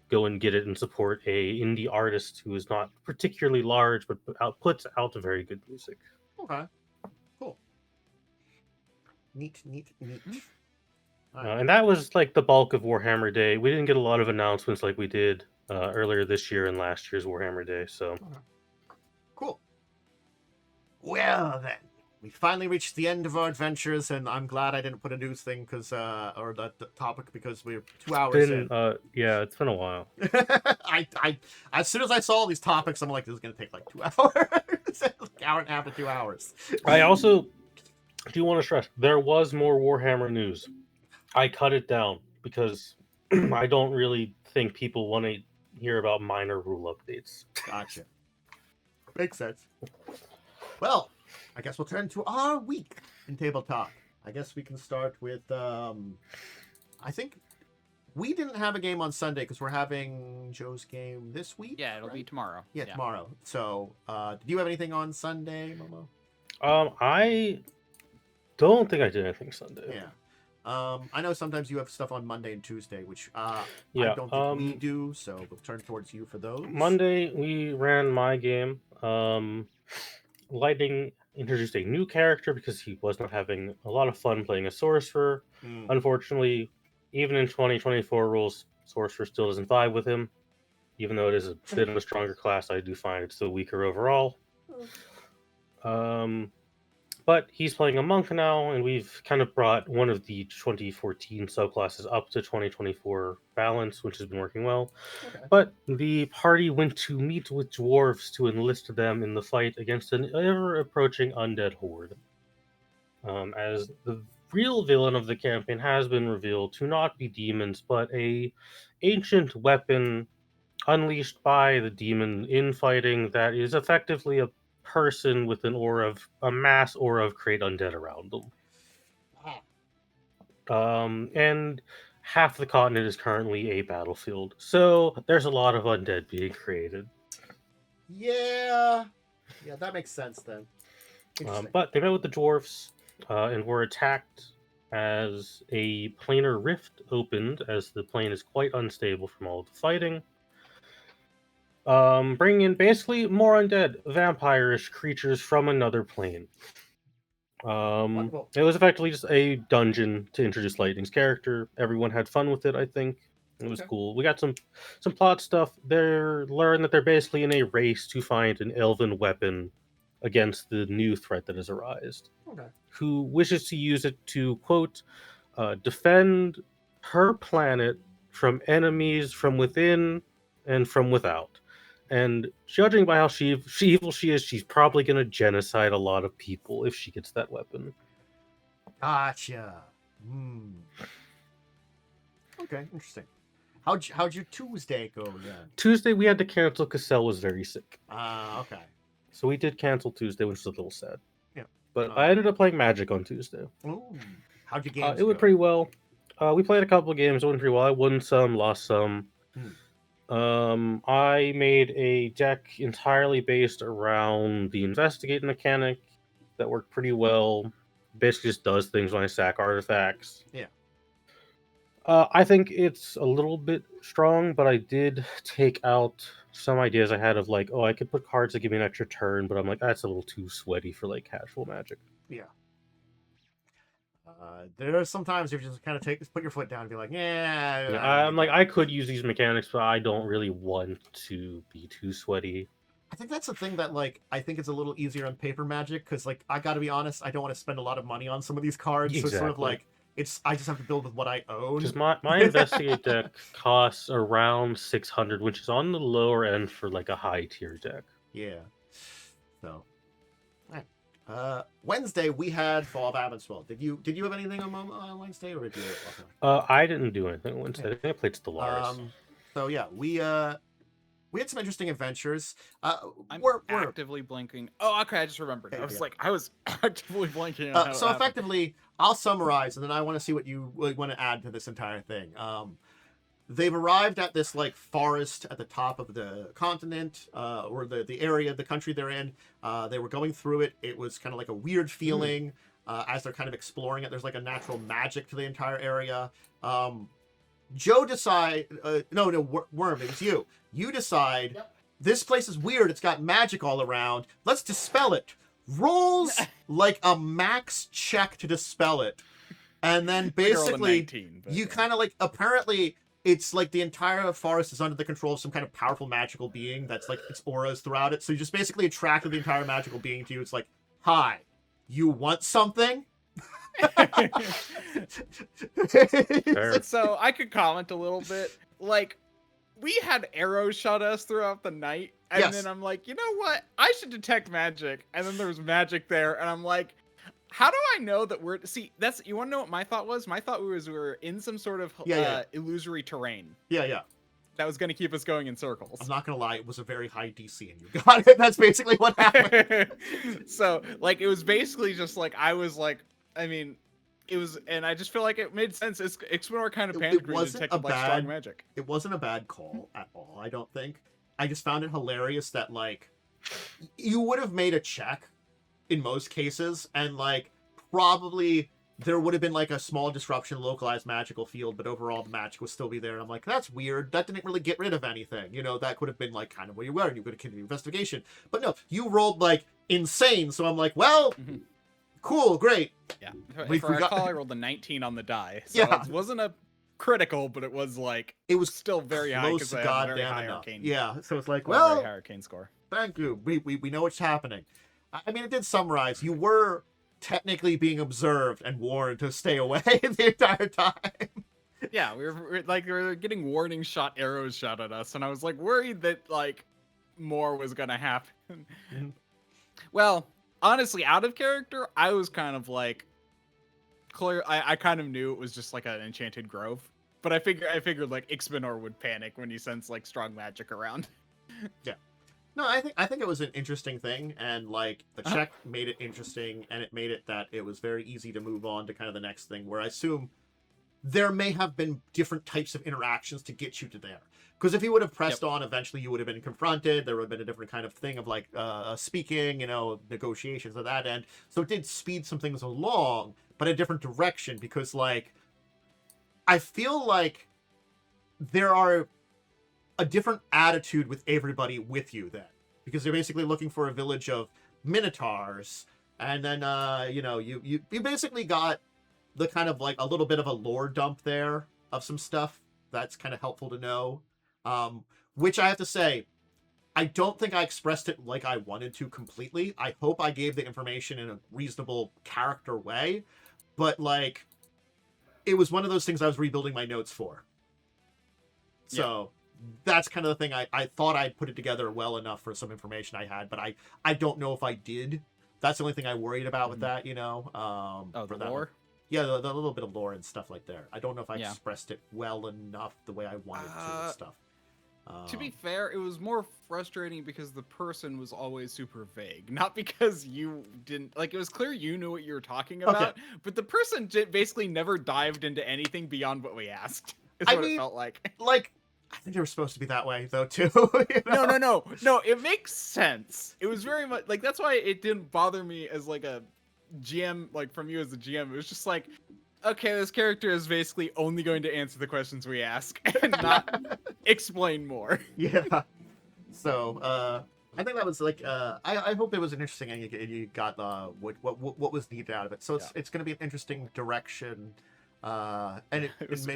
go and get it and support a indie artist who is not particularly large, but puts out very good music. Okay, cool. Neat. And that was like the bulk of Warhammer Day. We didn't get a lot of announcements like we did earlier this year and last year's Warhammer Day. So, cool. Well then, we finally reached the end of our adventures, and I'm glad I didn't put a news thing or the topic because we're 2 hours in. Yeah, it's been a while. I as soon as I saw these topics, I'm like, this is gonna take like 2 hours, like hour and a half to 2 hours. I also do want to stress there was more Warhammer news. I cut it down because I don't really think people want to hear about minor rule updates. Gotcha. Makes sense. Well, I guess we'll turn to our week in tabletop. I guess we can start with, I think we didn't have a game on Sunday because we're having Joe's game this week. Yeah, it'll be tomorrow. Yeah, tomorrow. So, did you have anything on Sunday, Momo? I don't think I did anything Sunday. Yeah. I know sometimes you have stuff on Monday and Tuesday, which I don't think we do, so we'll turn towards you for those. Monday, we ran my game. Lightning introduced a new character because he was not having a lot of fun playing a sorcerer. Unfortunately, even in 2024 rules, sorcerer still doesn't vibe with him. Even though it is a bit of a stronger class, I do find it's still weaker overall. But he's playing a monk now, and we've kind of brought one of the 2014 subclasses up to 2024 balance, which has been working well. Okay. But the party went to meet with dwarves to enlist them in the fight against an ever-approaching undead horde. As the real villain of the campaign has been revealed to not be demons, but a ancient weapon unleashed by the demon infighting that is effectively a person with a mass aura of create undead around them. And half the continent is currently a battlefield, so there's a lot of undead being created. Yeah, that makes sense then. But they met with the dwarves and were attacked as a planar rift opened, as the plane is quite unstable from all the fighting. Bringing in basically more undead, vampire-ish creatures from another plane. It was effectively just a dungeon to introduce Lightning's character. Everyone had fun with it, I think. It was Okay. cool. We got some plot stuff. Learn that they're basically in a race to find an elven weapon against the new threat that has arisen. Okay. Who wishes to use it to quote defend her planet from enemies from within and from without. And judging by how evil she is, she's probably going to genocide a lot of people if she gets that weapon. Gotcha. Okay, interesting. How'd your Tuesday go then? Tuesday we had to cancel because Cell was very sick. Okay. So we did cancel Tuesday, which is a little sad. Yeah. But I ended up playing Magic on Tuesday. Ooh. How'd your games It went go? pretty well. We played a couple of games. It went pretty well. I won some, lost some. I made a deck entirely based around the investigate mechanic that worked pretty well. Basically just does things when I sack artifacts. Yeah. I think it's a little bit strong, but I did take out some ideas I had of like, I could put cards that give me an extra turn, but I'm like, that's a little too sweaty for like casual Magic. Yeah. There are sometimes you just kind of put your foot down and be like, I'm like, I could use these mechanics, but I don't really want to be too sweaty. I think that's the thing that, like, I think it's a little easier on paper Magic, because, like, I gotta be honest, I don't want to spend a lot of money on some of these cards, so it's sort of like, I just have to build with what I own. Because my investigate deck costs around 600, which is on the lower end for, like, a high tier deck. Yeah. So, Wednesday we had Fall of Abbotsford. Did you have anything on Wednesday, or did you? I didn't do anything on Wednesday. I think I played Stellaris. So yeah, we had some interesting adventures. I'm actively blinking. Oh, okay, I just remembered. I was actively blinking. So effectively, I'll summarize, and then I want to see what you want to add to this entire thing. They've arrived at this like forest at the top of the continent, or the area, the country they're in. They were going through it. It was kind of like a weird feeling as they're kind of exploring it. There's like a natural magic to the entire area. Joe decide, Worm, it was you. You decide, This place is weird. It's got magic all around. Let's dispel it. Rolls like a max check to dispel it. And then basically, 19, you kind of like, apparently, it's like the entire forest is under the control of some kind of powerful magical being that's like, its auras throughout it. So you just basically attracted the entire magical being to you. It's like, hi, you want something? So I could comment a little bit. Like, we had arrows shot us throughout the night, and then I'm like, you know what? I should detect magic. And then there was magic there, and I'm like, how do I know that we're... See, you want to know what my thought was? My thought was we were in some sort of illusory terrain. Yeah. That was going to keep us going in circles. I'm not going to lie, it was a very high DC, and you got it. That's basically what happened. So, like, it was basically just like, I was like, I mean... It was, and I just feel like it made sense. Explore kind of panic detected like strong magic. It wasn't a bad call at all, I don't think. I just found it hilarious that, like, you would have made a check in most cases, and, like, probably there would have been, like, a small disruption, localized magical field, but overall the magic would still be there. And I'm like, that's weird. That didn't really get rid of anything. You know, that could have been, like, kind of where you were, and you could have continued investigation. But no, you rolled, like, insane. So I'm like, well... Cool, great. Yeah. For our call, I rolled a 19 on the die. So it wasn't a critical, but it was like... It was still very high because I have a very high arcane. Yeah, so it's like, very high arcane score. Thank you. We know what's happening. I mean, it did summarize. You were technically being observed and warned to stay away the entire time. Yeah, we were getting warning shot arrows shot at us, and I was like worried that like more was gonna happen. Well... Honestly, out of character, I was kind of like, clear. I kind of knew it was just like an enchanted grove, but I figured like Ixbenor would panic when he sensed like strong magic around. Yeah, no, I think it was an interesting thing, and like the check made it interesting, and it made it that it was very easy to move on to kind of the next thing, where I assume there may have been different types of interactions to get you to there. Because if you would have pressed on, eventually you would have been confronted. There would have been a different kind of thing of like speaking, negotiations at that end. So it did speed some things along, but a different direction. Because like, I feel like there are a different attitude with everybody with you then. Because they're basically looking for a village of minotaurs. And then, you basically got the kind of like a little bit of a lore dump there of some stuff. that's kind of helpful to know. Which I have to say, I don't think I expressed it like I wanted to completely. I hope I gave the information in a reasonable character way, but like, it was one of those things I was rebuilding my notes for. So that's kind of the thing. I thought I'd put it together well enough for some information I had, but I don't know if I did. That's the only thing I worried about with that, you know. The that lore? Yeah, the little bit of lore and stuff like that. I don't know if I expressed it well enough the way I wanted to and stuff. To be fair, it was more frustrating because the person was always super vague. Not because you didn't... Like, it was clear you knew what you were talking about, but the person basically never dived into anything beyond what we asked. Is what it felt like. Like, I think they were supposed to be that way, though, too. You know? No, it makes sense. It was very much... Like, that's why it didn't bother me as, like, a GM, like, from you as a GM. It was just like... Okay, this character is basically only going to answer the questions we ask and not explain more. Yeah. So, I think that was like, I hope it was an interesting, and you got what was needed out of it. So it's going to be an interesting direction, and it was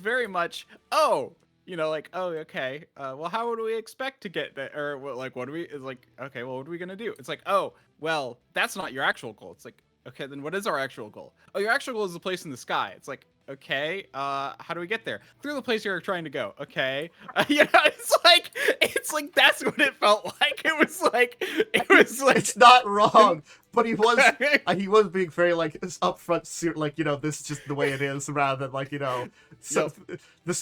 very much, okay, well, how would we expect to get that? Or like, what do we? It's like, okay, well, what are we gonna do? It's like, oh, well, that's not your actual goal. It's like, okay, then what is our actual goal? Oh, your actual goal is the place in the sky. It's like, okay, how do we get there? Through the place you're trying to go. Okay, it's like that's what it felt like. It was like it's not wrong, but he was being very like upfront, like, you know, this is just the way it is, rather than like, you know, so the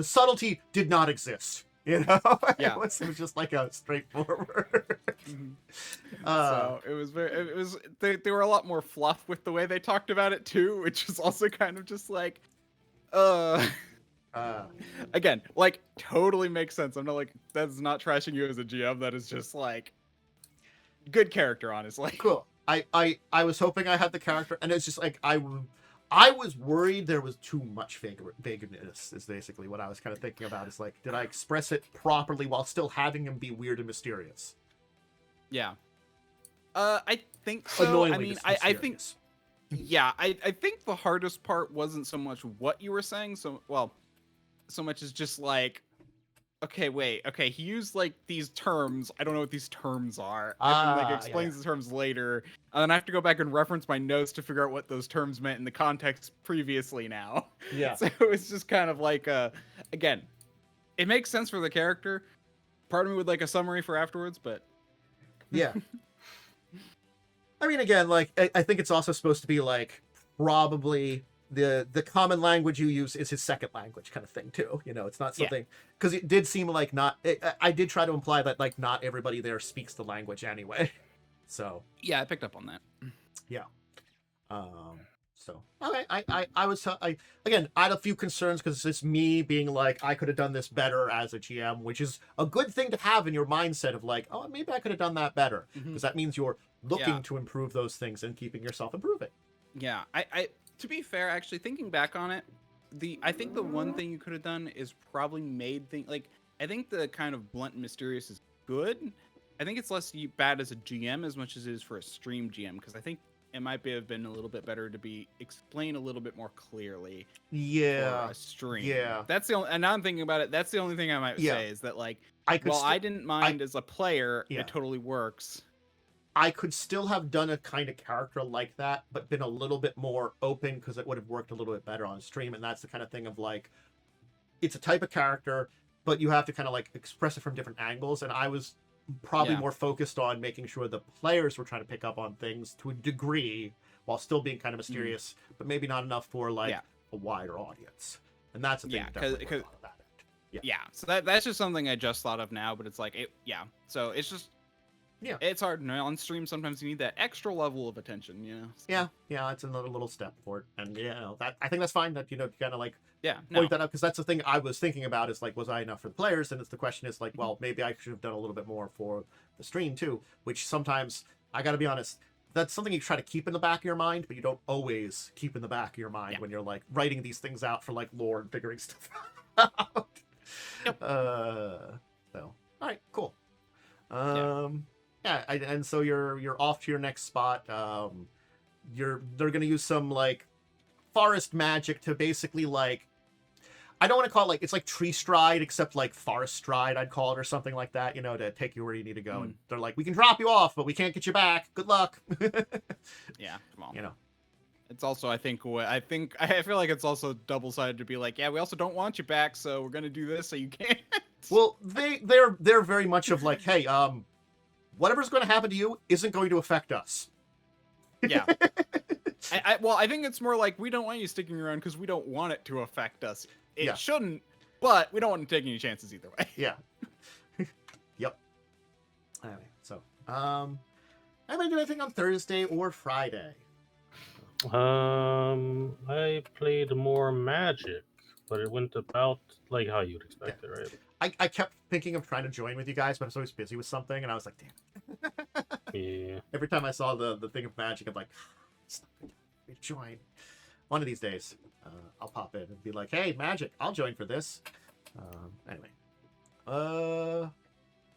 subtlety did not exist. You know, it was just like a straightforward. So it was they were a lot more fluff with the way they talked about it too, which is also kind of just like, again, like, totally makes sense. I'm not like, that's not trashing you as a GM. That is just like good character, honestly. Cool. I was hoping I had the character, and it's just like I was worried there was too much vagueness, is basically what I was kind of thinking about. Is like, did I express it properly while still having him be weird and mysterious? Yeah. I think so. Annoyingly I think... Yeah, I think the hardest part wasn't so much what you were saying, so much as just like, okay, wait, okay, he used like these terms. I don't know what these terms are. And like explains the terms later, and then I have to go back and reference my notes to figure out what those terms meant in the context previously now. Yeah. So it's just kind of like, again, it makes sense for the character. Part of me would like a summary for afterwards, but yeah. I mean, again, like, I think it's also supposed to be like probably the common language you use is his second language kind of thing too. You know, it's not something, because it did seem like I did try to imply that like not everybody there speaks the language anyway. So yeah, I picked up on that. Yeah. So okay, I again, I had a few concerns because it's me being like, I could have done this better as a GM, which is a good thing to have in your mindset of like, oh, maybe I could have done that better, because that means you're looking to improve those things and keeping yourself improving. Yeah, I to be fair, actually thinking back on it, I think the one thing you could have done is probably made things like, I think the kind of blunt and mysterious is good. I think it's less bad as a GM as much as it is for a stream GM, because I think it might have been a little bit better to be explained a little bit more clearly. Yeah. For a stream. Yeah. That's the only, and now I'm thinking about it, that's the only thing I might say is that like, I didn't mind as a player, it totally works. I could still have done a kind of character like that, but been a little bit more open, because it would have worked a little bit better on stream. And that's the kind of thing of like, it's a type of character, but you have to kind of like express it from different angles. And I was probably more focused on making sure the players were trying to pick up on things to a degree while still being kind of mysterious, but maybe not enough for like a wider audience. And that's the thing. Yeah, so that's just something I just thought of now, but it's like, so it's just, it's hard. On stream, sometimes you need that extra level of attention, you know? So. Yeah, it's another little step for it. And, you know, that I think that's fine that, you know, you kind of like point that out, because that's the thing I was thinking about is like, was I enough for the players? And it's the question is like, well, maybe I should have done a little bit more for the stream too, which sometimes, I got to be honest, that's something you try to keep in the back of your mind, but you don't always keep in the back of your mind when you're like writing these things out for like lore and figuring stuff out. So, all right, cool. And so you're off to your next spot. They're gonna use some like forest magic to basically like, I don't want to call it like, it's like tree stride, except like forest stride, I'd call it, or something like that, you know, to take you where you need to go. And they're like, we can drop you off, but we can't get you back. Good luck. Yeah, well, you know. it's also, I feel like it's also double-sided to be like, yeah, we also don't want you back, so we're gonna do this so you can't. Well, they're very much of like, hey, whatever's going to happen to you isn't going to affect us. Yeah. I think it's more like, we don't want you sticking around because we don't want it to affect us. It shouldn't, but we don't want to take any chances either way. Yeah. Yep. Anyway, so, anybody do anything on Thursday or Friday? I played more Magic, but it went about like how you'd expect it, right? I kept thinking of trying to join with you guys, but I was always busy with something, and I was like, damn. Yeah. Every time I saw the thing of Magic, I'm like, it's not going to join. One of these days, I'll pop in and be like, hey, Magic, I'll join for this. Anyway.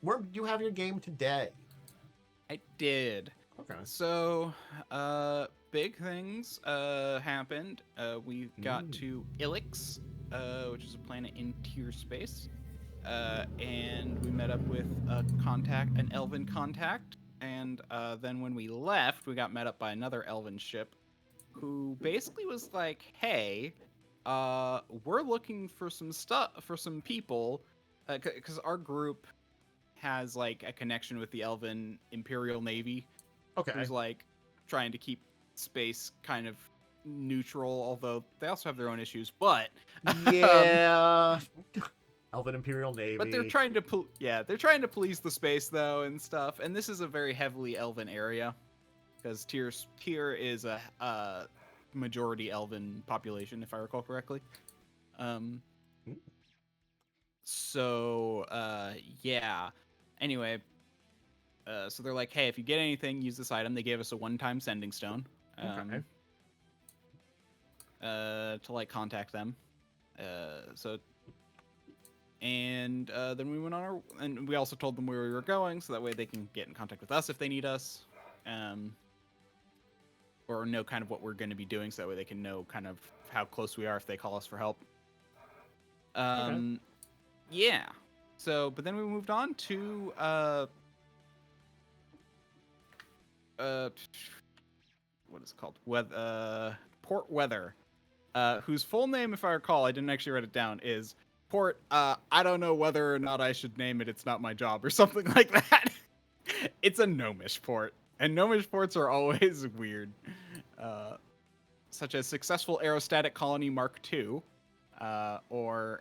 Where did you have your game today? I did. Okay. So, big things happened. We got to Ilix, which is a planet in tier space. And we met up with an elven contact. And then when we left, we got met up by another elven ship who basically was like, hey, we're looking for some people, because our group has like a connection with the elven Imperial Navy. Okay. Who's like trying to keep space kind of neutral, although they also have their own issues, but yeah. Elven Imperial Navy. But they're trying to police the space though and stuff. And this is a very heavily elven area because Tyr is a majority elven population, if I recall correctly. So yeah. Anyway, so they're like, hey, if you get anything, use this item. They gave us a one-time sending stone. Okay. To like contact them. And then we went on and we also told them where we were going, so that way they can get in contact with us if they need us, or know kind of what we're going to be doing, so that way they can know kind of how close we are if they call us for help. Okay. Yeah. So, but then we moved on to what is it called? Port Weather, whose full name, if I recall, I didn't actually write it down, is Port, I don't know whether or not I should name it, it's not my job, or something like that. It's a gnomish port, and gnomish ports are always weird. Such as Successful Aerostatic Colony Mark II, or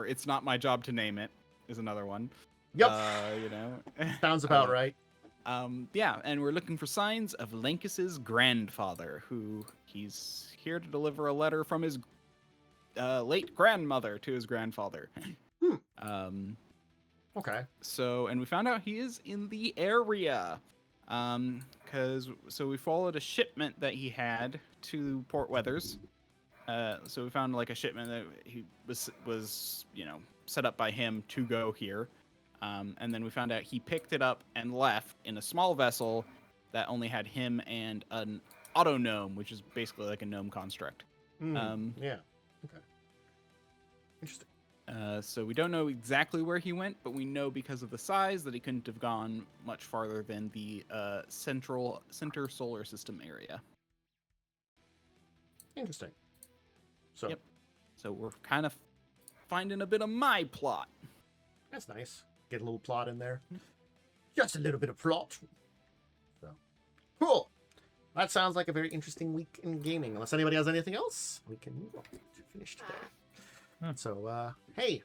It's Not My Job to Name It is another one. Yep. You know. Sounds about right. Yeah, and we're looking for signs of Lenkis's grandfather, who he's here to deliver a letter from his late grandmother to his grandfather. Okay. So, and we found out he is in the area. So we followed a shipment that he had to Port Weathers. So we found like a shipment that he was set up by him to go here. And then we found out he picked it up and left in a small vessel that only had him and an auto gnome, which is basically like a gnome construct. Yeah. Okay. Interesting. So we don't know exactly where he went, but we know because of the size that he couldn't have gone much farther than the center solar system area. Interesting. So. Yep. So we're kind of finding a bit of my plot. That's nice. Get a little plot in there. Just a little bit of plot. So cool. That sounds like a very interesting week in gaming. Unless anybody has anything else, we can move on to finish today. So, hey,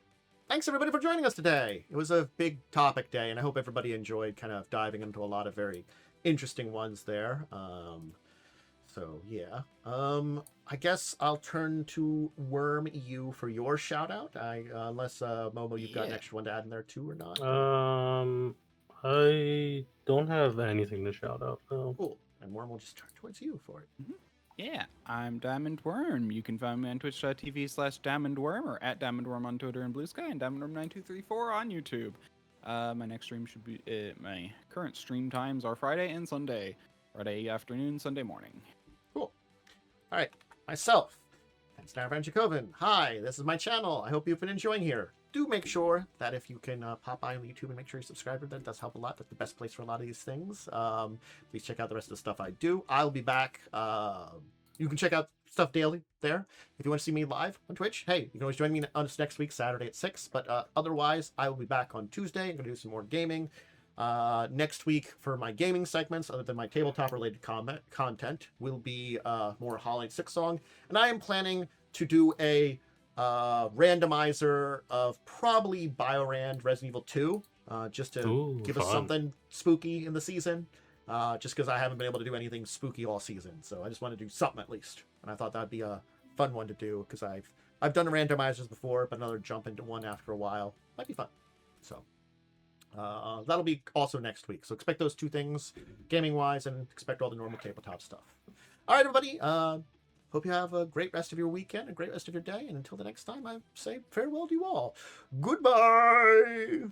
thanks everybody for joining us today. It was a big topic day, and I hope everybody enjoyed kind of diving into a lot of very interesting ones there. So, yeah. I guess I'll turn to Worm you for your shout out. Unless, Momo, you've got an extra one to add in there too or not? I don't have anything to shout out, though. Cool. And Worm will just turn towards you for it. Mm-hmm. Yeah, I'm DiamondWyrm. You can find me on twitch.tv/DiamondWyrm or at DiamondWyrm on Twitter and Blue Sky and DiamondWyrm9234 on YouTube. My next stream should be... my current stream times are Friday and Sunday. Friday afternoon, Sunday morning. Cool. All right, myself, Dracovin. Hi, this is my channel. I hope you've been enjoying here. Do make sure that if you can pop by on YouTube and make sure you subscribe, that does help a lot. That's the best place for a lot of these things. Please check out the rest of the stuff I do. I'll be back. You can check out stuff daily there. If you want to see me live on Twitch, hey, you can always join me on this next week, Saturday at 6. But otherwise, I will be back on Tuesday. I'm going to do some more gaming. Next week for my gaming segments, other than my tabletop-related content, will be more Hollow Knight 6 Song. And I am planning to do a randomizer of probably Biorand Resident Evil 2, just to give us something spooky in the season, just because I haven't been able to do anything spooky all season. So I just want to do something at least, and I thought that'd be a fun one to do, because I've done randomizers before, but another jump into one after a while might be fun. So that'll be also next week. So expect those two things gaming wise, and expect all the normal tabletop stuff. All right, everybody. Hope you have a great rest of your weekend, a great rest of your day, and until the next time, I say farewell to you all. Goodbye!